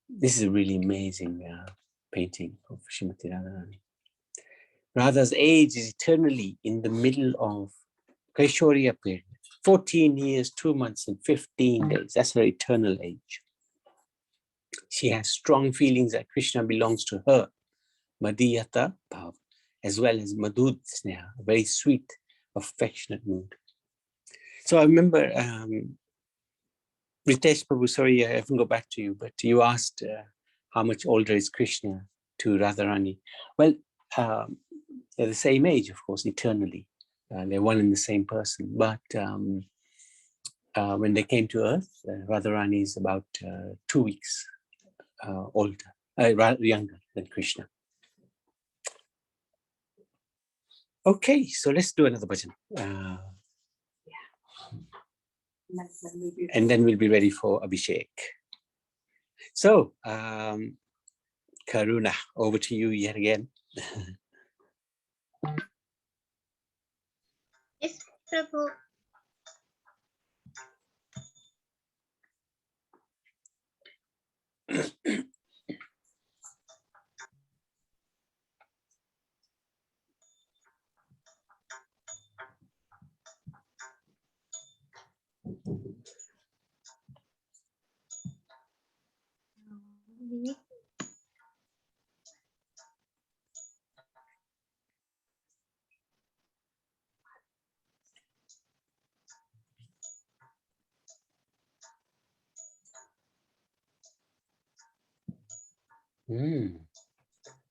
[SPEAKER 4] This is a really amazing painting of Srimati Radharani. Radha's age is eternally in the middle of Kaishorya period. 14 years, 2 months, and 15 days. That's her eternal age. She has strong feelings that Krishna belongs to her, Madhyata Bhav, as well as Madhud Sneha, a very sweet, affectionate mood. So I remember, Ritesh Prabhu, sorry, I haven't go back to you, but you asked how much older is Krishna to Radharani. Well, they're the same age, of course, eternally. They're one and the same person. But when they came to Earth, Radharani is about 2 weeks older, younger than Krishna. Okay, so let's do another bhajan. And then we'll be ready for Abhishek. So, Karuna, over to you yet again.
[SPEAKER 2] Yes, Prabhu.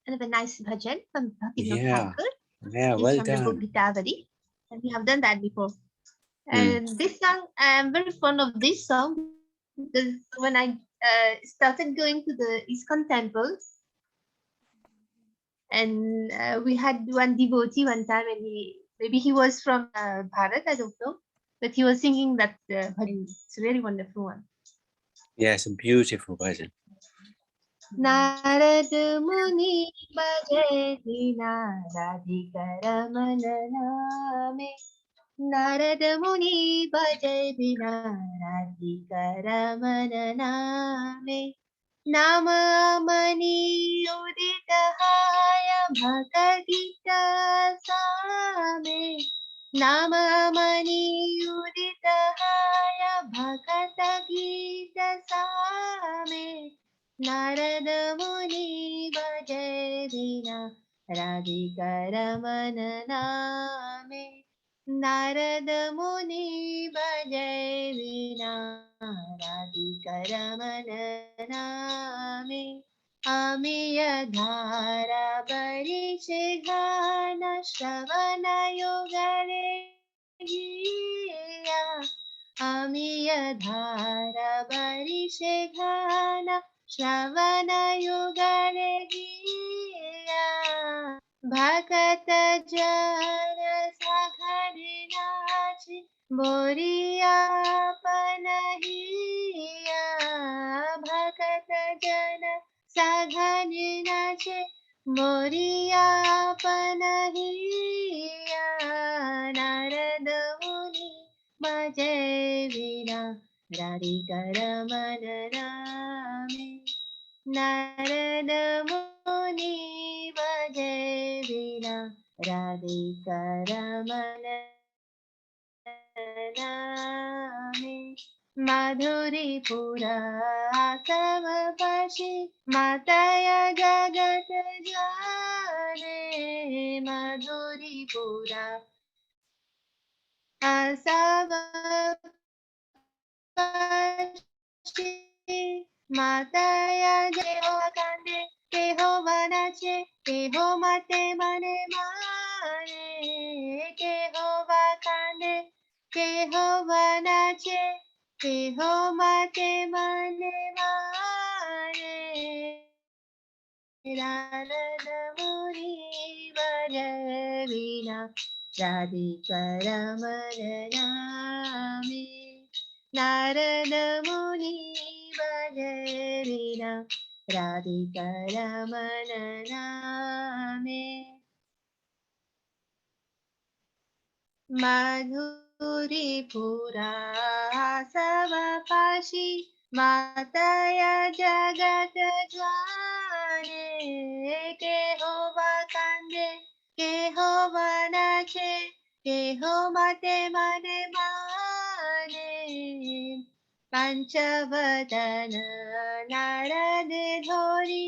[SPEAKER 2] Another nice bhajan from Bhaktivinoda Thakur.
[SPEAKER 4] Yeah,
[SPEAKER 2] It's
[SPEAKER 4] well
[SPEAKER 2] from the book
[SPEAKER 4] done.
[SPEAKER 2] Gitavadi, and we have done that before. And this song, I'm very fond of this song because when I started going to the ISKCON temple, and we had one devotee one time, and maybe he was from Bharat, I don't know, but he was singing that bhajan. It's a very wonderful one.
[SPEAKER 4] Yeah, it's a beautiful bhajan.
[SPEAKER 2] Narad Muni Bhaje Dina Radhika Ramana Name. Narad Muni Bhaje Dina Radhika Ramana Name. Nama Mani Udita Haya Bhakagita Same. Nama Mani Udita Haya Bhakata Gita Same. Narad Muni Bhaje Dina Radhika Ramana Name. Narad Muni Bhaje Dina Radhika Ramana Name. Amiya Dhara Barishe Ghana Shravana Yogare Giya. Amiya Dhara Barishe Ghana Shravana Yogare Giya. Bhakata Jana Saghare Nachi Boriya Panahiya. Bhakata Jana Saghare Nachi Boriya Panahiya. Narada Muni Bhaje Vina Radhika Ramana Name. Narada Muni Bhaje Vina Radhika Ramana Name. Madhuri Pura Samavashi Mataya Jagat Jane. Madhuri Pura Asavashi Mataya Jehova Kande Jehova Nache Jehova Te Mane Mane. Jehova Kande Jehova Nache Jehova Te Mane Mane. Narada Muni Bhaja Vina Radhika Ramana Name. Narada Muni Bhaja Vina Radhika Ramana Name. Madhuri Pura Savapashi Mataya Jagat Jwane Kehova Kande Kehova Nache Kehova Mane Mane Panchavadana Narade Dhori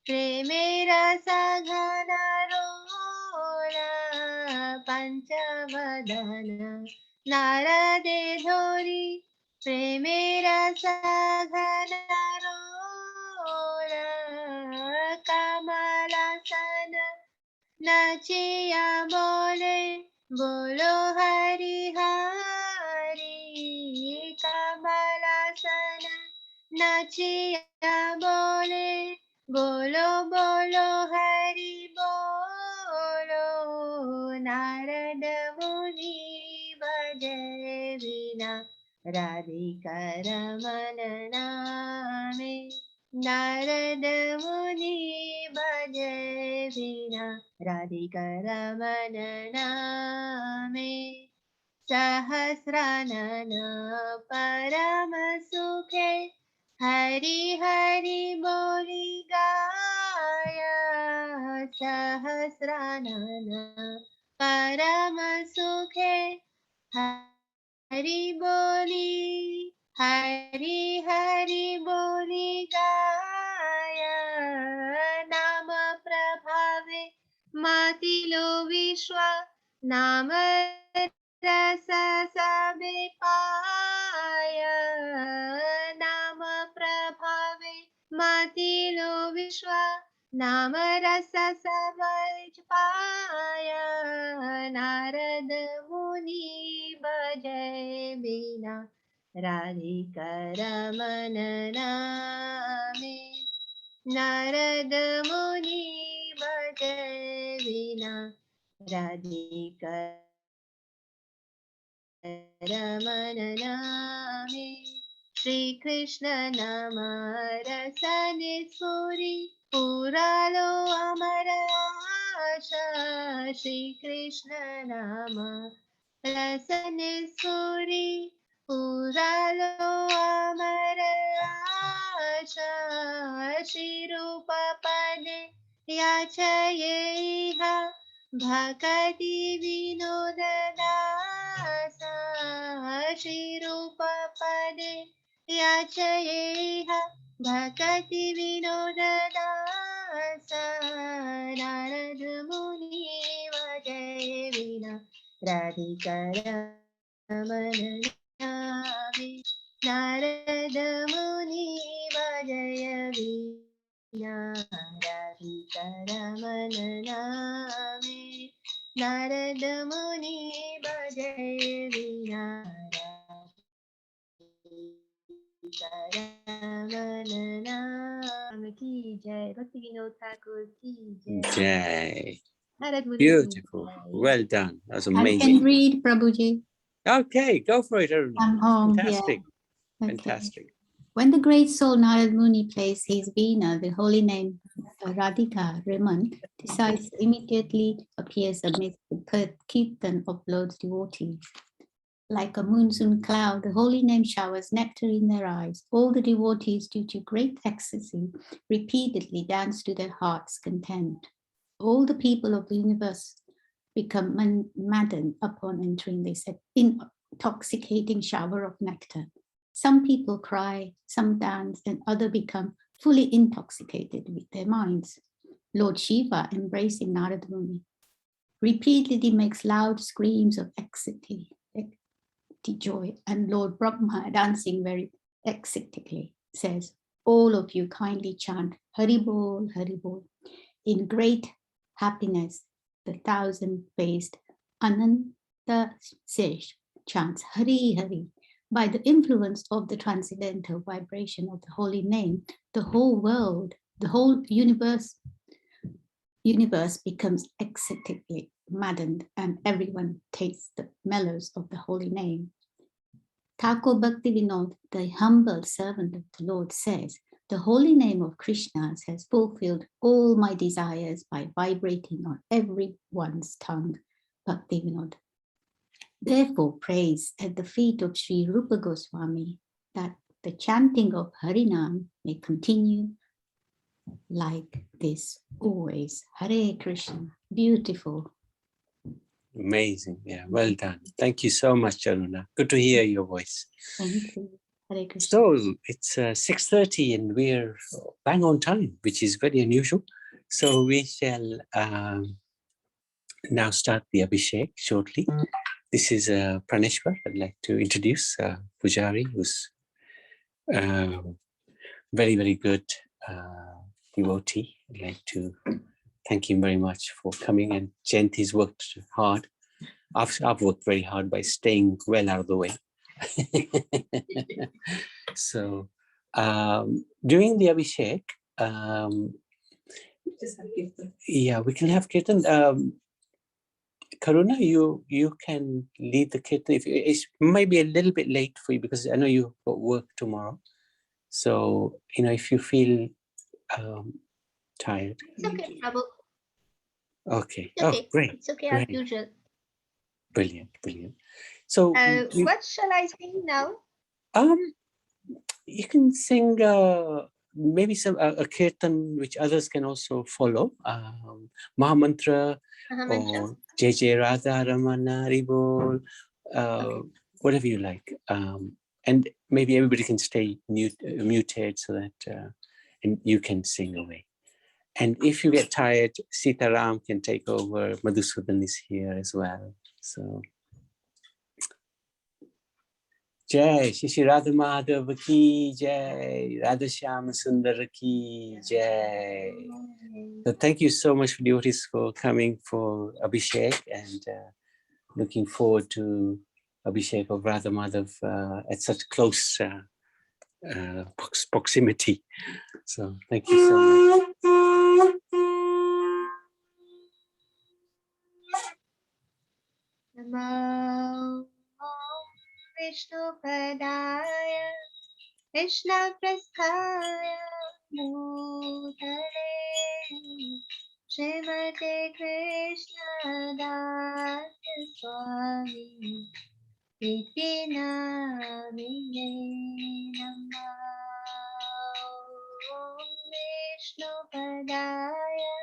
[SPEAKER 2] Premera Saghana Rola Panchavadana Narade Dhori Premera Saghana Rola Kamalasana Nachiya Bole Bolo Hari Hari Kamalasana Nachiya Bole Bolo Bolo Hari Bolo Narada Muni Bhaja Vina Radhika Ramana Name. Narada Muni Bhaja Vina Radhika Ramana Name. Sahasranana Parama Sukhe Hari Hari Boli Gaya. Sahasranana Parama Sukhe Hari Boli Hari Hari Boli Gaya. Nama Prabhave Matilo Vishwa Nama Rasa Sabe Paya. Nama Prabhave Matilo Vishwa Nama Rasa Sabe Paya. Narada Muni Bhaja Vina Radhika Ramana Name. Narada Muni Bhaja Vina Radhika Ramana Name. Shri Krishna Nama Rasane Suri Puralo Amara Asha. Shri Krishna Nama Rasane Suri Puralo Amara Asha. Shri Rupa Pade Yachayeha Bhakati Vinodadasa. Shri Rupa Pade Yachayeha Bhakati Vinodadasa. Narada Muni Bhaja Vina Radhika Ramana Name. Narada Muni Bhaja Vina Radhika Ramana Name. Narada Muni Bhaja Vina Radhika Ramana Name. Ki Jai. Bhakti Vinod Thakur Ki Jai.
[SPEAKER 4] Jai.
[SPEAKER 2] Narada Muni Ki
[SPEAKER 4] Beautiful.
[SPEAKER 2] Jai.
[SPEAKER 4] Well done. That was
[SPEAKER 12] I can
[SPEAKER 4] amazing.
[SPEAKER 12] read, Prabhuji.
[SPEAKER 4] Okay, go for it, Aruna.
[SPEAKER 12] I'm home.
[SPEAKER 4] Fantastic.
[SPEAKER 12] Yeah. Okay.
[SPEAKER 4] Fantastic.
[SPEAKER 12] When the great soul Narad Muni plays his veena, the holy name Radhika, Raman, decides immediately appears amidst the kirtan of Lord's devotees. Like a monsoon cloud, the holy name showers nectar in their eyes. All the devotees, due to great ecstasy, repeatedly dance to their heart's content. All the people of the universe become maddened upon entering this intoxicating shower of nectar. Some people cry, some dance, and others become fully intoxicated with their minds. Lord Shiva, embracing Narada Muni, repeatedly makes loud screams of ecstasy, joy, and Lord Brahma, dancing very ecstatically, says, all of you kindly chant Hari Bol, Hari Bol. In great happiness, the thousand-faced Ananta Sesh chants Hari Hari. By the influence of the transcendental vibration of the holy name, the whole world The whole universe becomes ecstatically maddened, and everyone tastes the mellows of the holy name. Thakur Bhaktivinoda, the humble servant of the Lord, says, the holy name of Krishna has fulfilled all my desires by vibrating on everyone's tongue. Bhaktivinoda therefore prays at the feet of Sri Rupa Goswami that the chanting of Harinam may continue like this always. Hare Krishna. Beautiful.
[SPEAKER 4] Amazing. Yeah, well done. Thank you so much, Charuna. Good to hear your voice.
[SPEAKER 12] Thank you. Hare Krishna.
[SPEAKER 4] So it's 6:30 and we're bang on time, which is very unusual. So we shall now start the Abhishek shortly. This is Praneshwar. I'd like to introduce Pujari, who's very, very good devotee. I'd like to thank him very much for coming, and Jayanti's worked hard. I've worked very hard by staying well out of the way. So during the Abhishek, yeah, we can have Kirtan. Karuna, you can lead the Kirtan. It might be a little bit late for you because I know you've got work tomorrow. So, if you feel tired.
[SPEAKER 2] It's okay, Prabhu.
[SPEAKER 4] Okay.
[SPEAKER 2] It's okay.
[SPEAKER 4] Oh, great.
[SPEAKER 2] It's okay
[SPEAKER 4] Great.
[SPEAKER 2] as usual.
[SPEAKER 4] Brilliant. So
[SPEAKER 2] what shall I sing now?
[SPEAKER 4] You can sing maybe some a kirtan which others can also follow. Mahamantra or Jai Jai Radha Ramana Ribol, whatever you like. And maybe everybody can stay muted so that and you can sing away. And if you get tired, Sita Ram can take over. Madhusudan is here as well. So, Jai Shri Radha Madhava ki Jai, Radha Shyama Sundara ki Jai. So thank you so much, devotees, for coming for Abhishek, and looking forward to Abhishek of Radha Madhav at such close proximity. So thank you so much.
[SPEAKER 2] Namo Vishnu Padaya Krishna Prasthaya Bhutale Srimati Krishna Das Swami Iti Namine Namo Vishnu Padaya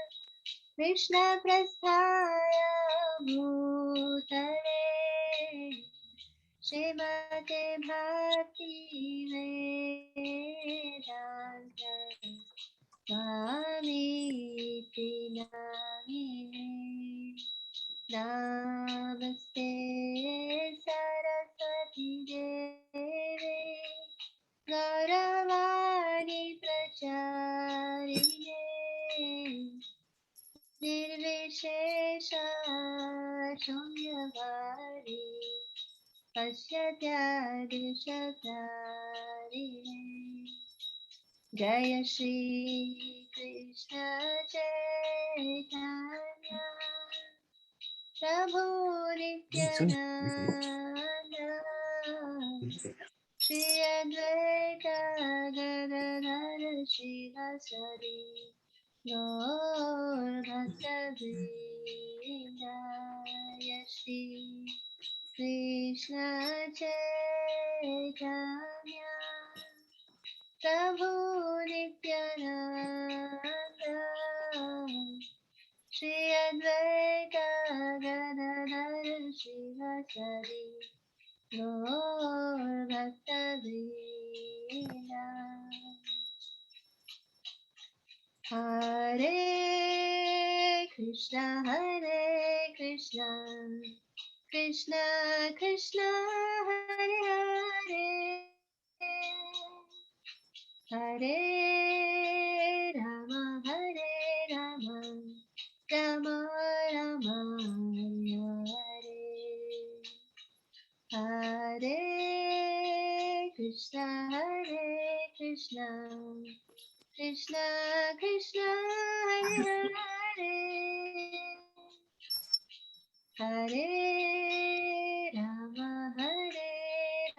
[SPEAKER 2] Krishna Prasthaya Bhutale Srimati Bhakti Vedanta Swami Iti Namine Namaste Saraswati Devi Gauravani Pracharine Nirvishesha Shunyavadi Pasyatyadishatarine Jaya Shri Krishna Chaitanya Prabhu Nityananda Shri Advaita Gadadhara Srivasadi Gaur Bhaktavrinda Jaya Shri Krishna Chaitanya Prabhu Nityananda Shri Advaita Gadadhara Srivasadi Gaur Bhaktavrinda Hare Krishna Krishna Krishna Hare Hare Hare Rama Rama Rama Hare Hare Krishna Krishna Krishna Hare Hare Hare Rama Hare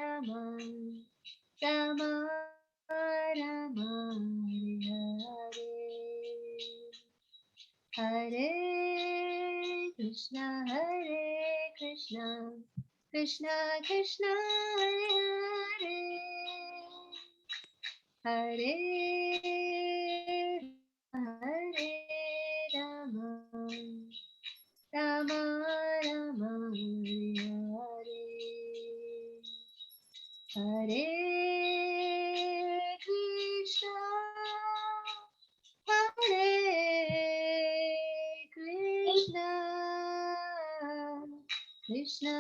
[SPEAKER 2] Rama Rama Rama Hare Hare Krishna Krishna Krishna Hare Hare Hare Rama Rama Rama Hare Krishna Krishna Krishna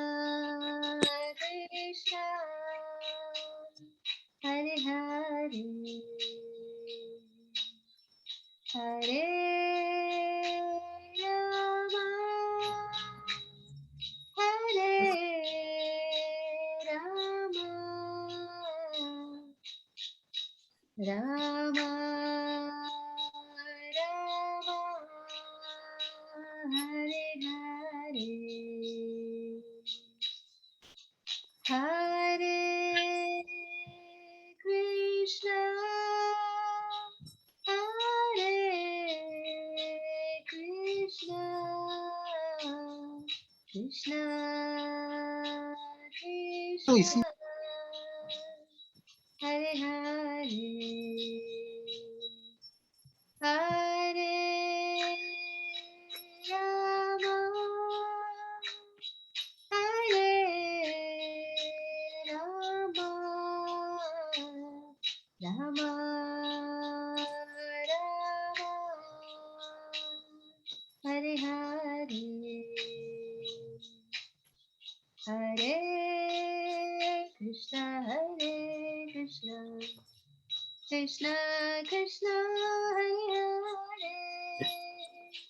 [SPEAKER 2] Krishna Hare Hare Hare Rama Hare Rama Rama Rama Hare Hare Hare Krishna Hare Krishna Krishna Krishna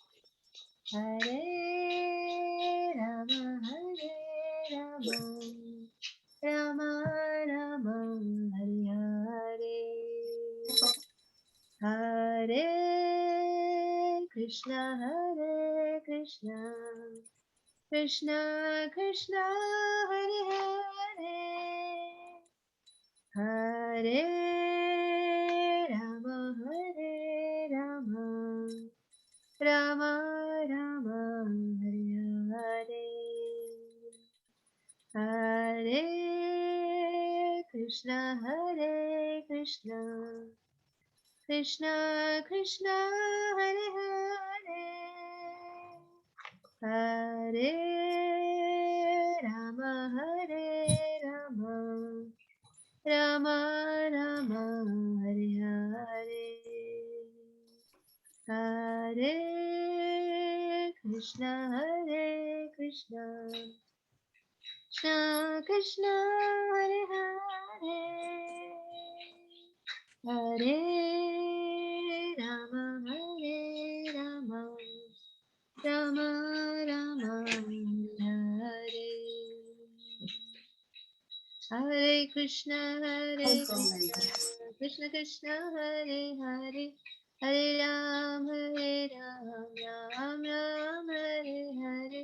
[SPEAKER 2] Hare Hare Hare Rama Hare Rama Rama Rama Hare Hare Hare Krishna Krishna Krishna Hare Hare Rama Rama Rama Hare Hare Krishna Krishna Krishna Hare Hare Rama Rama Rama Hare Hare Krishna Krishna Krishna Hare Hare Rama Rama Rama Hare Hare Krishna Krishna Krishna Hare Hare Rama Rama Rama Rama Hare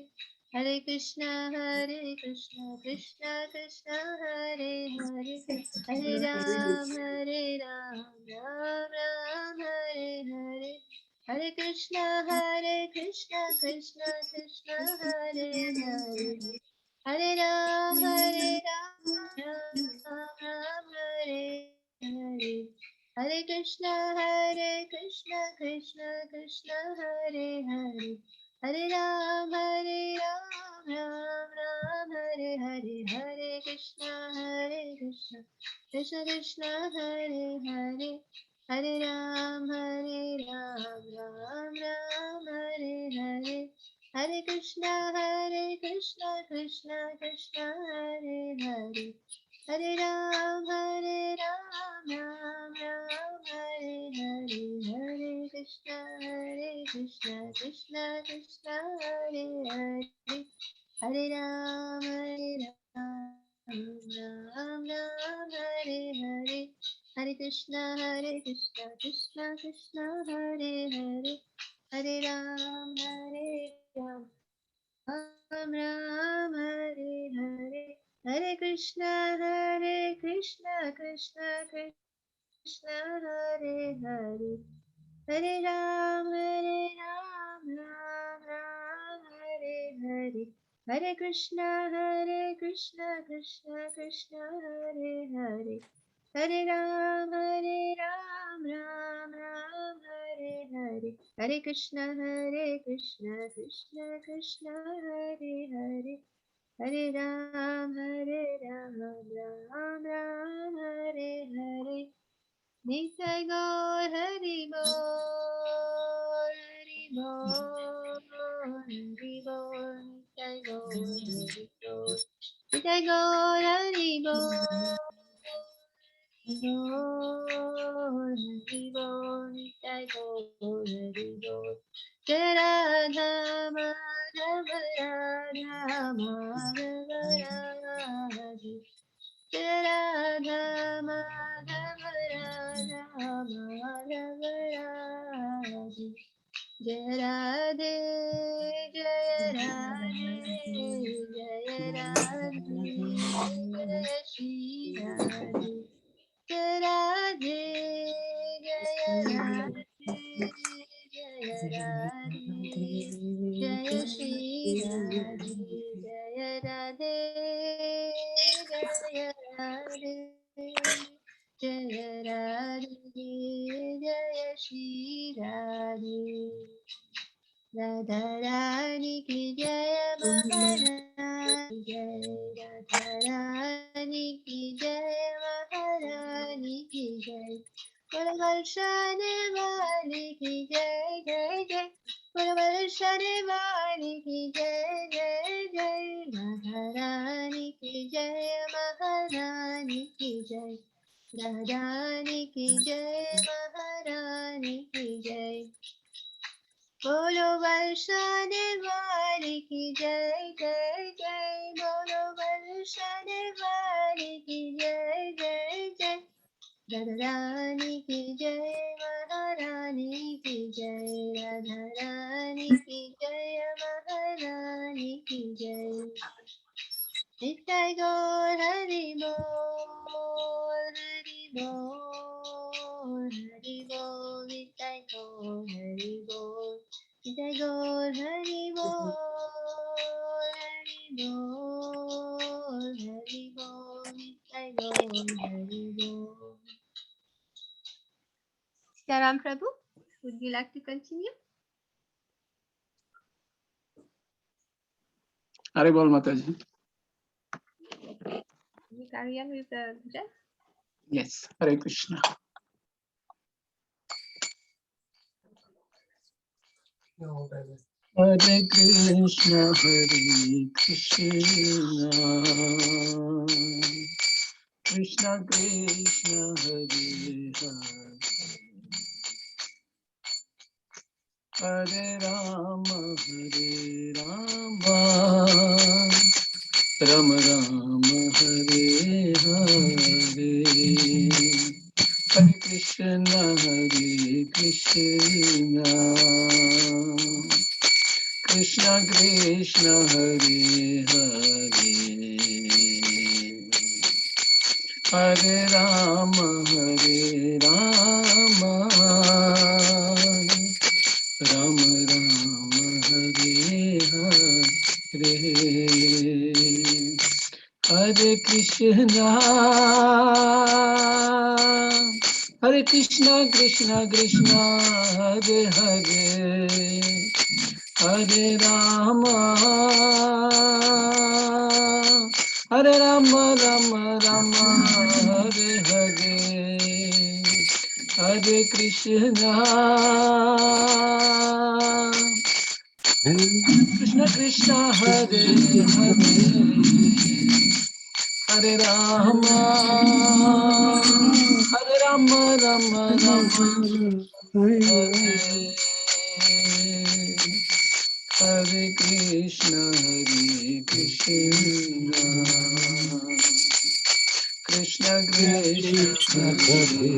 [SPEAKER 2] Hare Krishna Krishna Krishna Hare Hare Hare Ram Ram Ram Hare Hare Hare Krishna Krishna Krishna Hare Hare Hare Ram Ram Ram Hare Hare Hare Krishna Krishna Krishna Hare Hare Hare Ram Ram Ram Hare Hare Hare Krishna Krishna Krishna Hare Hare Hare Ram Ram Ram Hare Hare Hare Krishna Krishna Krishna Hare Hare Hare Ram Ram Ram Hare Hare Hare Krishna Krishna Krishna Hare Hare Hare Ram Ram Ram Hare Hare Hare Krishna Krishna Krishna Hare Hare Hare Ram Ram Ram Hare Hare Hare Krishna Krishna Krishna Hare Hare, Hare Ram, Ram Ram, Hare Hare, Hare Krishna Krishna Krishna Hare Hare, Hare Ram, Ram Ram, Hare Hare, Hare Krishna Krishna Krishna Hare Hare, Hare Ram, Ram Ram, Hare Hare, Hare Krishna Krishna Krishna Hare Hare, Hare Ram, Ram Ram, Hare Hare. Nitai Gaur Hari Bol, Hari Bol, Hari Bol, Nitai Gaur Hari Bol, Nitai Gaur Hari Bol, Hari Bol, Nitai Gaur Hari Bol. Jai Radha Madhava Radha Madhava Radha. Jai Radha Madhava Radha Madhava Radha. Jai Radhe Jai Radhe Jai Radhe Jai Shri Radhe. Jai Radhe Jai Radhe Jai Radhe Jai Shri Radhe. Jai Radhe Jai Radhe Jai Radhe Jai Shri Radhe. Radharani ki jai, Maharani jai, Radharani ki jai, Maharani ki jai. Varshane wali ki jai jai jai, Varshane wali ki jai jai jai, Radharani ki jai, Maharani ki jai, Radharani ki jai, Maharani ki jai. बोलो वर्षाने वाली की जय जय जय, बोलो वर्षाने वाली की जय जय जय, राधारानी की जय, महारानी की जय, राधारानी की जय, महारानी की जय. नित्य गौर हरि बोल, हरि बोल, हरि बोल, नित्य गौर हरि बोल, नित्य गौर हरि बोल, हरि बोल, हरि बोल, नित्य गौर हरि बोल. Sitaram Prabhu, would you like to continue?
[SPEAKER 3] Hare Bol Mataji.
[SPEAKER 2] You carry on with the Gujarat?
[SPEAKER 3] Yes, Hare Krishna. Hare Krishna, Hare Krishna, Krishna Krishna, Hare Hare, Hare Rama, Hare Rama, Rama Rama, Hare Hare, Hare Krishna, Hare Krishna, Krishna Krishna, Hare Hare, Hare Rama, Hare Rama, Rama Rama, Hare Hare, Hare Krishna, Hare Krishna, Krishna Krishna, Hare Hare, Hare Rama, Hare Rama, Rama Rama, Hare Hare, Hare Krishna, Krishna Krishna, Hare Hare, Hare Rama, Hare Rama, Rama Rama, Hare Hare Krishna, Krishna Krishna Hare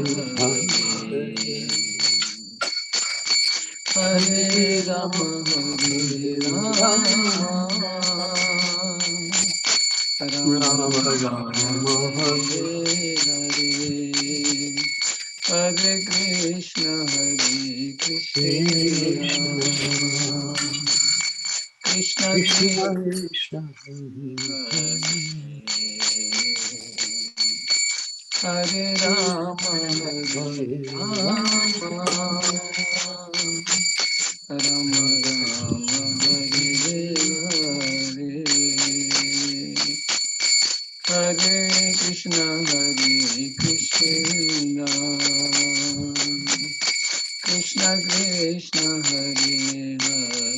[SPEAKER 3] Hare Hare Rama Hare Rama Rama Rama Hare Hare Hare Krishna Krishna Krishna Hare Rama Hare Rama Rama Rama Hare Hare Hare Krishna Krishna Krishna Hare Hare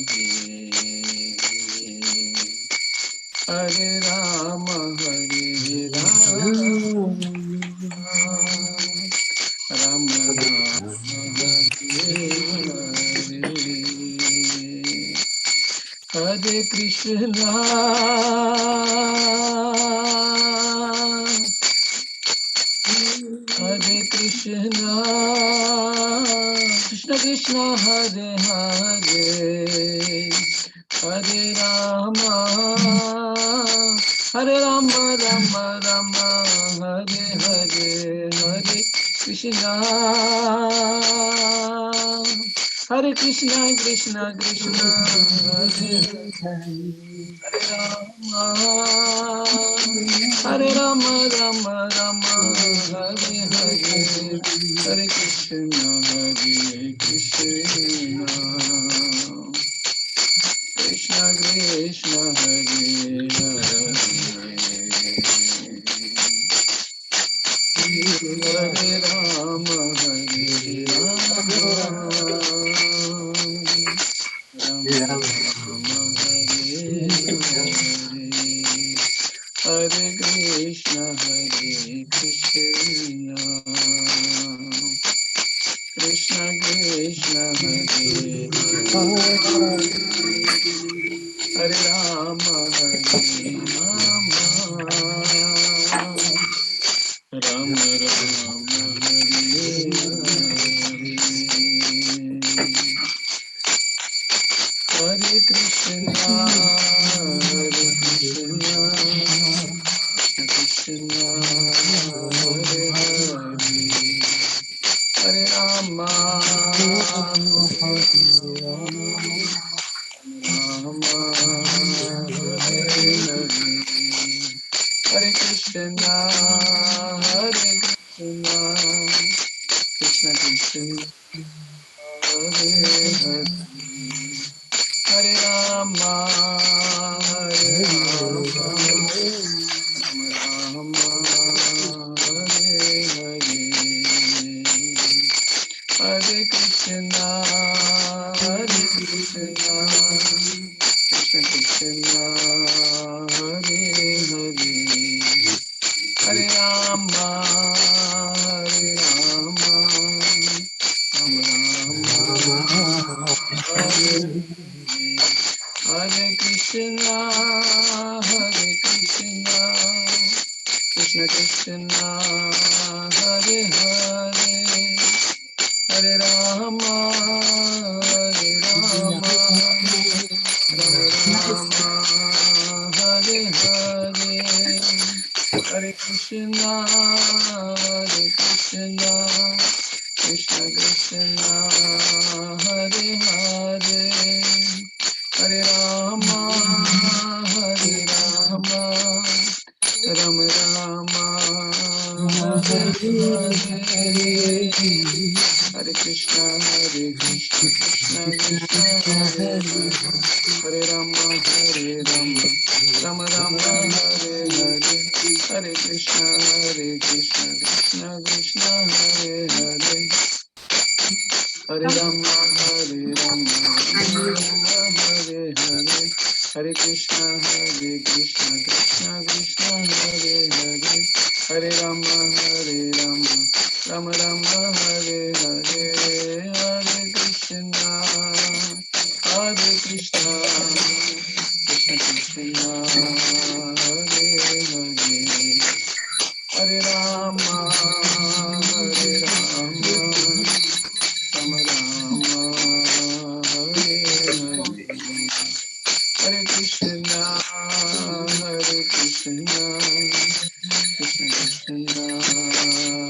[SPEAKER 3] Hare Rama Hare Rama Rama Rama Hare Hare Hare Krishna Hare Krishna Krishna Krishna Hare Hare Hare Rama Hare Rama Rama Rama Hare Hare Hare Krishna Hare Krishna Krishna Krishna Hare Hare Rama Hare Rama Rama Rama Hare Hare Hare Krishna Krishna Krishna Hare Hare Hare Rama Hare Rama Rama Rama Hare Hare Hare Krishna Krishna Krishna Hare Hare Hare Rama Hare Rama Rama Rama Hare Hare Hare Krishna Krishna Hare Hare Hare Rama Rama Hare Hare Hare Krishna Krishna Krishna Hare Hare Hare Rama Hare Rama Rama Hare Hare Hare Krishna Krishna Krishna Hare Hare Hare Rama Hare Rama Rama Hare Hare Krishna Krishna Krishna Hare Hare Hare Rama Hare Rama Rama Rama Hare Hare Hare Krishna Krishna Krishna Hare Hare Hare Rama Hare Rama Rama Rama Hare Hare Hare Krishna Krishna Krishna Hare Hare Hare Rama Rama Rama Hare Hare Hare Krishna Krishna Krishna Hare Hare Hare Rama Rama Hare Hare Hare Krishna Krishna Krishna Hare Hare Hare Rama Rama Rama Hare Hare Hare Krishna Krishna Krishna Hare Hare Hare Rama Hare Rama, Rama Rama, Hare Hare, Hare Krishna, Hare Krishna, Krishna Krishna,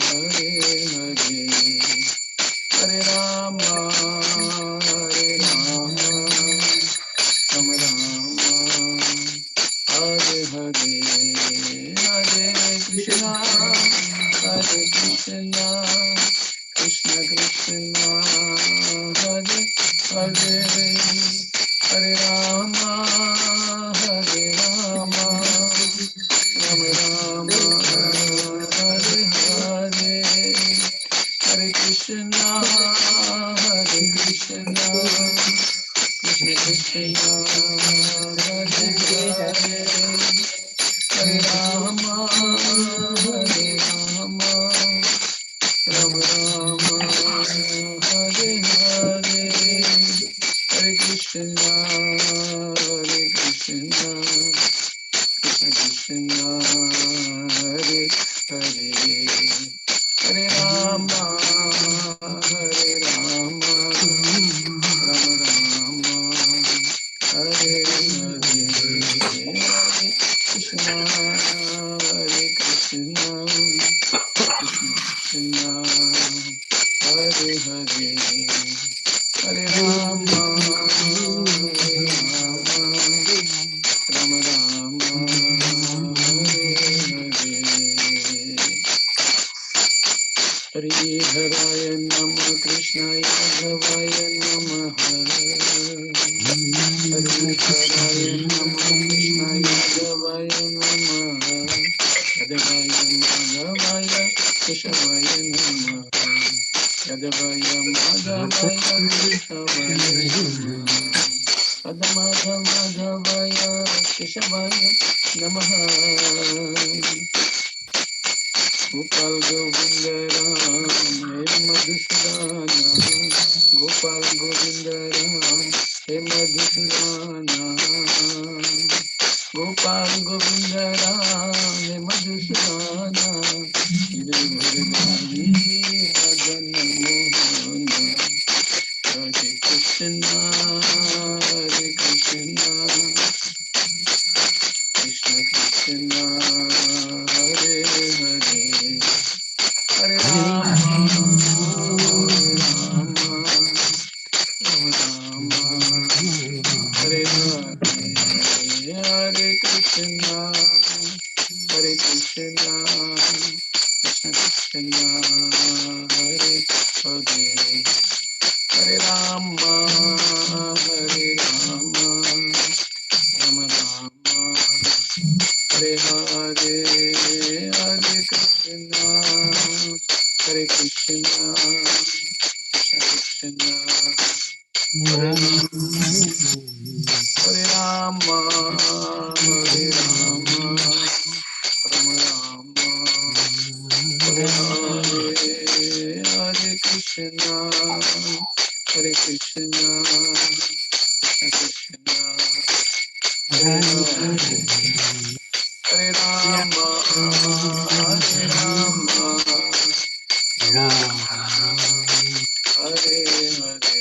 [SPEAKER 3] Hare Hare, Hare Rama, Hare Rama, Rama Rama, Hare Hare, Hare Krishna, Hare Krishna, Krishna Krishna, Hare Hare, Hare Rama, Hare Rama, Rama Rama, Hare Hare, Hare Krishna, Hare Krishna, Krishna Krishna, Hare Hare, Hare Rama, Hare Rama, Rama Rama, Hare Hare, Hare Krishna, Hare Krishna, Krishna Krishna, Hare Hare, Hare Rama, Hare Rama, Rama Rama, Hare Hare, Hare Krishna, Hare Krishna, Krishna Krishna, Hare Hare, Hare Rama, Hare Rama, Rama Rama, Hare Hare. Hridharaya Namah, Krishnaya Dhavaya Namah. Hridharaya Namah, Krishnaya Dhavaya Namah. Yadavaya Madhavaya Keshavaya Namah. Yadavaya Madhavaya Keshavaya Namah. Madhava Madhavaya Keshavaya Namah. Gopal Govinda Ram, He Madhusudana. Gopal Govinda Ram, He Madhusudana. Gopal Govinda Ram, He Madhusudana. Girivardhani Madan Mohana. Hare Krishna, Hare Krishna, Krishna Krishna, Hare Hare, Hare Rama, Hare Rama, Rama Rama, Hare Hare, Hare Krishna, Hare Krishna, Krishna Krishna, Hare Hare, Hare Rama, Hare Rama, Rama Rama, Hare Hare, Hare Krishna, Hare Krishna, Krishna Krishna, Hare Rama, Hare Rama, Rama Rama, Hare Hare, Hare Krishna, Hare Krishna, Krishna Krishna, Hare Hare, Hare Rama, Hare Rama, Hare Hare,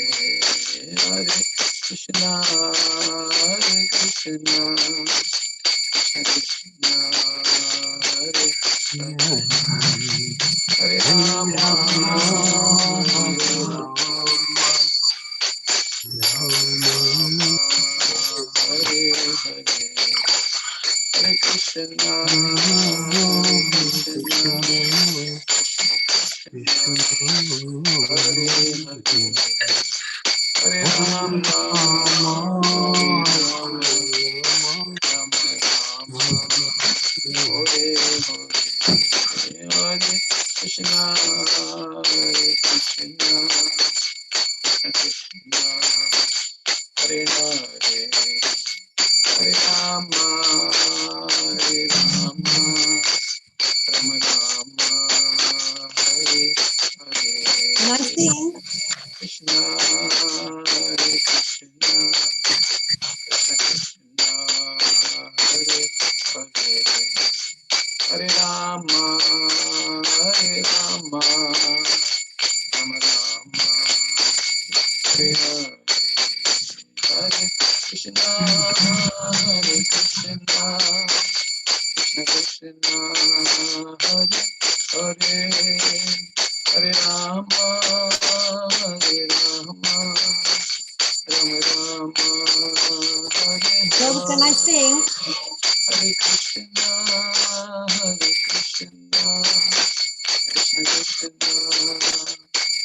[SPEAKER 3] Hare Krishna, Hare Krishna, Krishna Krishna, Hare Hare, Hare Rama, Hare Rama, Hare Hare, Hare Krishna, Hare Krishna, Krishna Krishna, Hare Hare, Hare Rama, Hare Rama, Rama Rama, Hare Hare, Hare Krishna, Hare Krishna, Krishna Krishna, Hare Hare, Hare Rama, Hare Rama, Rama Rama, Hare Hare,
[SPEAKER 7] Nothing.
[SPEAKER 3] Krishna, Hare Krishna, Krishna Krishna, Hare Hare, Hare Rama, Hare Rama, Rama, Rama Rama, Hare Hare, Hare Krishna, Hare Krishna, Krishna Krishna, Hare Hare, Hare Rama, Hare Rama, Rama Rama, Hare
[SPEAKER 7] Prabhu, can I
[SPEAKER 3] Hare.
[SPEAKER 7] sing?
[SPEAKER 3] Hare Krishna, Hare Krishna, Krishna Krishna,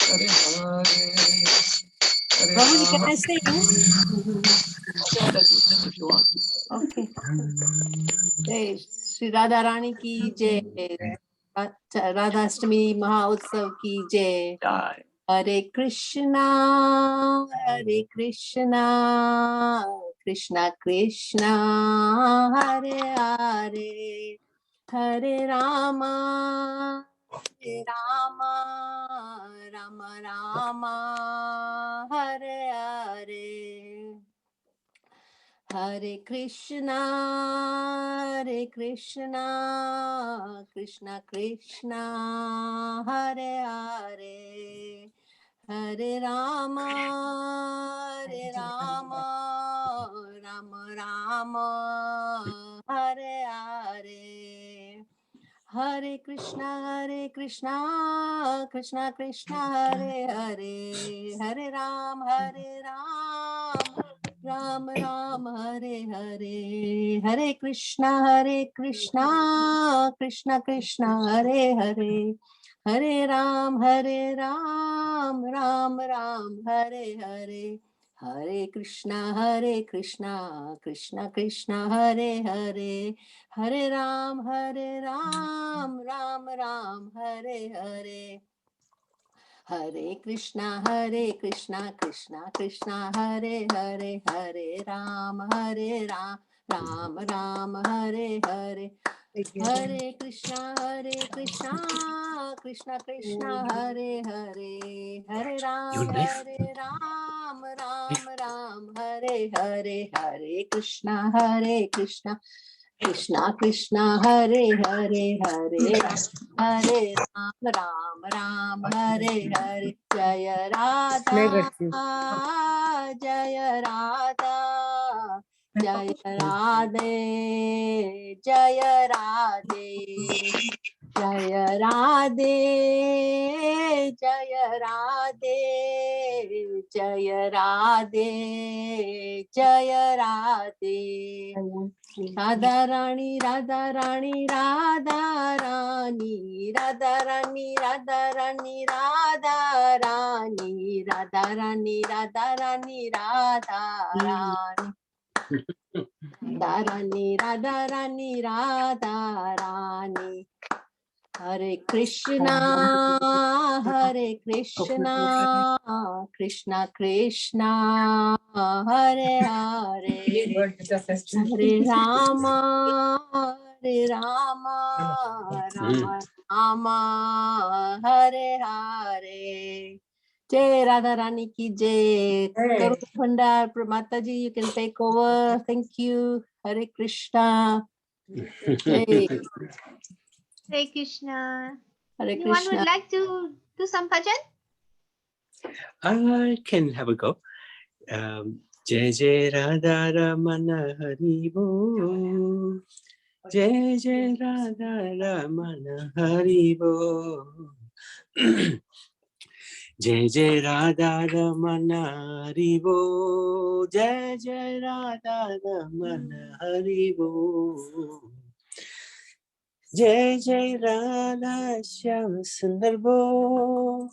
[SPEAKER 3] Hare Hare, Hare
[SPEAKER 7] Prabhu, can
[SPEAKER 3] Rama.
[SPEAKER 7] I sing?
[SPEAKER 3] Yeah, let me sing if you want.
[SPEAKER 7] Okay. Jai Shri Radharani ki jai. Radhastami Mahotsav ki jai.
[SPEAKER 3] Jai.
[SPEAKER 7] Hare Krishna, Krishna Krishna, Hare Hare, Hare Rama, Rama Rama, Hare Hare. Hare Krishna, Krishna Krishna, Hare Hare, Hare Rama, Rama Rama, Hare Hare. Hare Krishna, Krishna Krishna, Hare Hare, Hare Ram, Ram Ram, Hare Hare, Hare Krishna, Krishna Krishna, Hare Hare, Hare Ram, Ram Ram, Hare Hare, Hare Krishna, Krishna Krishna, Hare Hare, Hare Ram, Ram Ram, Hare Hare. Hare Krishna, Krishna Krishna, Hare Hare, Hare Ram, Ram Ram, Hare Hare. Hare Krishna, Krishna Krishna, Hare Hare, Hare Ram, Ram Hare Hare, Hare Krishna, Krishna Krishna, Hare Hare, Hare Ram, Hare Hare. Jaya Radha, Jaya Radha, Jaya Radhe, Jaya Radhe, Jaya Radhe, Jaya Radhe, Jaya Radhe, Jaya Radhe. Radharani, Radharani, Radharani, Radharani, Radharani, Radharani, Radharani, Radharani, Radharani. Radharani, Radharani, Radharani. Hare Krishna, Krishna Krishna, Hare Hare, Hare Rama, Rama Rama, Hare Hare. Jai Radharani ki jai. Karuna Bhandar, Mataji, you can take over. Thank you. Hare Krishna. Jai.
[SPEAKER 2] Hare Krishna.
[SPEAKER 7] Hare
[SPEAKER 2] Anyone
[SPEAKER 7] Krishna.
[SPEAKER 2] would like to do some bhajan?
[SPEAKER 4] I can have a go. Jai Jai Radha Ramana Hari Bo. Jai Jai Radha Ramana Hari Bo. Jai Jai Radha Ramana Hari Bo. Jai Jai Radha Ramana Hari Bo. Jai Jai Radha Shyam Sundar Bo.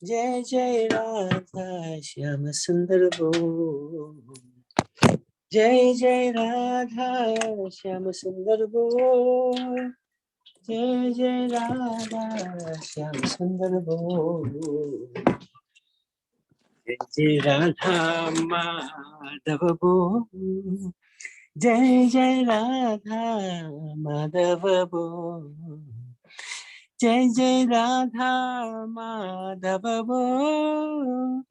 [SPEAKER 4] Jai Jai Radha Shyam Sundar Bo. Jai Jai Radha Shyam Sundar Bo. Jai Jai Radha Shyam Sundar Bo. Jai Jai Radha Madhava Bo. Jai Jai Radha Madhava Bo. Jai Jai Radha Madhava Bo.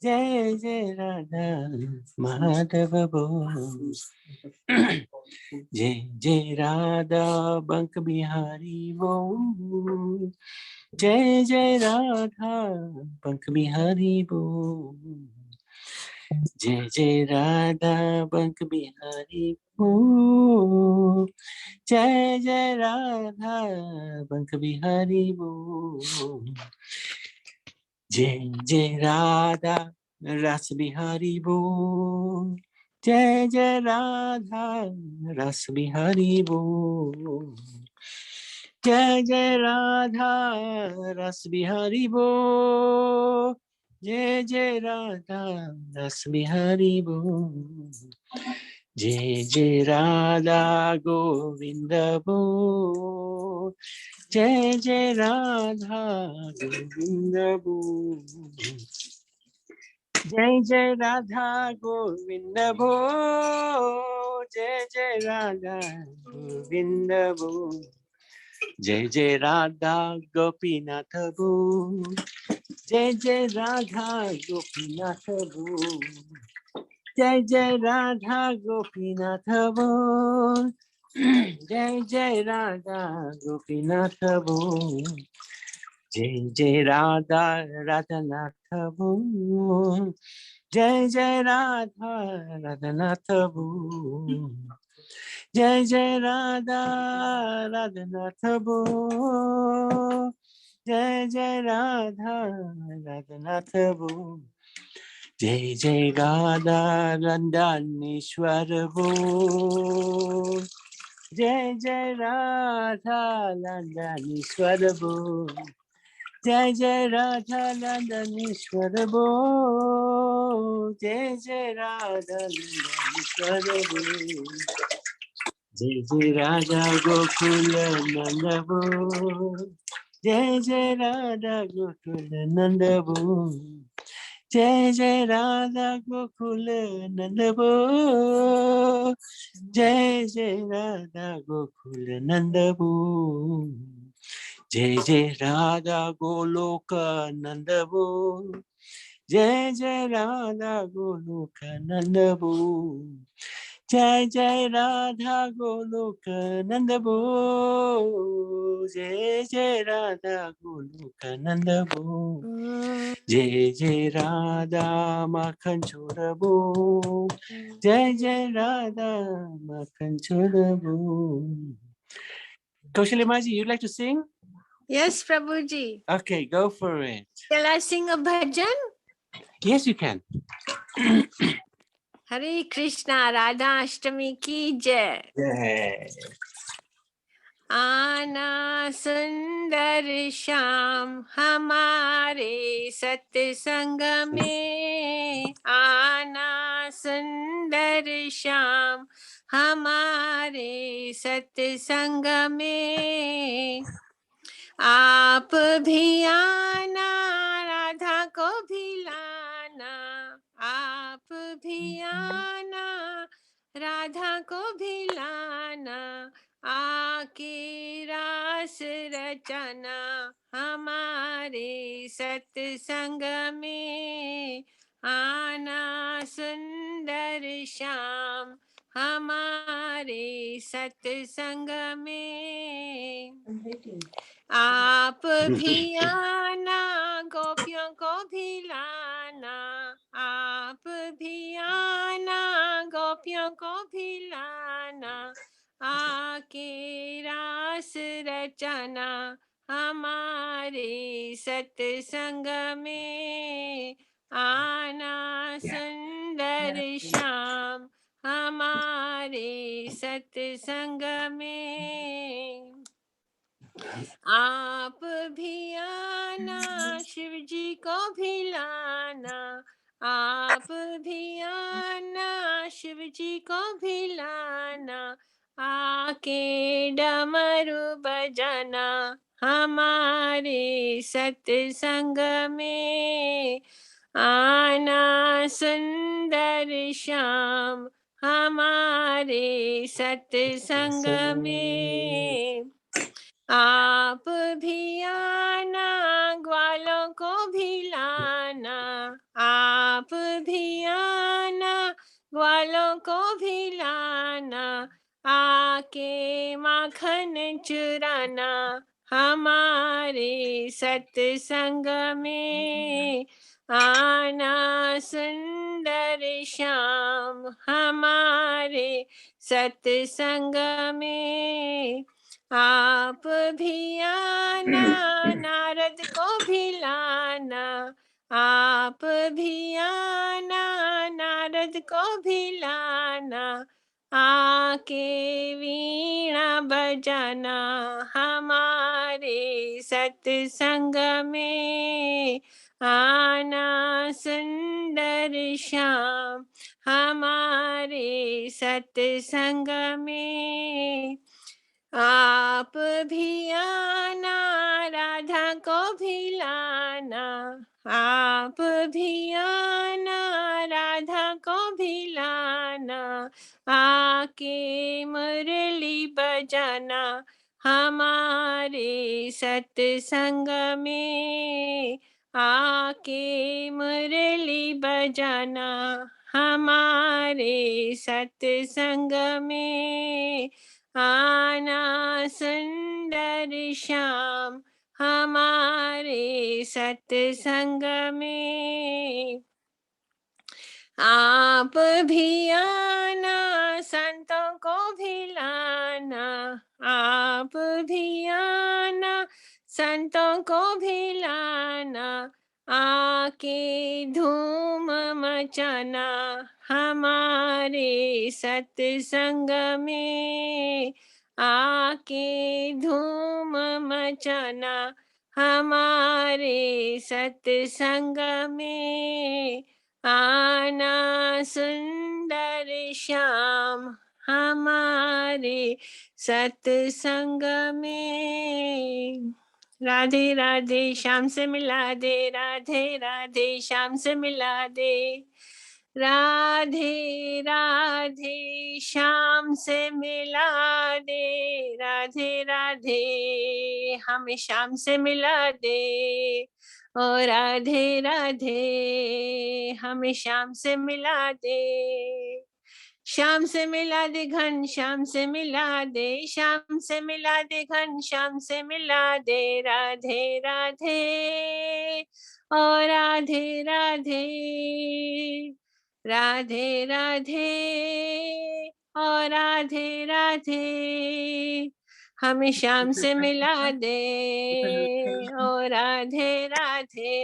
[SPEAKER 4] जय जय राधा माधव बोल, जय जय Radha bunk Bihari बोल, जय जय Radha bunk Bihari बोल, जय जय राधा बंक बिहारी बोल, जय जय राधा बंक बिहारी बोल, जय जय राधा रस बिहारी बोल, जय जय राधा रस बिहारी बोल, जय जय राधा रस बिहारी बोल, जय जय राधा रस बिहारी बोल, जय जय राधा गोविंद बोल, जय जय राधा गोविंद बोल, जय जय राधा गोविंद बोल, जय जय राधा गोविंद बोल, जय जय राधा गोपीनाथ बोल, जय जय राधा गोपीनाथ बोल, जय जय राधा गोपीनाथ बोल, जय जय राधा गोपीनाथ बोल, जय जय राधा राधानाथ बोल, जय जय राधा राधानाथ बोल, जय जय राधा राधानाथ बोल, जय जय राधा राधानाथ बोल, जय जय राधा लंडनेश्वर बोल, जय जय राधा लंडनेश्वर बोल, जय जय राधा लंडनेश्वर बोल, जय जय राधा लंडनेश्वर बोल, जय जय राधा गोकुल नंद बोल, जय जय राधा गोकुल नंद बोल, जय जय राधा गोकुल नंद बोल, जय जय राधा गोकुल नंद बोल, जय जय राधा गोलोक नंद बोल, जय जय राधा गोलोक नंद बोल, जय जय राधा गोलोक नंद बोल, जय जय राधा गोलोक नंद बोल, जय जय राधा माखन छोड़ बोल, जय जय राधा माखन छोड़ बोल. Kaushali Maji, you'd like to sing?
[SPEAKER 7] Yes, Prabhuji.
[SPEAKER 4] Okay, go for it.
[SPEAKER 7] Shall I sing a bhajan?
[SPEAKER 4] Yes, you can.
[SPEAKER 7] Hare Krishna, Radhastami ki jai.
[SPEAKER 4] Yes.
[SPEAKER 7] आना सुंदर श्याम हमारे सत्संग में, आना सुंदर श्याम हमारे सत्संग में, आप भी आना राधा को भी लाना, आप भी आना राधा को भी लाना, आके रास रचना हमारे सत्संग में, आना सुंदर श्याम हमारे सत्संग में, आप भी आना गोपियों को भी लाना, आप भी आना गोपियों को भी लाना, आके रास रचना हमारे सत्संग में, आना सुंदर श्याम हमारे सत्संग में, आप भी आना शिव जी को भी लाना, आप भी आना शिव जी को भी लाना, आके डमरू बजाना हमारे सत्संग में, आना सुंदर श्याम हमारे सत्संग में, आप भी आना ग्वालों को भी लाना, आप
[SPEAKER 13] को भी लाना, आके माखन चुराना हमारे सत्संग में। आना सुंदर श्याम हमारे सत्संग में। आप भी आना, नारद को भी लाना, आप भी आना, नारद को भी लाना, आके वीणा बजाना हमारे सत्संग में। आना सुंदर श्याम हमारे सत्संग में। आप भी आना, राधा को भी लाना, आप भी आना, राधा को भी लाना, आके मुरली बजाना हमारे सत्संग में। आके मुरली बजाना हमारे सत्संग में। आना सुंदर श्याम हमारे सत्संग में। आप भी आना, संतों को भी लाना, आप भी आना, संतों को भी लाना, आके धूम मचाना हमारे सत्संग में। आके धूम मचाना हमारे सत्संग में। आना सुंदर श्याम हमारे सत्संग में। राधे राधे श्याम से मिला दे, राधे राधे श्याम से मिला दे, राधे राधे श्याम से मिला दे, राधे राधे हमें श्याम से मिला दे, ओ राधे राधे हमें श्याम से मिला दे। श्याम से मिला दे घन श्याम से मिला दे, श्याम से मिला दे घन श्याम से मिला दे, राधे राधे ओ राधे राधे, राधे राधे ओ राधे राधे हमें श्याम से मिला दे, ओ राधे राधे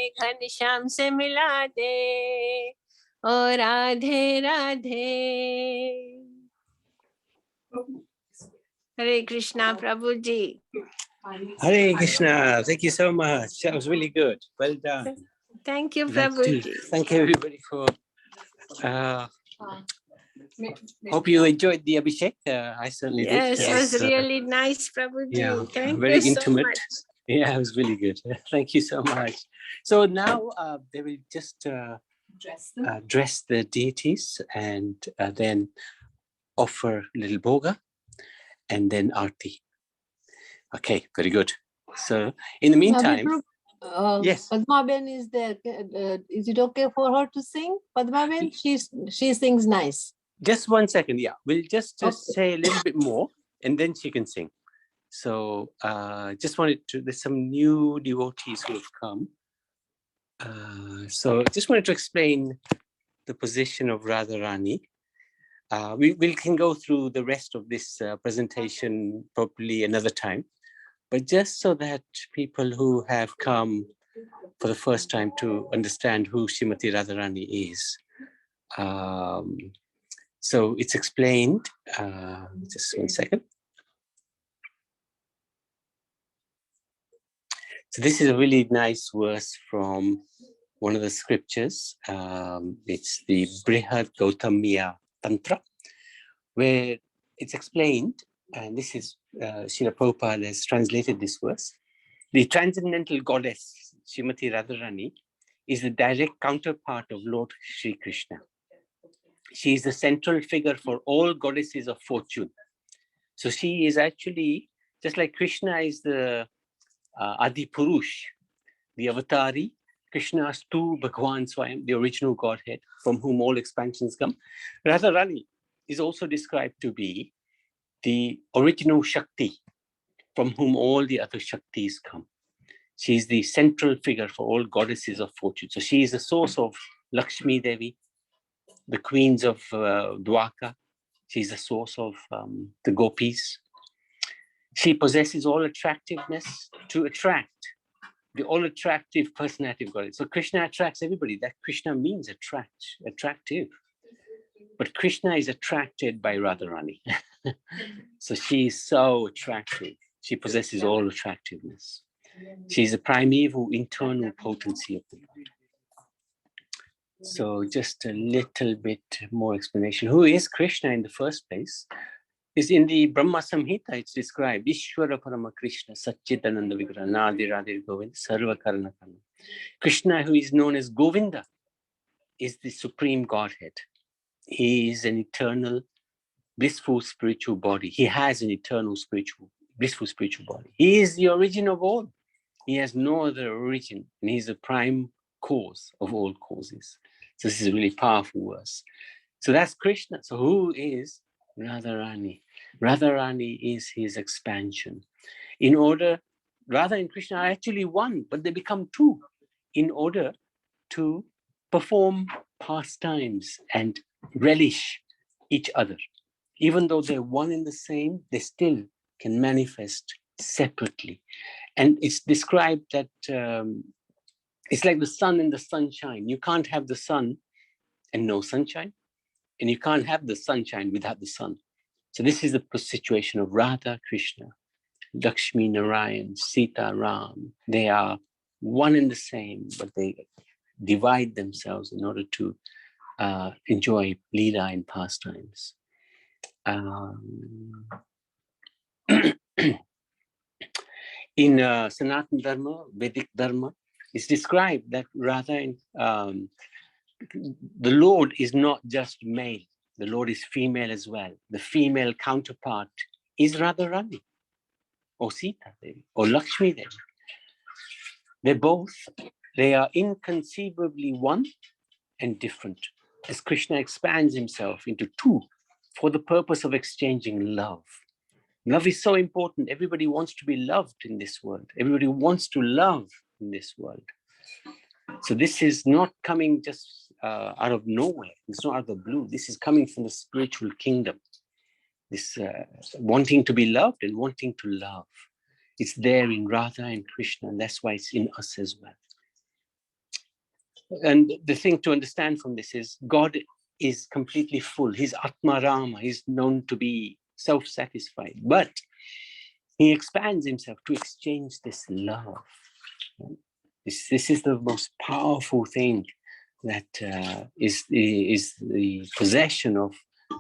[SPEAKER 13] घन श्याम से मिला दे, ओ राधे राधे। हरे कृष्णा प्रभु जी।
[SPEAKER 4] Hare Krishna. Thank you so much. That was really good. Well done.
[SPEAKER 13] Thank you,
[SPEAKER 4] I'd like
[SPEAKER 13] Prabhu
[SPEAKER 4] to
[SPEAKER 13] ji.
[SPEAKER 4] thank everybody for. Hope you enjoyed the Abhishek. I certainly did.
[SPEAKER 13] Yes, it was really nice, Prabhu ji.
[SPEAKER 4] Yeah,
[SPEAKER 13] Thank
[SPEAKER 4] very
[SPEAKER 13] you so
[SPEAKER 4] intimate.
[SPEAKER 13] much.
[SPEAKER 4] Yeah, it was really good. Thank you so much. So now they will just dress the deities and then offer little bhoga and then arti. Okay, very good. So in the meantime, yes.
[SPEAKER 7] Padmaben is there. Is it okay for her to sing? Padmaben, she sings nice.
[SPEAKER 4] Just 1 second. Yeah, we'll just say a little bit more and then she can sing. So just wanted to, there's some new devotees who have come. So just wanted to explain the position of Radharani. We can go through the rest of this presentation probably another time. But just so that people who have come for the first time to understand who Srimati Radharani is. So it's explained, just 1 second. So this is a really nice verse from one of the scriptures. It's the Brihad Gautamiya Tantra, where it's explained, and this is Srila Prabhupada has translated this verse. The transcendental goddess, Srimati Radharani, is the direct counterpart of Lord Sri Krishna. She is the central figure for all goddesses of fortune. So she is actually, just like Krishna is the Adi Purush, the avatari Krishna's tu Bhagwan Swayam, the original Godhead, from whom all expansions come. Radharani is also described to be the original Shakti, from whom all the other Shaktis come. She is the central figure for all goddesses of fortune. So she is the source of Lakshmi Devi, the queens of Dwaka. She is the source of the gopis. She possesses all attractiveness to attract, the all attractive personality of God. So Krishna attracts everybody. That Krishna means attractive. But Krishna is attracted by Radharani. So she is so attractive. She possesses all attractiveness. She is a primeval internal potency of the Lord. So just a little bit more explanation. Who is Krishna in the first place? Is in the Brahma Samhita, it's described, Ishvara Parama Krishna, Satchitananda Vigraha, Nadi Radhi Govinda, Sarva Karana Karna. Krishna, who is known as Govinda, is the supreme Godhead. He is an eternal, blissful spiritual body. He has an eternal blissful spiritual body. He is the origin of all. He has no other origin, and he's the prime cause of all causes. So this is a really powerful verse. So that's Krishna. So who is Radharani? Radharani is his expansion. Radha and Krishna are actually one, but they become two in order to perform pastimes and relish each other. Even though they're one and the same, they still can manifest separately. And it's described that it's like the sun and the sunshine. You can't have the sun and no sunshine, and you can't have the sunshine without the sun. So this is the situation of Radha, Krishna, Lakshmi, Narayan, Sita, Ram. They are one and the same, but they divide themselves in order to enjoy Leela and pastimes. In Sanatana Dharma, Vedic Dharma, it's described that Radha and the Lord is not just male. The Lord is female as well. The female counterpart is Radharani, or Sita Devi, or Lakshmi Devi. They are inconceivably one and different, as Krishna expands himself into two for the purpose of exchanging love. Love is so important. Everybody wants to be loved in this world. Everybody wants to love in this world. So this is not coming just out of nowhere. It's not out of the blue. This is coming from the spiritual kingdom. This wanting to be loved and wanting to love. It's there in Radha and Krishna, and that's why it's in us as well. And the thing to understand from this is God is completely full. He's Atma Rama. He's known to be self-satisfied, but he expands himself to exchange this love. This is the most powerful thing that is the possession of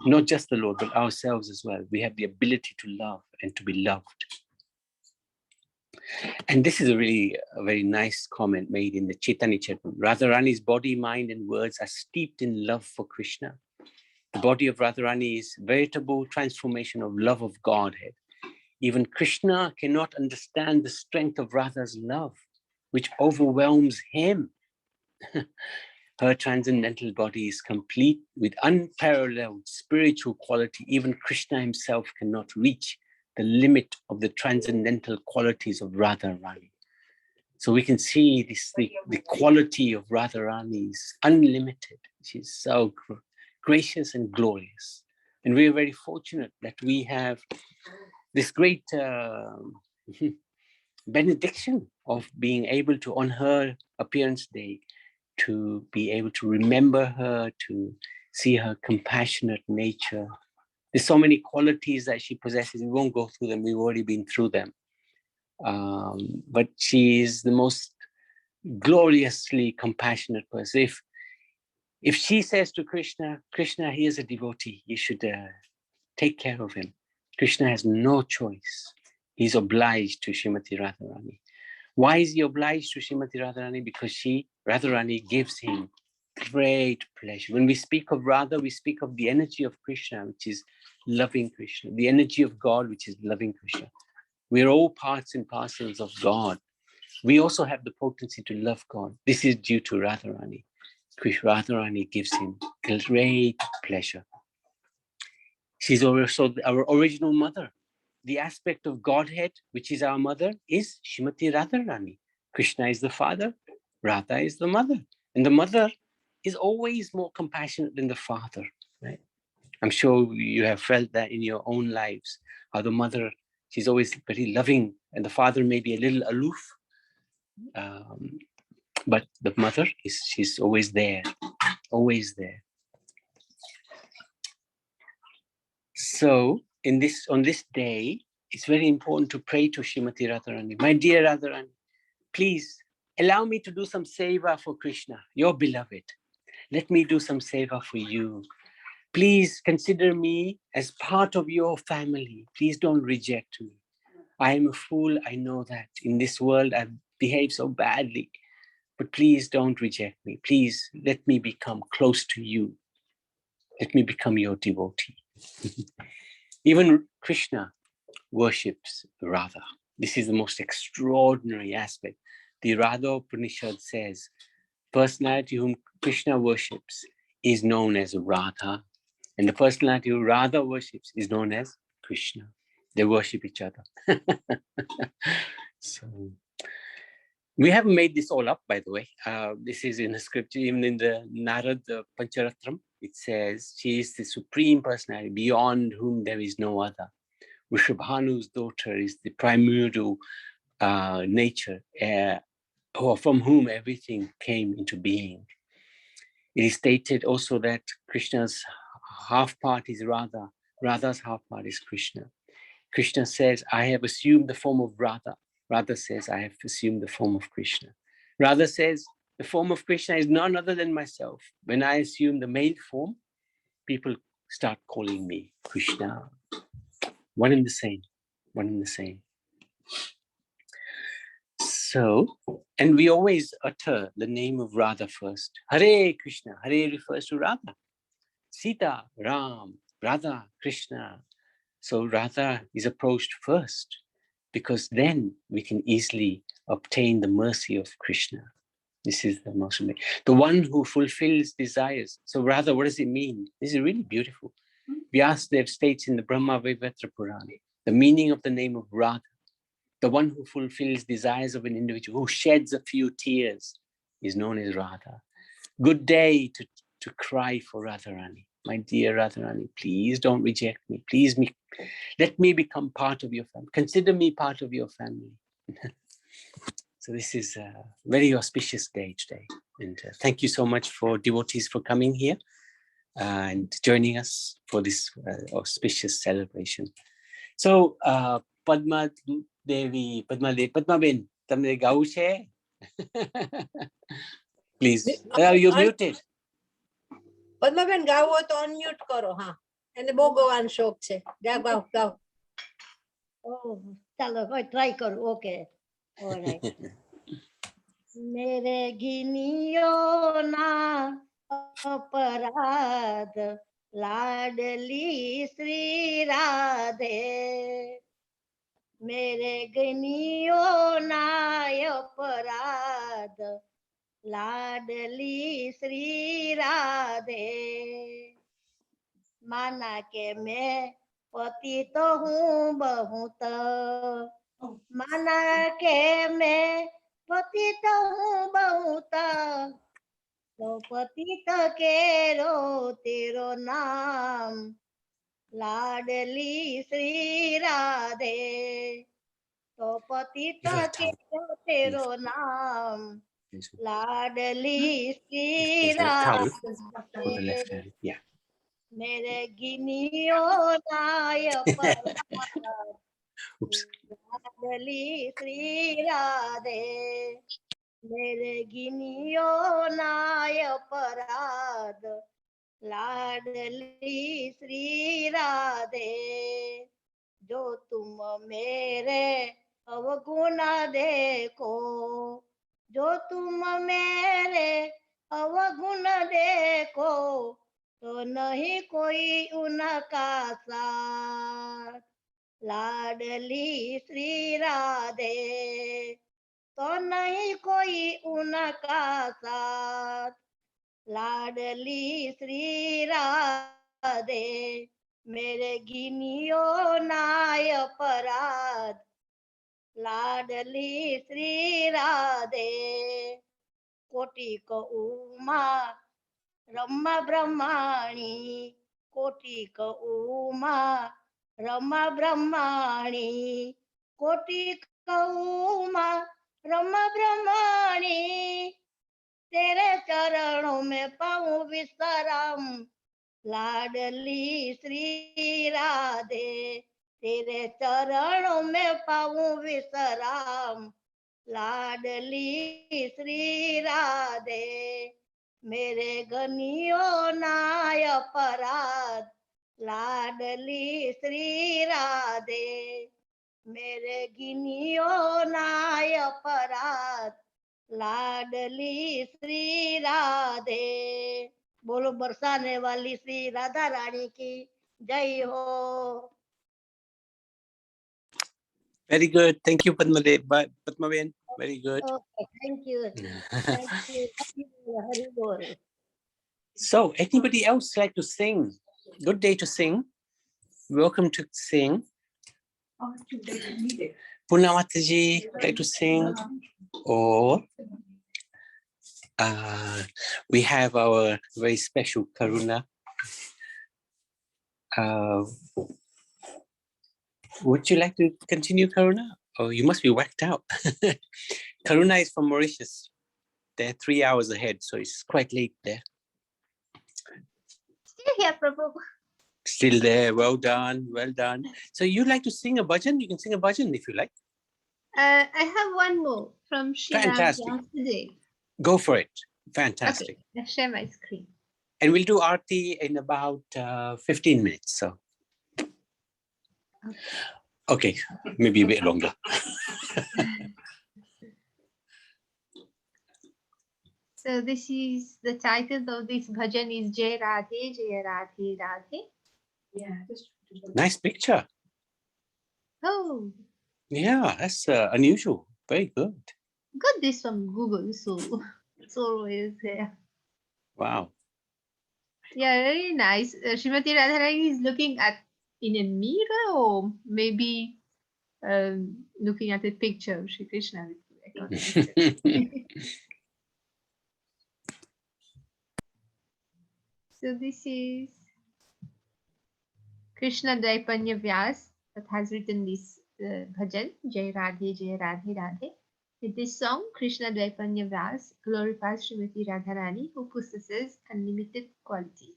[SPEAKER 4] not just the Lord, but ourselves as well. We have the ability to love and to be loved. And this is a very nice comment made in the Chaitanya Charitamrita. Radharani's body, mind, and words are steeped in love for Krishna. The body of Radharani is veritable transformation of love of Godhead. Even Krishna cannot understand the strength of Radha's love, which overwhelms him. Her transcendental body is complete with unparalleled spiritual quality. Even Krishna himself cannot reach the limit of the transcendental qualities of Radharani. So we can see the quality of Radharani is unlimited. She's so gracious and glorious. And we are very fortunate that we have this great benediction of being able to, on her appearance day, to be able to remember her, to see her compassionate nature. There's so many qualities that she possesses. We won't go through them. We've already been through them. But she is the most gloriously compassionate person. If she says to Krishna, Krishna, he is a devotee, you should take care of him. Krishna has no choice. He's obliged to Srimati Radharani. Why is he obliged to Srimati Radharani? Because Radharani gives him great pleasure. When we speak of Radha, we speak of the energy of Krishna, which is loving Krishna, the energy of God, which is loving Krishna. We are all parts and parcels of God. We also have the potency to love God. This is due to Radharani. Radharani gives him great pleasure. She's also our original mother. The aspect of Godhead, which is our mother, is Srimati Radharani. Krishna is the father, Radha is the mother. And the mother is always more compassionate than the father, right? I'm sure you have felt that in your own lives, how the mother, she's always very loving, and the father may be a little aloof. But the mother, she's always there, always there. So on this day, it's very important to pray to Srimati Radharani. My dear Radharani, please allow me to do some seva for Krishna, your beloved. Let me do some seva for you. Please consider me as part of your family. Please don't reject me. I am a fool, I know that. In this world, I've behaved so badly. But please don't reject me. Please let me become close to you. Let me become your devotee. Even Krishna worships Radha. This is the most extraordinary aspect. The Radha Upanishad says, personality whom Krishna worships is known as Radha, and the personality who Radha worships is known as Krishna. They worship each other. So we haven't made this all up, by the way. This is in the scripture, even in the Narad Pancharatram. It says, she is the supreme personality beyond whom there is no other. Vrishabhanu's daughter is the primordial nature, from whom everything came into being. It is stated also that Krishna's half part is Radha, Radha's half part is Krishna. Krishna says, I have assumed the form of Radha. Radha says, I have assumed the form of Krishna. Radha says, the form of Krishna is none other than myself. When I assume the male form, people start calling me Krishna. One and the same, one and the same. So, and we always utter the name of Radha first. Hare Krishna. Hare refers to Radha. Sita, Ram, Radha, Krishna. So Radha is approached first, because then we can easily obtain the mercy of Krishna. This is the most amazing. The one who fulfills desires. So Radha, what does it mean? This is really beautiful. Vyasadeva states in the Brahma Vaivarta Purana, the meaning of the name of Radha, the one who fulfills desires of an individual, who sheds a few tears, is known as Radha. Good day to cry for Radharani. My dear Radharani, please don't reject me. Please let me become part of your family. Consider me part of your family. So this is a very auspicious day today. And thank you so much for devotees for coming here and joining us for this auspicious celebration. So Padma Ben, tamne gau che? Please, you're muted.
[SPEAKER 7] Padmaben ગાવું હોય તો unmute કરો. હા, એને બહુ ગવાનો શોખ છે. ગાઓ ગાઓ.
[SPEAKER 14] ચાલો ટ્રાય કરું. Okay, alright. મેરે ગિનિયો ના અપરાધ લાડલી શ્રી રાધે. મેરે ગિનિયો ના અપરાધ લાડલી શ્રી રાધે. માના કે मैं पति तो हूँ बहुत. माना के मैं पति तो हूँ बहुत. तो पति तो केरो तेरो नाम लाडली श्री राधे. तो पति तो केरो तेरो नाम लाडली श्री राधे. मेरे गिनियो नाय लाडली श्री राधे. मेरे गिनियो नाय अपराध लाडली श्री राधे. जो तुम मेरे अवगुण देखो, जो तुम मेरे अवगुण देखो, तो नहीं कोई उनका साथ लाडली श्री राधे. तो नहीं कोई उनका साथ। लाडली श्री राधे मेरे गिनियो नाय अपराध। लाडली श्री राधे कोटिक उमा रमा ब्रह्माणी। कोटिक उमा रमा ब्रह्माणी। कोटिक उमा रमा ब्रह्माणी। तेरे चरणों में पाऊं विश्राम। लाडली श्री राधे तेरे चरणों में पाऊं विश्राम। लाडली श्री राधे मेरे गनियो नाय अपराध। लाडली श्री राधे मेरे गिनियो नाय अपराध। लाडली श्री राधे। बोलो बरसाने वाली श्री राधा रानी की जय हो।
[SPEAKER 4] Very good. Thank you, Padmaben. Very good.
[SPEAKER 14] Okay, thank you. Thank you. Hari Bol.
[SPEAKER 4] So, anybody else like to sing? Good day to sing. Welcome to sing. Punamataji, like to sing? Or we have our very special Karuna. Would you like to continue, Karuna? Oh, you must be whacked out. Karuna is from Mauritius. They're 3 hours ahead, so it's quite late there.
[SPEAKER 2] Still here, Prabhu.
[SPEAKER 4] Still there. Well done. Well done. So you like to sing a bhajan? You can sing a bhajan if you like.
[SPEAKER 2] I have one more from Shri
[SPEAKER 4] Fantastic.
[SPEAKER 2] today.
[SPEAKER 4] Go for it. Fantastic.
[SPEAKER 2] Okay, I'll share my screen.
[SPEAKER 4] And we'll do Aarti in about 15 minutes. So, okay, maybe a bit longer.
[SPEAKER 2] So this is the title of this bhajan is Jai Radhe, Jai Radhe, Radhe.
[SPEAKER 7] Yeah.
[SPEAKER 4] Nice picture.
[SPEAKER 2] Oh,
[SPEAKER 4] Yeah, that's unusual. Very good.
[SPEAKER 2] got this from Google, so it's always there.
[SPEAKER 4] Wow.
[SPEAKER 2] Yeah, very nice. Srimati Radharani is looking at in a mirror or maybe looking at a picture of Shri Krishna. So this is Krishna Daipanya Vyas that has written this bhajan, Jai Radhe, Jai Radhe, Radhe. With this song, Krishna Daipanya Vyas glorifies Srimati Radharani, who possesses unlimited qualities.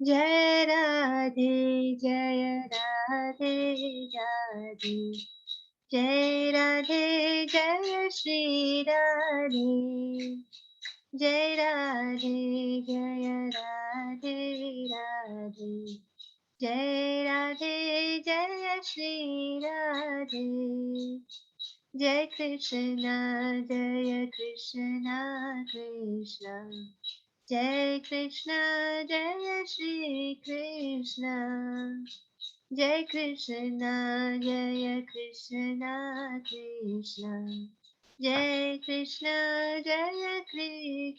[SPEAKER 2] Jai Radhe, Jai Radhe, Radhe. Jai Radhe, Jai Shri Radhe. Jai Radhe, Jai Radhe, Radhe. Jai Radhe, Jai Shri Radhe. Jai Krishna, Jai Krishna, Krishna. Jai Krishna, Jai Shri Krishna. Jai Krishna, Jai Krishna, Krishna. Jai Krishna, Jai Kri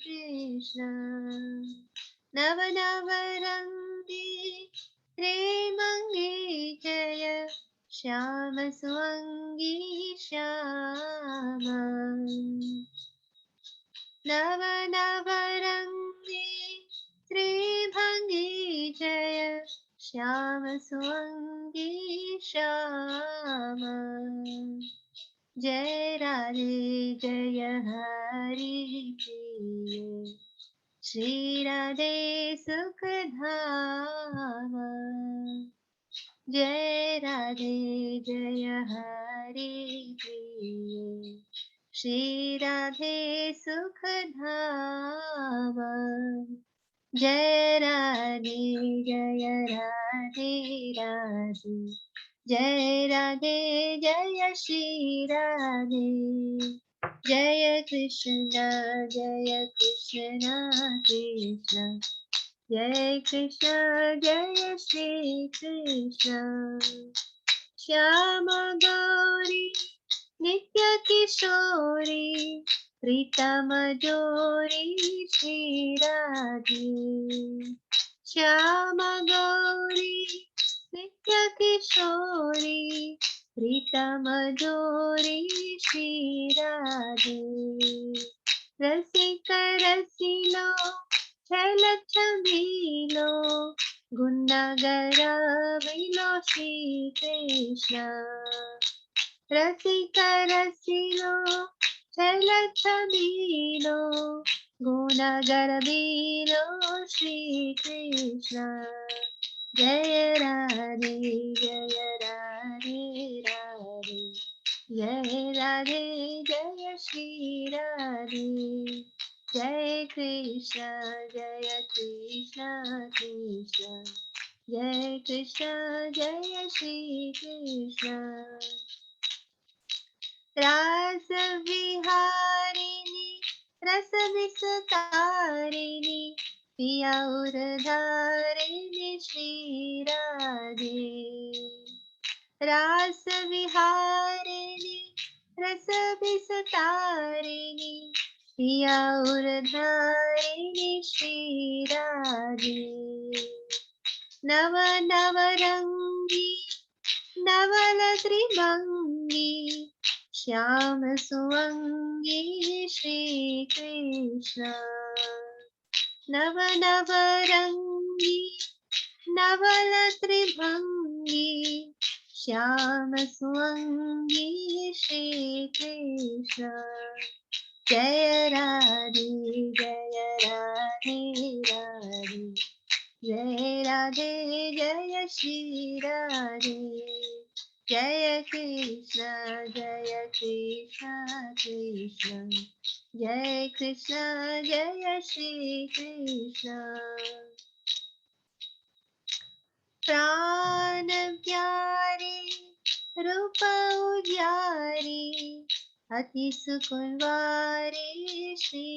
[SPEAKER 2] Krishna. Nava Nava Rangi, Premangi Jaya, Shyama Swangi Shyama. Nava Nava Rangi, Tribhangi Jaya, Shyama Swangi Shyama. Jai Radhe, Jai Hari Priya, Shri Radhe Sukhdama. Jai Radhe, Jai Hari Priya, Shri Radhe Sukhdama. Jai Radhe, Jai Radhe, Radhe. Jai Radhe, Jai Shri Radhe. Jai Krishna, Jai Krishna, Krishna. Jai Krishna, Jai Shri Krishna. Shyama Gauri नित्य किशोरी प्रीतम जोरी श्री राधे। श्यामा गौरी नित्य किशोरी प्रीतम जोरी श्री राधे। रसिक रसिलो छल छबिलो गुणगरा willow Shri Krishna. रसिक रसिलो छल छबिलो गुणगर below Shri Krishna. जय राधे जय राधे राधे जय राधे जय श्री राधे। जय कृष्ण कृष्ण जय कृष्ण जय श्री कृष्ण। रास विहारिणी रस विस्तारिणी पिया उरधारिणी श्री राधे। रास विहारिणी रस विस्तारिणी पिया उरधारिणी श्री राधे। नव नव रंगी नवल त्रिभंगी श्याम सुअंगी श्री कृष्ण। नव नव रंगी नवल त्रिभंगी श्याम सुअंगी श्री कृष्ण। जय राधे राधे जय राधे जय श्री राधे। जय कृष्ण कृष्ण जय कृष्ण जय श्री कृष्ण। प्राण प्यारे रूप उजारी अति सुकुमारी श्री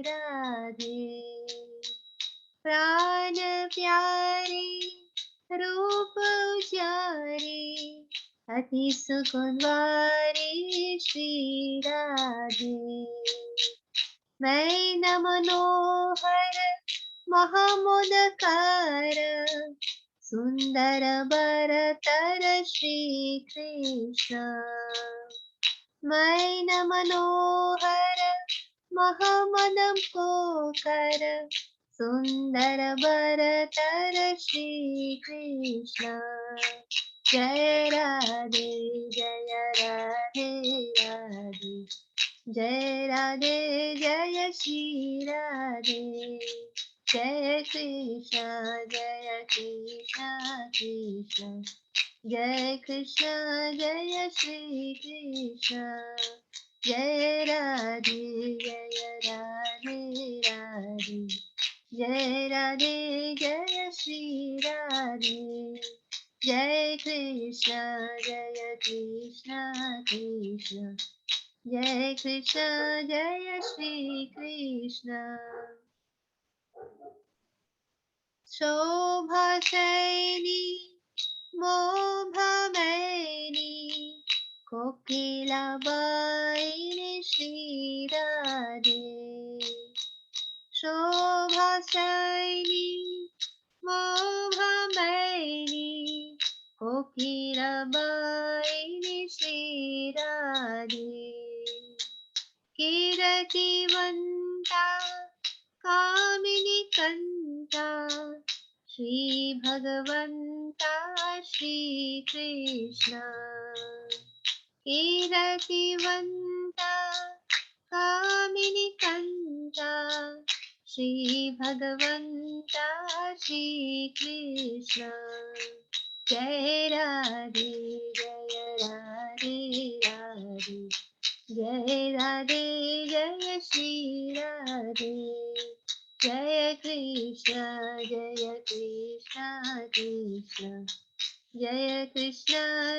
[SPEAKER 2] राधे। प्राण प्यारे रूप उजारी अति सुकुमारी श्री राधे। नैन मनोहर महामुदकार सुंदर बरतर श्री कृष्ण। नैन मनोहर महामदपोकर सुंदर बरतर श्री कृष्ण। जय राधे राधे जय राधे जय श्री राधे। जय कृष्ण कृष्ण जय कृष्ण जय श्री कृष्ण। जय राधे राधे जय राधे जय श्री राधे। जय कृष्ण कृष्ण जय कृष्ण जय श्री कृष्ण। शोभा शैली मोभमैनी कोकिला बाई श्री राधे। शोभा शैली मोभमैनी कोकिला बाई श्री राधे। कीर्तिवन्ता कामिनी कंता श्री भगवंता श्री कृष्ण। कीर्तिवन्ता कामिनी कंता श्री भगवंता श्री कृष्ण। जय राधे राधे जय राधे जय श्री राधे। जय कृष्ण कृष्ण जय कृष्ण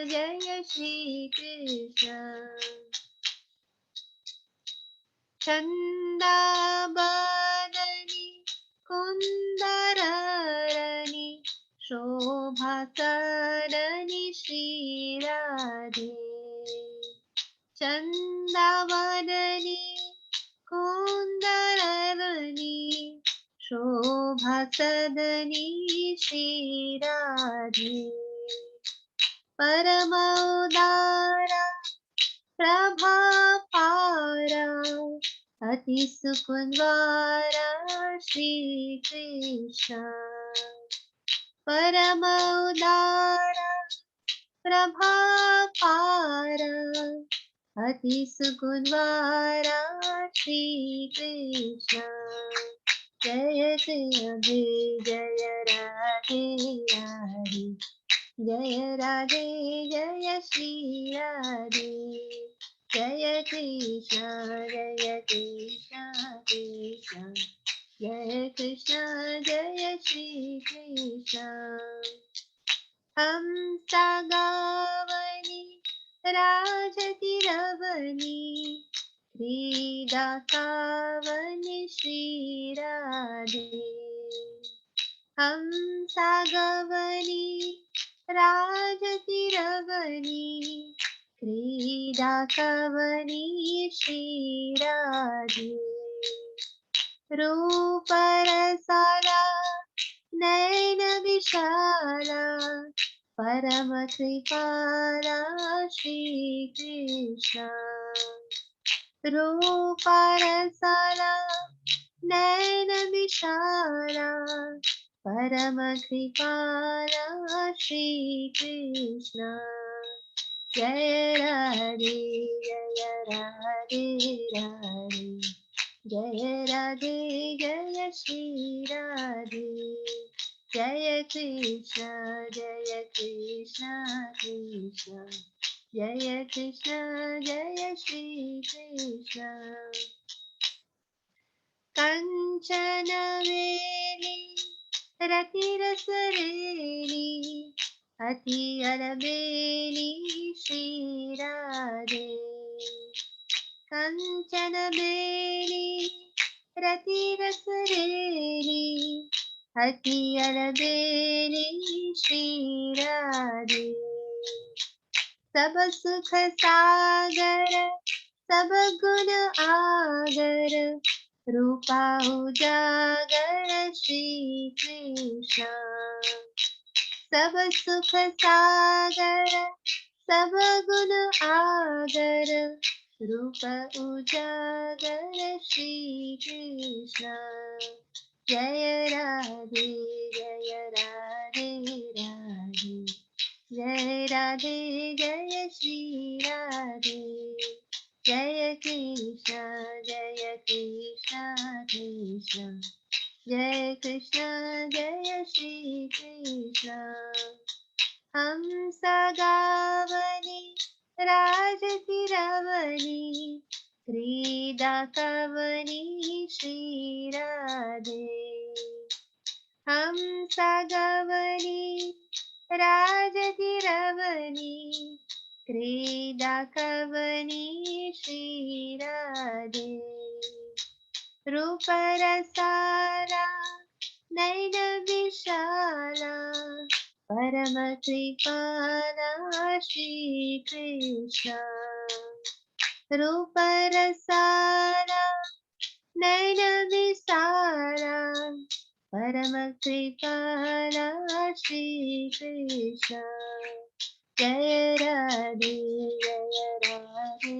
[SPEAKER 2] जय श्री कृष्ण। चंदाबादनी कुंदररनी शोभा करनी श्री राधे चंदावदनी कुंदरवनी शोभा सदनी श्री राधे परम उदारा प्रभा पारा अति सुकुंदवारा श्री कृष्ण परम उदारा प्रभा पारा अति सुकुंदवारा श्री कृष्ण जय राधे जय राधे राधे जय राधे जय श्री राधे जय कृष्ण कृष्ण जय कृष्ण जय श्री कृष्ण हम गावनी राजतिरवनी क्रीडा कावनी श्री राधे हम गवनी राजतिरवनी क्रीडा कवनी श्री राधे रूप रसाला नयन विशाला परम कृपाला श्री कृष्ण रूप रसाला नयन विशाला परम कृपाला श्री कृष्ण जय राधे राधे जय राधे जय श्री राधे जय कृष्ण कृष्ण जय कृष्ण जय श्री कृष्ण कंचन वेली रतिरसरेली अति अलबेली श्री राधे कंचन बेली रतिरसरेली अति अलबेली श्री राधे सब सुख सागर सब गुण आगर रूपा उजागर श्री कृष्ण सब सुख सागर सब गुण आगर रूप उजागर श्री कृष्ण जय राधे राधे जय राधे जय श्री राधे जय कृष्ण कृष्ण जय कृष्ण जय श्री कृष्ण हम गावनी राजतिरवनी क्रीडा कवनी श्री राधे हम गावनी राजतिरवनी क्रीडा कवनी श्री राधे रूप रसाला नयन विशाला परम कृपाला श्री कृष्ण रूप रसाला नयन विशाला परम कृपाला श्री कृष्ण जय राधे जय राधे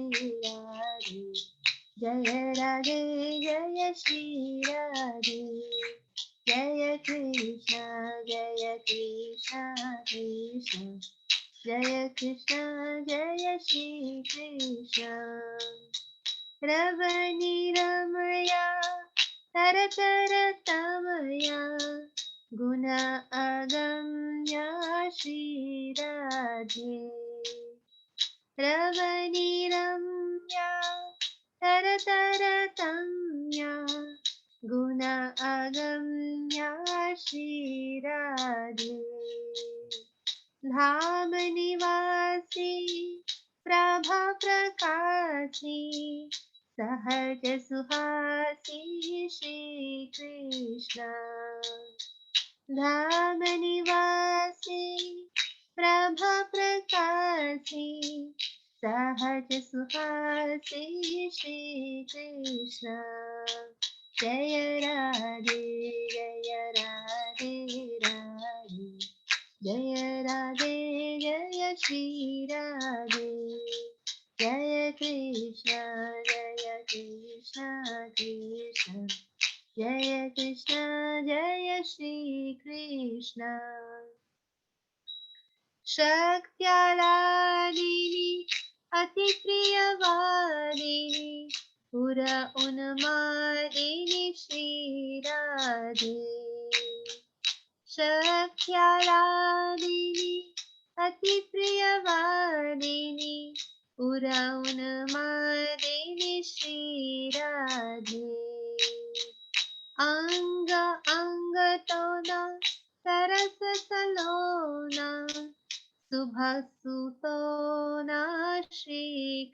[SPEAKER 2] जय श्री राधे जय कृष्ण कृष्ण जय कृष्ण जय श्री कृष्ण रवनी रमया तरतर तमया गुण अगम्या श्री राधे रवनी रम्या तरतर तम्या गुण अगम्या श्री राधे धाम निवासी प्रभा प्रकाशी सहज सुहासी श्री कृष्ण धाम निवासी प्रभ प्रकाशी सहज सुहासी श्री कृष्ण जय राधे राधे राधे जय राधे जय श्री राधे जय कृष्ण कृष्ण जय कृष्ण जय श्री कृष्ण शक्त्यालादिनी अति प्रियवादिनी पुर उन्मादिनी श्री राधे शक्त्यालादिनी अति प्रियवादिनी पुर उन्मादिनी श्री राधे अंग अंग तोना सरस सलोना सुभसुतोना श्री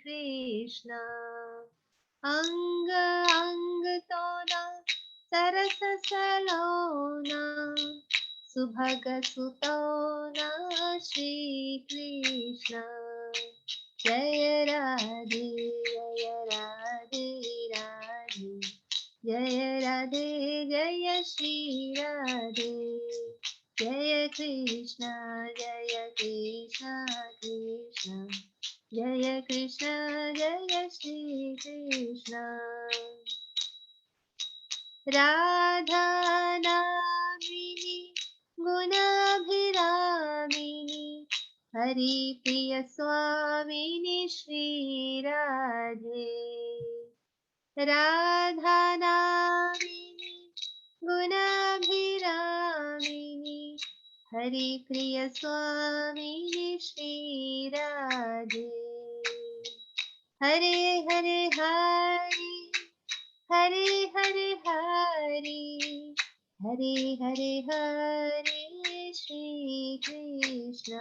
[SPEAKER 2] कृष्ण अंग अंग तोना सरस सलोना सुभग सुतोना श्री कृष्ण जय राधे राधे जय राधे जय श्री राधे जय कृष्ण कृष्ण जय कृष्ण जय श्री कृष्ण राधा नामिनी गुणाभिरामिनी हरि प्रिय स्वामिनी श्री राधे राधा नामिनी गुणाभिरामिनी हरि प्रिय स्वामिनी श्री राधे हरे हरे हरे हरे हरे हरे हरे हरे हरे श्री कृष्ण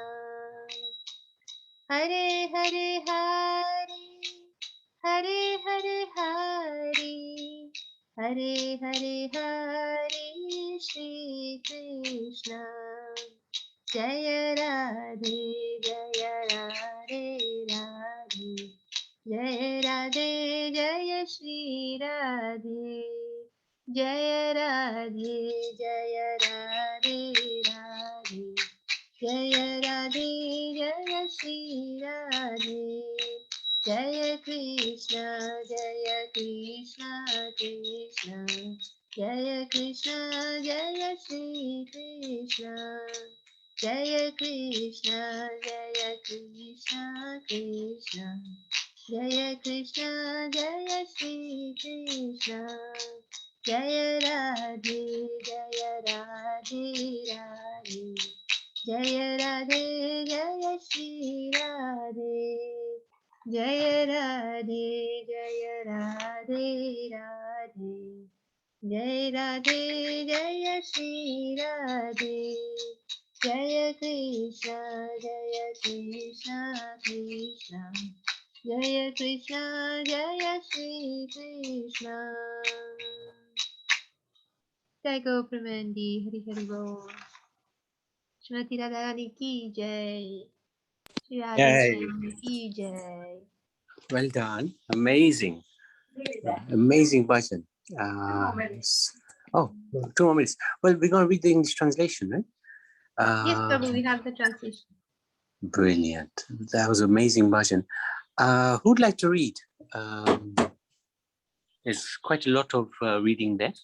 [SPEAKER 2] हरे हरे हरे हरे हरे हरे हरे हरे हरे श्री कृष्ण जय राधे राधे जय राधे जय श्री राधे जय राधे राधे जय राधे जय श्री राधे जय कृष्ण कृष्ण जय कृष्ण जय श्री कृष्ण जय कृष्ण कृष्ण जय कृष्ण जय श्री कृष्ण जय राधे राधे जय राधे जय श्री राधे जय राधे राधे जय राधे जय श्री राधे जय कृष्ण कृष्ण जय कृष्ण जय श्री कृष्ण जय गो प्रेमानंदी हरि हरि बोल श्रीमती राधारानी की जय श्री राधे
[SPEAKER 4] Yay.
[SPEAKER 2] श्याम की जय
[SPEAKER 4] Well done. Amazing. Amazing bhajan. Oh, 2 more minutes. Well, we're going to read the English translation, right?
[SPEAKER 2] Yes, Prabhu, we have the translation.
[SPEAKER 4] Brilliant. That was amazing bhajan. Who'd like to read? There's quite a lot of reading there.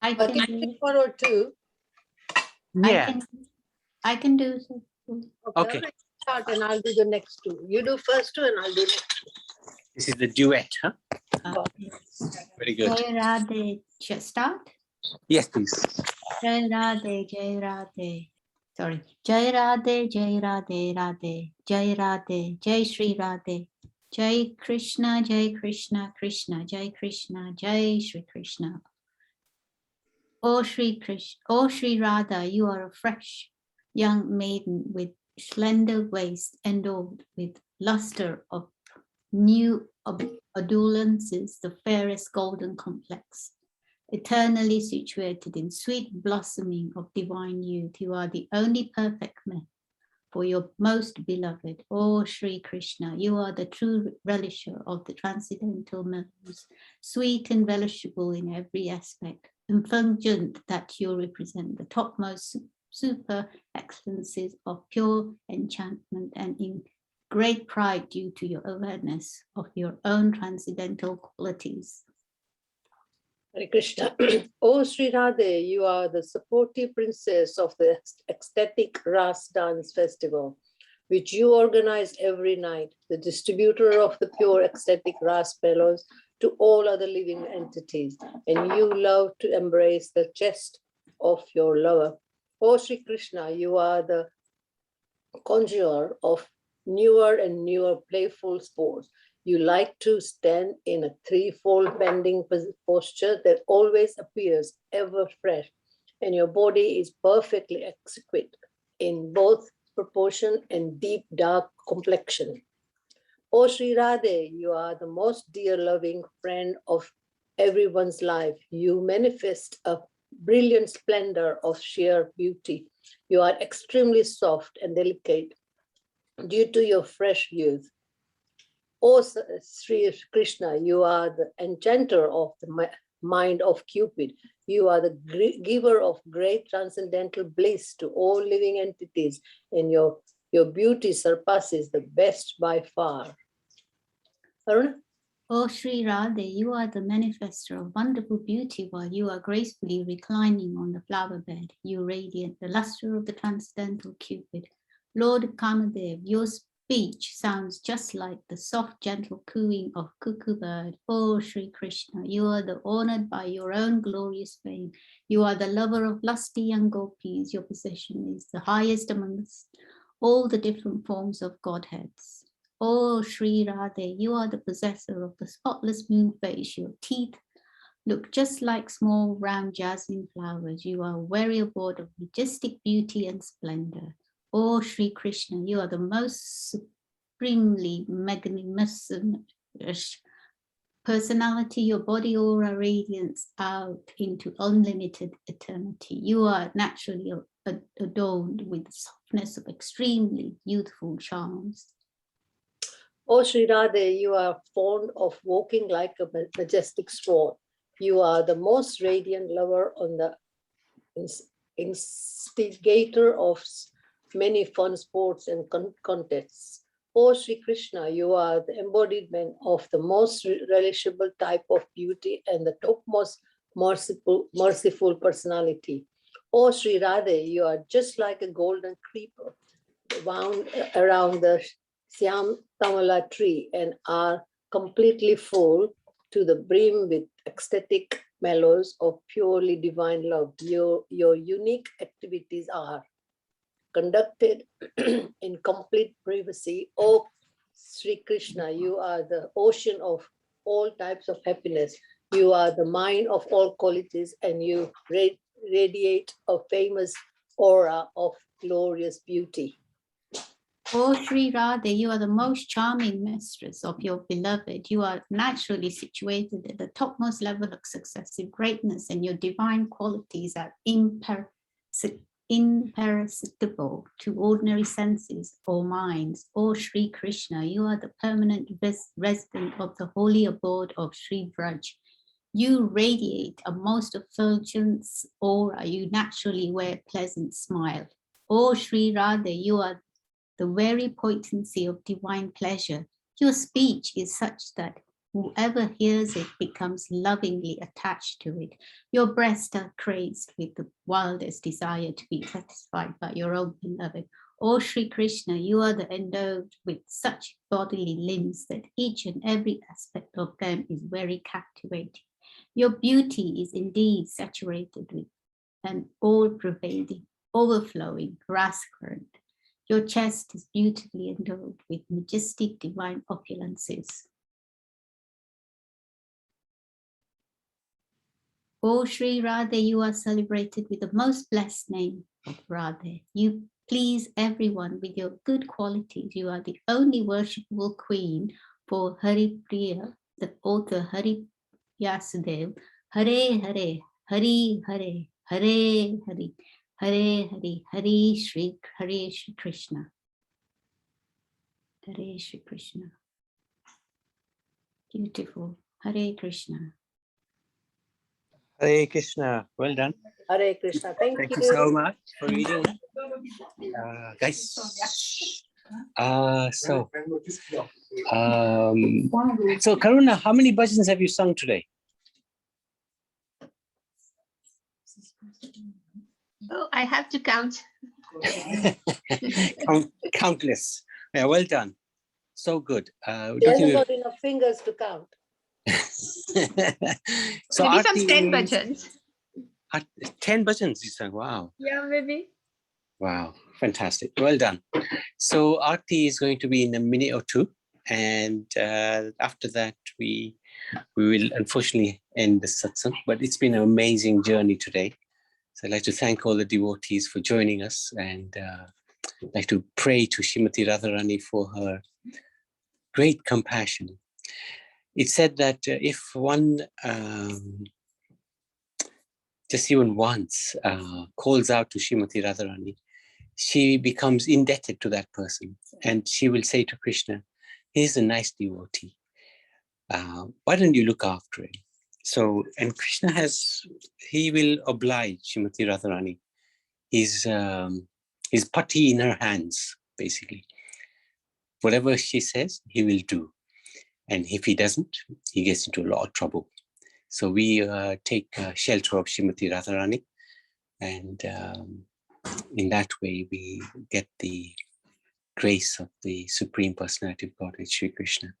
[SPEAKER 12] I can do.
[SPEAKER 7] One or two.
[SPEAKER 4] Yeah.
[SPEAKER 12] I can do.
[SPEAKER 4] Okay.
[SPEAKER 7] Start and I'll do the next two. You do first two and I'll do next two.
[SPEAKER 4] This is the duet, huh? Very good.
[SPEAKER 12] Jai Radhe. Start.
[SPEAKER 4] Yes, please.
[SPEAKER 12] Jai Radhe, Jai Radhe. Sorry. Jai Radhe, Jai Radhe, Radhe. Jai Radhe, Jai Shri Radhe. Jai Krishna, Krishna, Jai Krishna, Jai Shri Krishna. O Shri Krishna, O Shri Radha, you are a fresh young maiden with slender waist endowed with luster of new adulances, the fairest golden complex. eternally situated in sweet blossoming of divine youth. You are the only perfect man for your most beloved. O Sri Krishna, you are the true relisher of the transcendental mellows, sweet and relishable in every aspect, effulgent that you represent the topmost super excellencies of pure enchantment, and in great pride due to your awareness of your own transcendental qualities.
[SPEAKER 7] Hare Krishna. O Sri Radhe, you are the supportive princess of the ecstatic Ras dance festival, which you organize every night, the distributor of the pure ecstatic Ras fellows to all other living entities, and you love to embrace the chest of your lover. O Sri Krishna, you are the conjurer of newer and newer playful sports. You like to stand in a threefold bending posture that always appears ever fresh, and your body is perfectly exquisite in both proportion and deep dark complexion. O Sri Radhe, you are the most dear loving friend of everyone's life. You manifest a brilliant splendor of sheer beauty. You are extremely soft and delicate due to your fresh youth. O Sri Krishna, you are the enchanter of the mind of Cupid. You are the giver of great transcendental bliss to all living entities, and your beauty surpasses the best by far. Aruna?
[SPEAKER 12] O Sri Radhe, you are the manifester of wonderful beauty while you are gracefully reclining on the flower bed. You radiate the luster of the transcendental Cupid. Lord Kamadev, your speech sounds just like the soft, gentle cooing of cuckoo bird. O Sri Krishna, you are the honored by your own glorious fame. You are the lover of lusty young gopis. Your possession is the highest amongst all the different forms of godheads. O Sri Radhe, you are the possessor of the spotless moon face. Your teeth look just like small round jasmine flowers. You are very abode of majestic beauty and splendor. O Sri Krishna, you are the most supremely magnificent personality. Your body aura radiates out into unlimited eternity. You are naturally adorned with the softness of extremely youthful charms.
[SPEAKER 7] O Sri Radhe, you are fond of walking like a majestic swan. You are the most radiant lover on the instigator of many fun sports and contests. O Sri Krishna, you are the embodiment of the most relishable type of beauty and the topmost merciful personality. O Sri Radhe, you are just like a golden creeper wound around the Siam Tamala tree and are completely full to the brim with ecstatic mellows of purely divine love. Your unique activities are conducted in complete privacy. O Sri Krishna, you are the ocean of all types of happiness. You are the mind of all qualities, and you radiate a famous aura of glorious beauty.
[SPEAKER 12] O Sri Radhe, you are the most charming mistress of your beloved. You are naturally situated at the topmost level of successive greatness, and your divine qualities are imperceptible to ordinary senses or minds. O Sri Krishna, you are the permanent resident of the holy abode of Sri Vraj. You radiate a most effulgent aura. You naturally wear a pleasant smile. O Sri Radhe, you are the very potency of divine pleasure. Your speech is such that whoever hears it becomes lovingly attached to it. Your breasts are crazed with the wildest desire to be satisfied by your own beloved. O Sri Krishna, you are endowed with such bodily limbs that each and every aspect of them is very captivating. Your beauty is indeed saturated with an all-pervading, overflowing ras current. Your chest is beautifully endowed with majestic divine opulences. O Sri Radhe, you are celebrated with the most blessed name of Radhe. You please everyone with your good qualities. You are the only worshipable queen for Haripriya, the author Hari Yasudev, Hare Hare, Hari Hare, Hare Hari, Hare Hari, Hare Shri Krishna. Hare Shri Krishna. Beautiful. Hare Krishna.
[SPEAKER 4] Hare Krishna. Well done.
[SPEAKER 7] Hare Krishna. Thank
[SPEAKER 4] Thank
[SPEAKER 7] you.
[SPEAKER 4] you so much for reading. Guys. So Karuna, how many bhajans have you sung today?
[SPEAKER 2] Oh, I have to count.
[SPEAKER 4] Countless. Yeah, well done. So good.
[SPEAKER 7] He hasn't got enough fingers to count.
[SPEAKER 4] So
[SPEAKER 2] maybe some
[SPEAKER 4] Aarti
[SPEAKER 2] 10 bhajans.
[SPEAKER 4] 10 bhajans you sang. Wow.
[SPEAKER 2] Yeah, maybe.
[SPEAKER 4] Wow. Fantastic. Well done. So Aarti is going to be in a minute or two. And after that, we will unfortunately end the satsang. But it's been an amazing journey today. So I'd like to thank all the devotees for joining us. And I'd like to pray to Srimati Radharani for her great compassion. It's said that if one just even once calls out to Srimati Radharani, she becomes indebted to that person. And she will say to Krishna, he's a nice devotee. Why don't you look after him? So, and Krishna he will oblige Srimati Radharani. He's putty in her hands, basically. Whatever she says, he will do. And if he doesn't, he gets into a lot of trouble. So we take shelter of Srimati Radharani, and in that way we get the grace of the Supreme Personality of Godhead, Sri Krishna.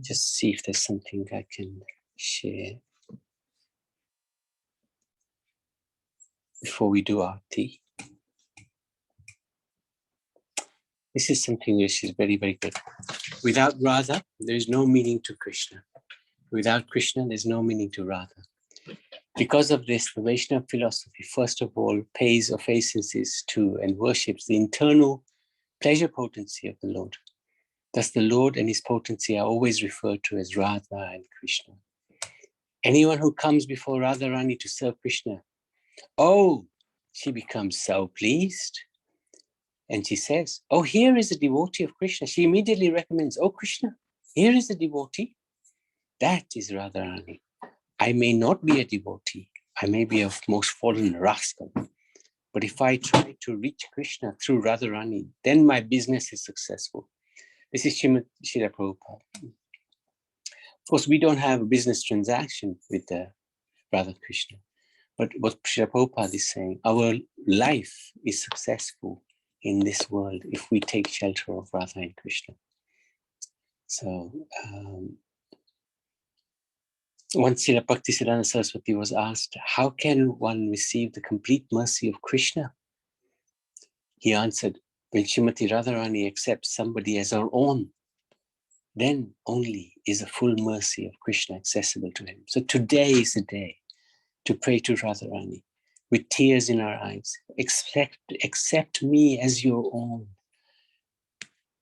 [SPEAKER 4] Just see if there's something I can share before we do Aarti. This is something which is very, very good. Without Radha, there is no meaning to Krishna. Without Krishna, there's no meaning to Radha. Because of this, the Vaishnava philosophy, first of all, pays obeisances to and worships the internal pleasure potency of the Lord. Thus, the Lord and his potency are always referred to as Radha and Krishna. Anyone who comes before Radharani to serve Krishna, oh, she becomes so pleased. And she says, oh, here is a devotee of Krishna. She immediately recommends, oh, Krishna, here is a devotee. That is Radharani. I may not be a devotee. I may be a most fallen rascal. But if I try to reach Krishna through Radharani, then my business is successful. This is Srila Prabhupada. Of course, we don't have a business transaction with Radha Krishna. But what Srila Prabhupada is saying, our life is successful in this world if we take shelter of Radha and Krishna. So once Srila Bhaktisiddhanta Saraswati was asked, how can one receive the complete mercy of Krishna? He answered, when Srimati Radharani accepts somebody as her own, then only is the full mercy of Krishna accessible to him. So today is the day to pray to Radharani with tears in our eyes. Accept me as your own.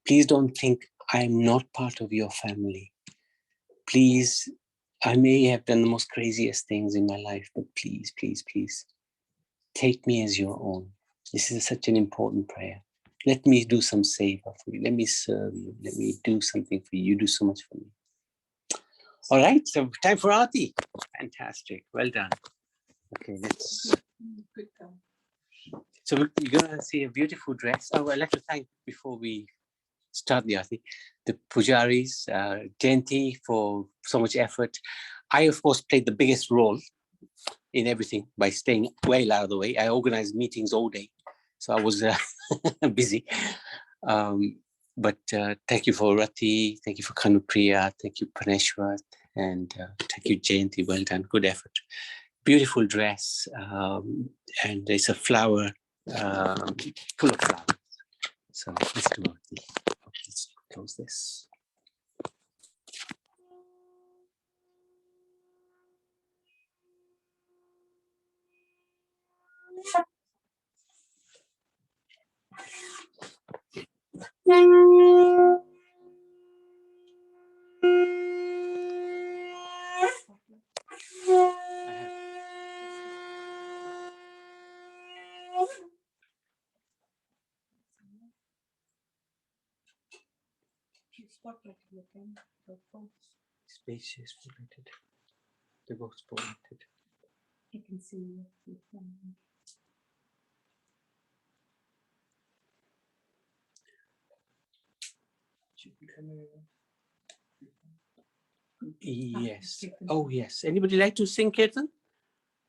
[SPEAKER 4] Please don't think I'm not part of your family. Please, I may have done the most craziest things in my life, but please, please, please, take me as your own. This is such an important prayer. Let me do some seva for you. Let me serve you. Let me do something for you. You do so much for me. All right, so time for Aarti. Fantastic. Well done. Okay, let's. So you're going to see a beautiful dress. Oh, I'd like to thank, before we start the Aarti, the pujaris, Jayanti for so much effort. I, of course, played the biggest role in everything by staying well out of the way. I organized meetings all day, so I was busy. But thank you for Rati, thank you for Kanupriya, thank you Praneshwar, and thank you Jayanti. Well done, good effort. Beautiful dress, and there's a flower, full of flowers. So let's do Aarti. Let's close this. Space is spotlighted. They both spotlighted.
[SPEAKER 12] You can see it.
[SPEAKER 4] Yes. Oh, yes. Anybody like to sing Kirtan?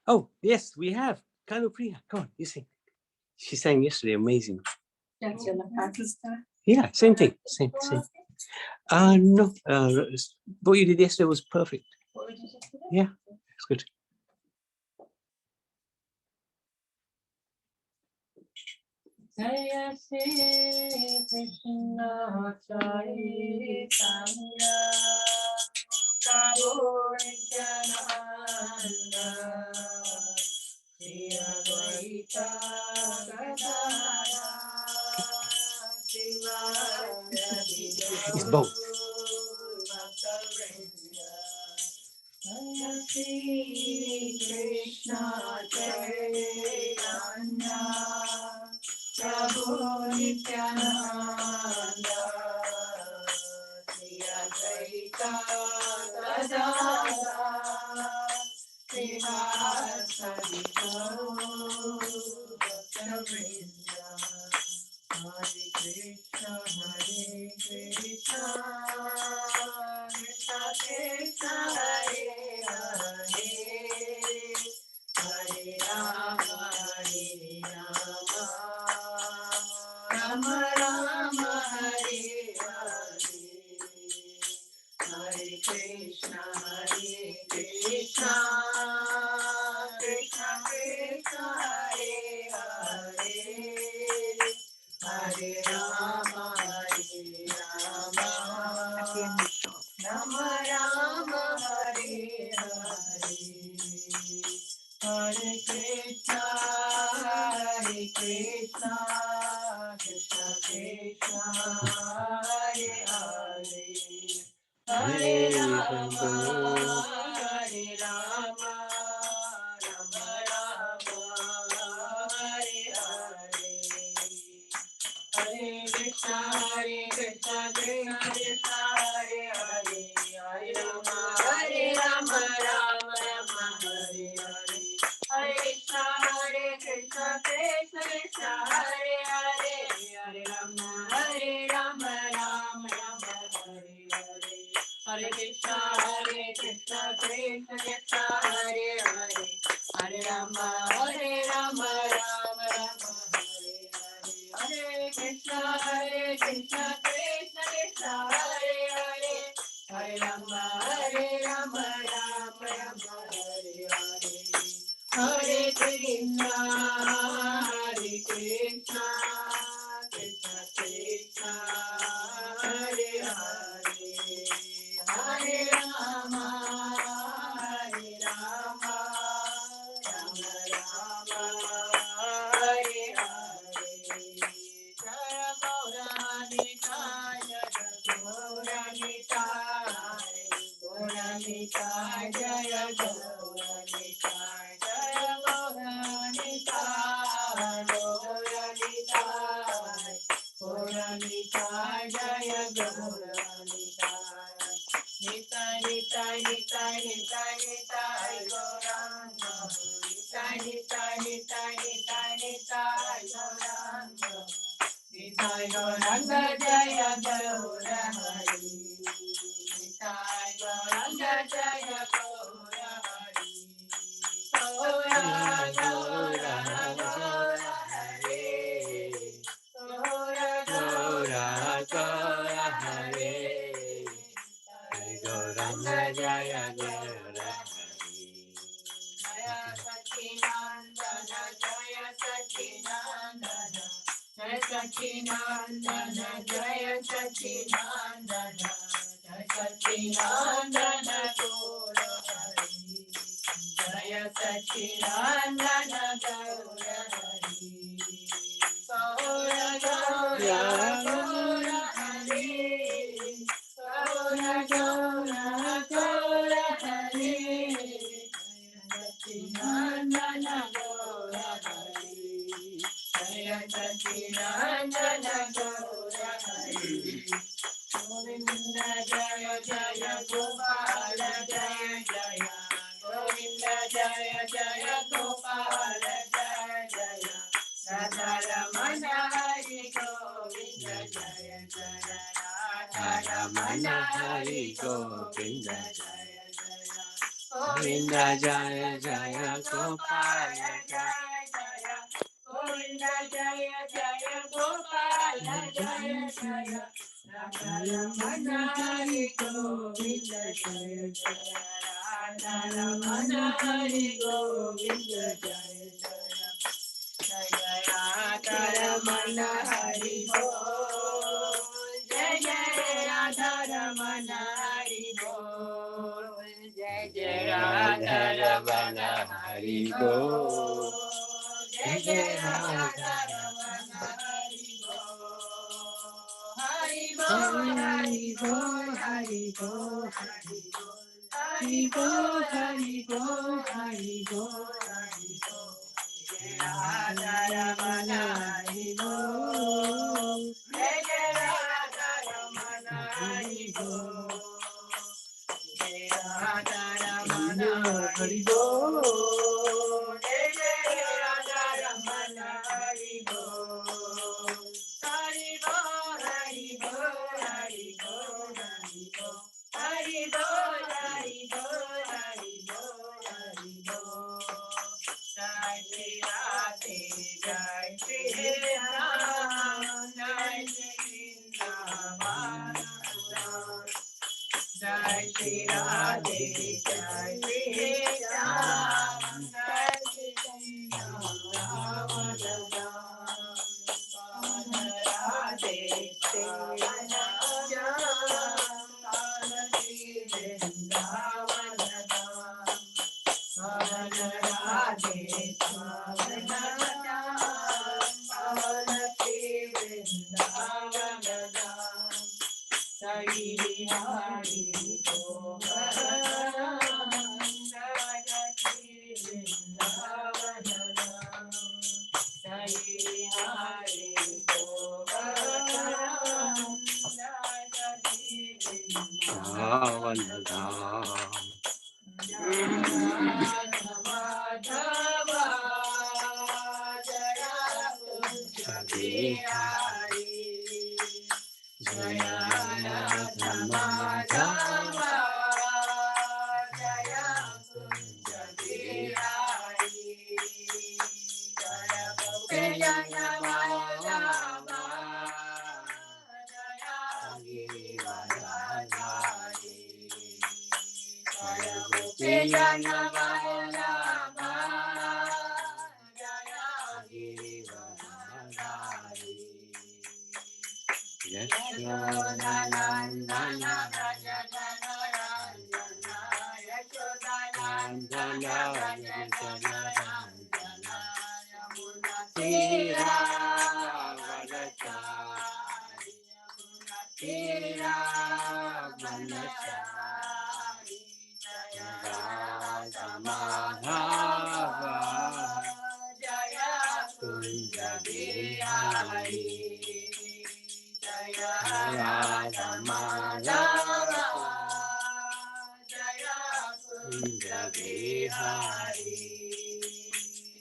[SPEAKER 4] Oh, yes, we have. Kanupriya, come on, you sing. She sang yesterday, amazing. Yeah, same thing. Same. No. What you did yesterday was perfect. Yeah, it's good.
[SPEAKER 15] Jaya Shri Krishna Chaitanya Prabhu Nityananda Shri Advaita Gadadhara
[SPEAKER 4] It's both.
[SPEAKER 15] Jaya Shri Krishna Chaitanya Prabhu Nityananda Shri Advaita Gadadhara Srivasadi Gaur Bhaktavrinda Hare Krishna Krishna Krishna Hare Hare Hare Rama Rama Rama Hare Hare Hare Krishna Krishna Krishna Hare Hare Hare Rama Rama Rama Hare Hare Hare Krishna Krishna Krishna Hare Hare Hare Rama Rama Rama Hare Hare Hare Krishna Krishna Krishna Hare Hare Hare Rama Rama Rama Hare Hare Hare Krishna Krishna Krishna Hare Hare Hare Rama Rama Rama Hare Hare Hare Krishna Krishna Krishna Hare Hare Hare Rama Rama Rama Hare Hare Hare Krishna Krishna Krishna Hare Hare Hare Rama Rama Rama Hare Hare Hare Krishna Krishna Krishna Hare Hare Hare Rama Rama Rama Hare Hare Jaya Gauranitai Gauranitai Jaya Gauranitai Jaya Gauranitai Gauranitai Jaya Gauranitai Nitai Nitai Nitai Nitai Nitai Gauranga Nitai Nitai Nitai Nitai Nitai Gauranga Nitai Gauranga Jaya Gaura Hari Nitai Gauranga Jaya Gaura Hari Gaura Gaura Gaura Hari Gaura Gaura Gaura Hari Gauranga Jaya Gaura Hari Jaya Satchinandana Jaya Satchinandana Jaya Satchinandana Jaya Satchinandana Jaya Satchinandana Gaura Hari Jaya Satchinandana Gaura Hari Gaura Gaura Gaura Hari Gaura Gaura Gaura Hari Satchinandana Gaura Hari Jaya Satchinandana Gaura Hari Govinda Jaya Jaya Gopal Jaya Jaya Govinda Jaya Jaya Gopal Jaya Jaya Radharamana Hari Govinda Jaya Jaya Radharamana Hari Govinda Jaya Jaya Govinda Jaya Jaya Gopal Jaya Jaya Govinda Jaya Jaya Gopal Jaya Jaya Radharamana Hari Govinda Jaya Jaya Radharamana Hari Govinda Jaya Jaya Jaya Radharamana Hari Bol Jai Jai Radharamana Hari Bol Jai Jai Radharamana Hari Bol Jai Jai Radharamana Hari Bol Hari Bol Hari Bol Hari Bol Hari Bol Hari Bol Hari Bol Hari Bol Radharamana Hari Bol Jai Jai Radharamana Hari Bol Jai Radharamana Hari Bol Jai Jai Radharamana Hari Bol Hari Bol Hari Bol Hari Bol Hari Bol Hari Bol Hari Bol Hari Bol Hari Bol Jai Shri Radhe Jai Shri Ram Jai Shri Vrindavan Jai Shri Radhe Jai Shri Ram Jai Shri Vrindavan Radhe Pavan Shri Vrindavan Radhe Pavan Shri Vrindavan Hari Hari Govinda Jaya Shri Vrindavan Hari Hari Govinda Jaya Shri Vrindavan Madhava Jaya Kunja Bihari Jaya Radha Madhava Jaya Kunja Bihari Jaya Gopinaya Vallabha Jaya Giridhari Jaya Gopinaya Vallabha Jaya Giridhari Yashodanandana Rajadanarandana Yashodanandana Rajadanarandana Yamuna Tira Vadachari Yamuna Tira Vadachari Jaya Radha Madhava Jaya Kunja Bihari Jaya Radha Madhava Jaya Kunja Bihari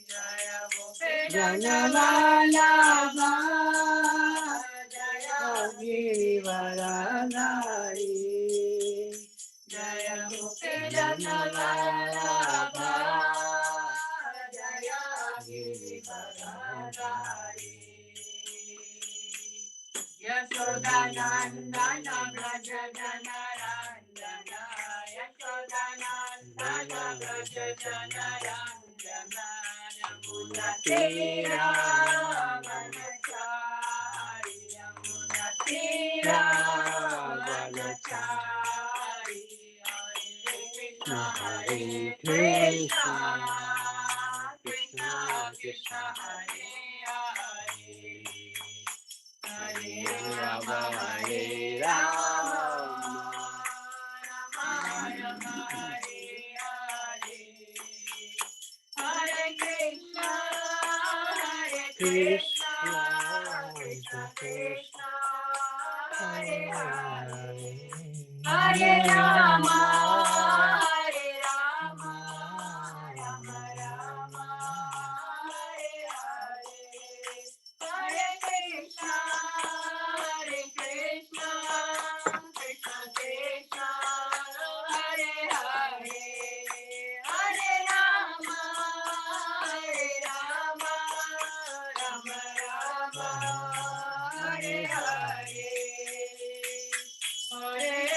[SPEAKER 15] Jaya Gopinaya Vallabha Jaya Giridhari Jaya Gopinaya Vallabha Jaya Giridhari Yashodanandana Rajadanarandana Yashodanandana Rajadanarandana Yamuna Tira Vanachari Yamuna Tira Vanachari Hare Krishna Krishna Krishna Hare Hare Hare Rama Hare Rama Rama Rama Hare Hare Hare Krishna Krishna Krishna Hare Hare Hare Rama, Hare Rama, Rama Rama, Hare Hare, Hare Krishna, Hare Krishna, Krishna Krishna, Hare Hare, Hare Rama, Hare Rama, Rama Rama, Hare Hare. Hare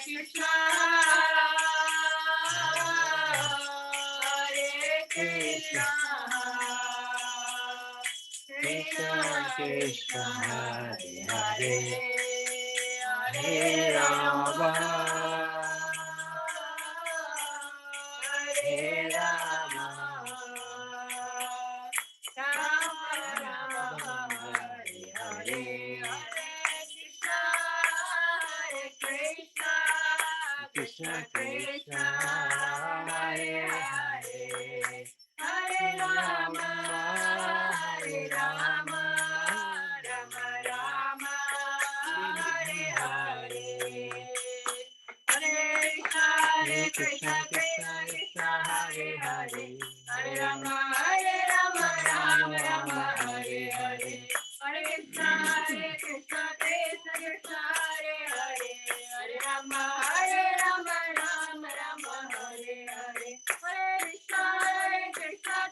[SPEAKER 15] Krishna, Hare Krishna, Krishna Krishna, Hare Hare, Hare Rama, Hare Rama, Rama Rama, Hare Hare, Hare Krishna, Hare Krishna, Krishna Krishna, Hare Hare, Hare Rama, Hare Rama, Rama Rama, Hare Hare, Hare Krishna, Krishna Krishna, Hare Hare, Hare Rama, Rama Rama, Hare Hare, Hare Krishna, Krishna Krishna, Hare Hare, Hare Rama, Rama Rama, Hare Hare, Hare Krishna, Krishna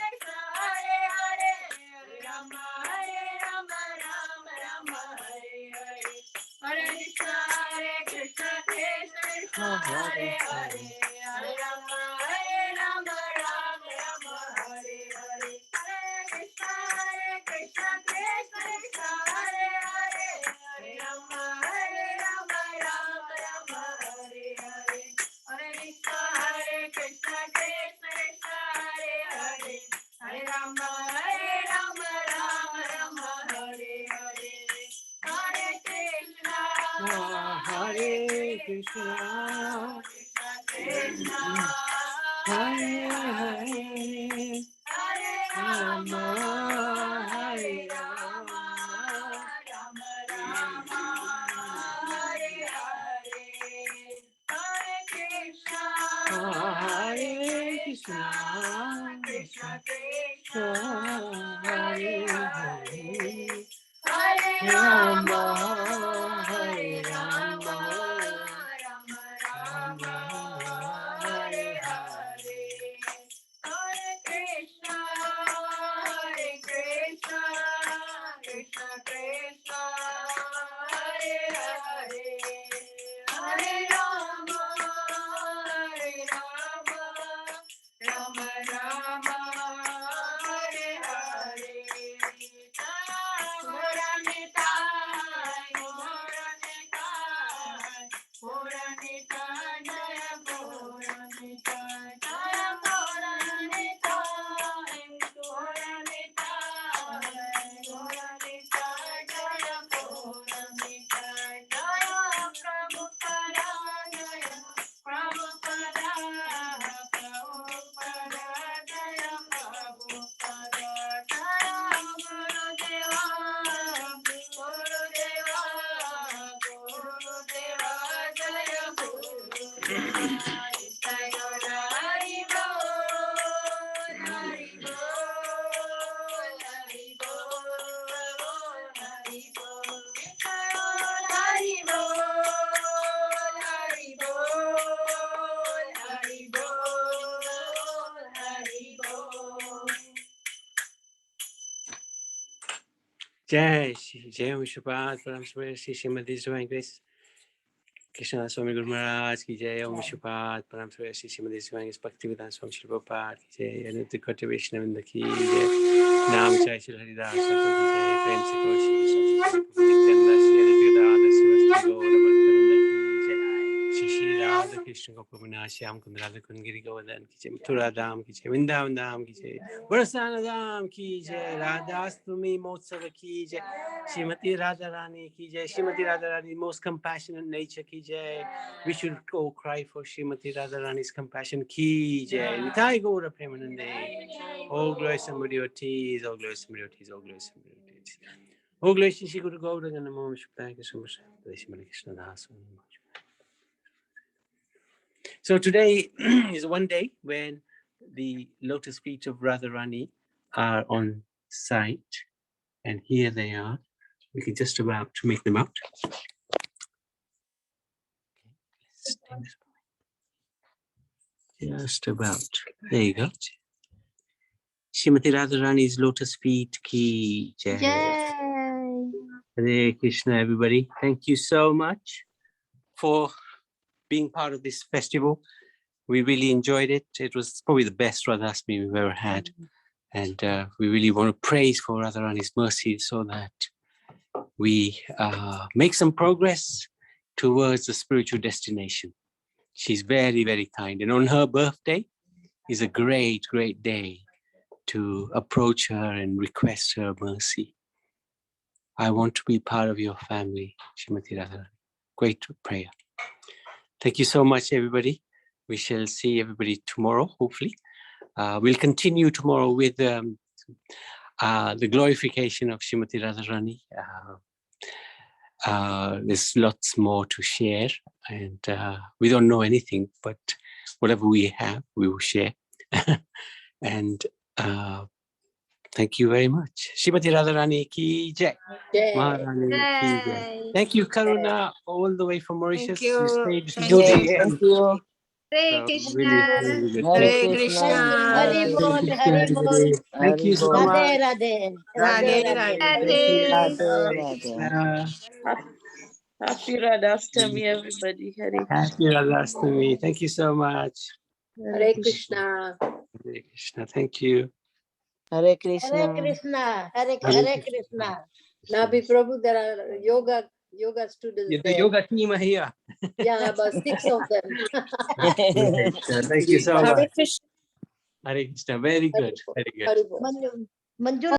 [SPEAKER 15] Krishna, Hare Hare, Hare Rama, Rama Rama, Hare Hare, Hare Krishna, Krishna Krishna, Hare Hare, Hare Rama, Rama Rama, Hare Hare, Hare Krishna, Krishna Krishna, Hare Hare, Hare Rama, Rama Rama, Hare Hare, Hare Krishna, Krishna Krishna, Hare Hare, Hare Rama, Rama Rama, Hare Hare, Hare Krishna, Hare Krishna, Krishna Krishna, Hare Hare, Hare Rama, Hare Rama, Rama Rama, Hare Hare, Hare Krishna, Hare Krishna, Krishna Krishna, Hare Hare, Hare Rama, Hare Rama, Rama Rama, Hare Hare, Hare Krishna, Hare Krishna, Krishna Krishna, Hare Hare, Hare Rama, Hare Rama, Rama Rama, Hare Hare,
[SPEAKER 4] Jai Shri Jai Vishwapad Param Shri Srimati Divine Grace Krishna Swami Guru Maharaj ki Jai Om Vishwapad Param Shri Srimati Divine Grace Bhaktivedanta Swami Shri Prabhupada ki Jai Anuttara Koti Vaishnava ki Jai Nam Jai Shri Haridas ki Jai Prem Se Koshi Nityananda Shri Adipyadada Svasti Gaura Bhaktivinoda ki Jai Shri Shri Radha Krishna Gopavana Shyam Kundara Kundgiri Govardhan ki Jai Mathura Dham ki Jai Vrindavan Dham ki Jai Varsana Dham ki Jai Radhastami Motsava ki Jai Srimati Radharani ki Jai Srimati Radharani most compassionate nature ki Jai. We should all cry for Srimati Radharani's compassion ki Jai. Nitai Gaura Premanande. All glory somebody ortiz, all glory somebody ortiz, all glory somebody ortiz. All glory Shri Guru Gaura Ganamo Shukta Krishna Krishna Das. So today is one day when the lotus feet of Radharani are on site, and here they are. We can just about to make them out. Just about. There you go. Srimati Radharani's lotus feet ki jai.
[SPEAKER 10] Yay!
[SPEAKER 4] Hare Krishna, everybody. Thank you so much for being part of this festival. We really enjoyed it. It was probably the best Radhastami we've ever had. And we really want to praise for Radharani's mercy so that we make some progress towards the spiritual destination. She's very, very kind. And on her birthday is a great, great day to approach her and request her mercy. I want to be part of your family, Srimati Radharani. Great prayer. Thank you so much, everybody. We shall see everybody tomorrow, hopefully. We'll continue tomorrow with the glorification of Srimati Radharani. There's lots more to share, and we don't know anything, but whatever we have, we will share. And thank you very much. Srimati Radharani ki jai. Maharani ki jai. Thank you, Karuna, all the way from Mauritius.
[SPEAKER 7] Thank you.
[SPEAKER 4] Stayed
[SPEAKER 7] Thank
[SPEAKER 4] to the
[SPEAKER 7] you.
[SPEAKER 4] end.
[SPEAKER 1] Thank you.
[SPEAKER 2] Hare
[SPEAKER 4] So
[SPEAKER 2] Krishna.
[SPEAKER 4] really, really good.
[SPEAKER 7] Hare
[SPEAKER 4] Thank you.
[SPEAKER 7] Krishna.
[SPEAKER 1] Hare
[SPEAKER 4] Thank
[SPEAKER 1] Krishna.
[SPEAKER 4] you, everybody. Thank you so
[SPEAKER 1] Haribo.
[SPEAKER 4] much.
[SPEAKER 14] Radhe,
[SPEAKER 7] Radhe,
[SPEAKER 14] Radhe,
[SPEAKER 7] Radhe.
[SPEAKER 4] Thank you.
[SPEAKER 2] Radhe.
[SPEAKER 1] Radhe,
[SPEAKER 4] Hare
[SPEAKER 1] Radhe.
[SPEAKER 4] Krishna.
[SPEAKER 16] Happy Radhastami, everybody. Hare
[SPEAKER 4] Happy Radhastami. Thank you so much.
[SPEAKER 14] Hare Krishna.
[SPEAKER 4] Hare Krishna. Thank you.
[SPEAKER 1] Hare
[SPEAKER 14] Hare
[SPEAKER 1] Krishna.
[SPEAKER 14] Krishna.
[SPEAKER 4] Hare
[SPEAKER 14] Hare Krishna. Nabi Prabhu, there are yoga students
[SPEAKER 4] The
[SPEAKER 14] there.
[SPEAKER 4] yoga team are here.
[SPEAKER 14] Yeah, about 6 of them.
[SPEAKER 4] Great. Thank you so
[SPEAKER 14] Hare
[SPEAKER 4] much.
[SPEAKER 14] Krishna.
[SPEAKER 4] Hare Krishna. Very good. Very good.
[SPEAKER 14] Manju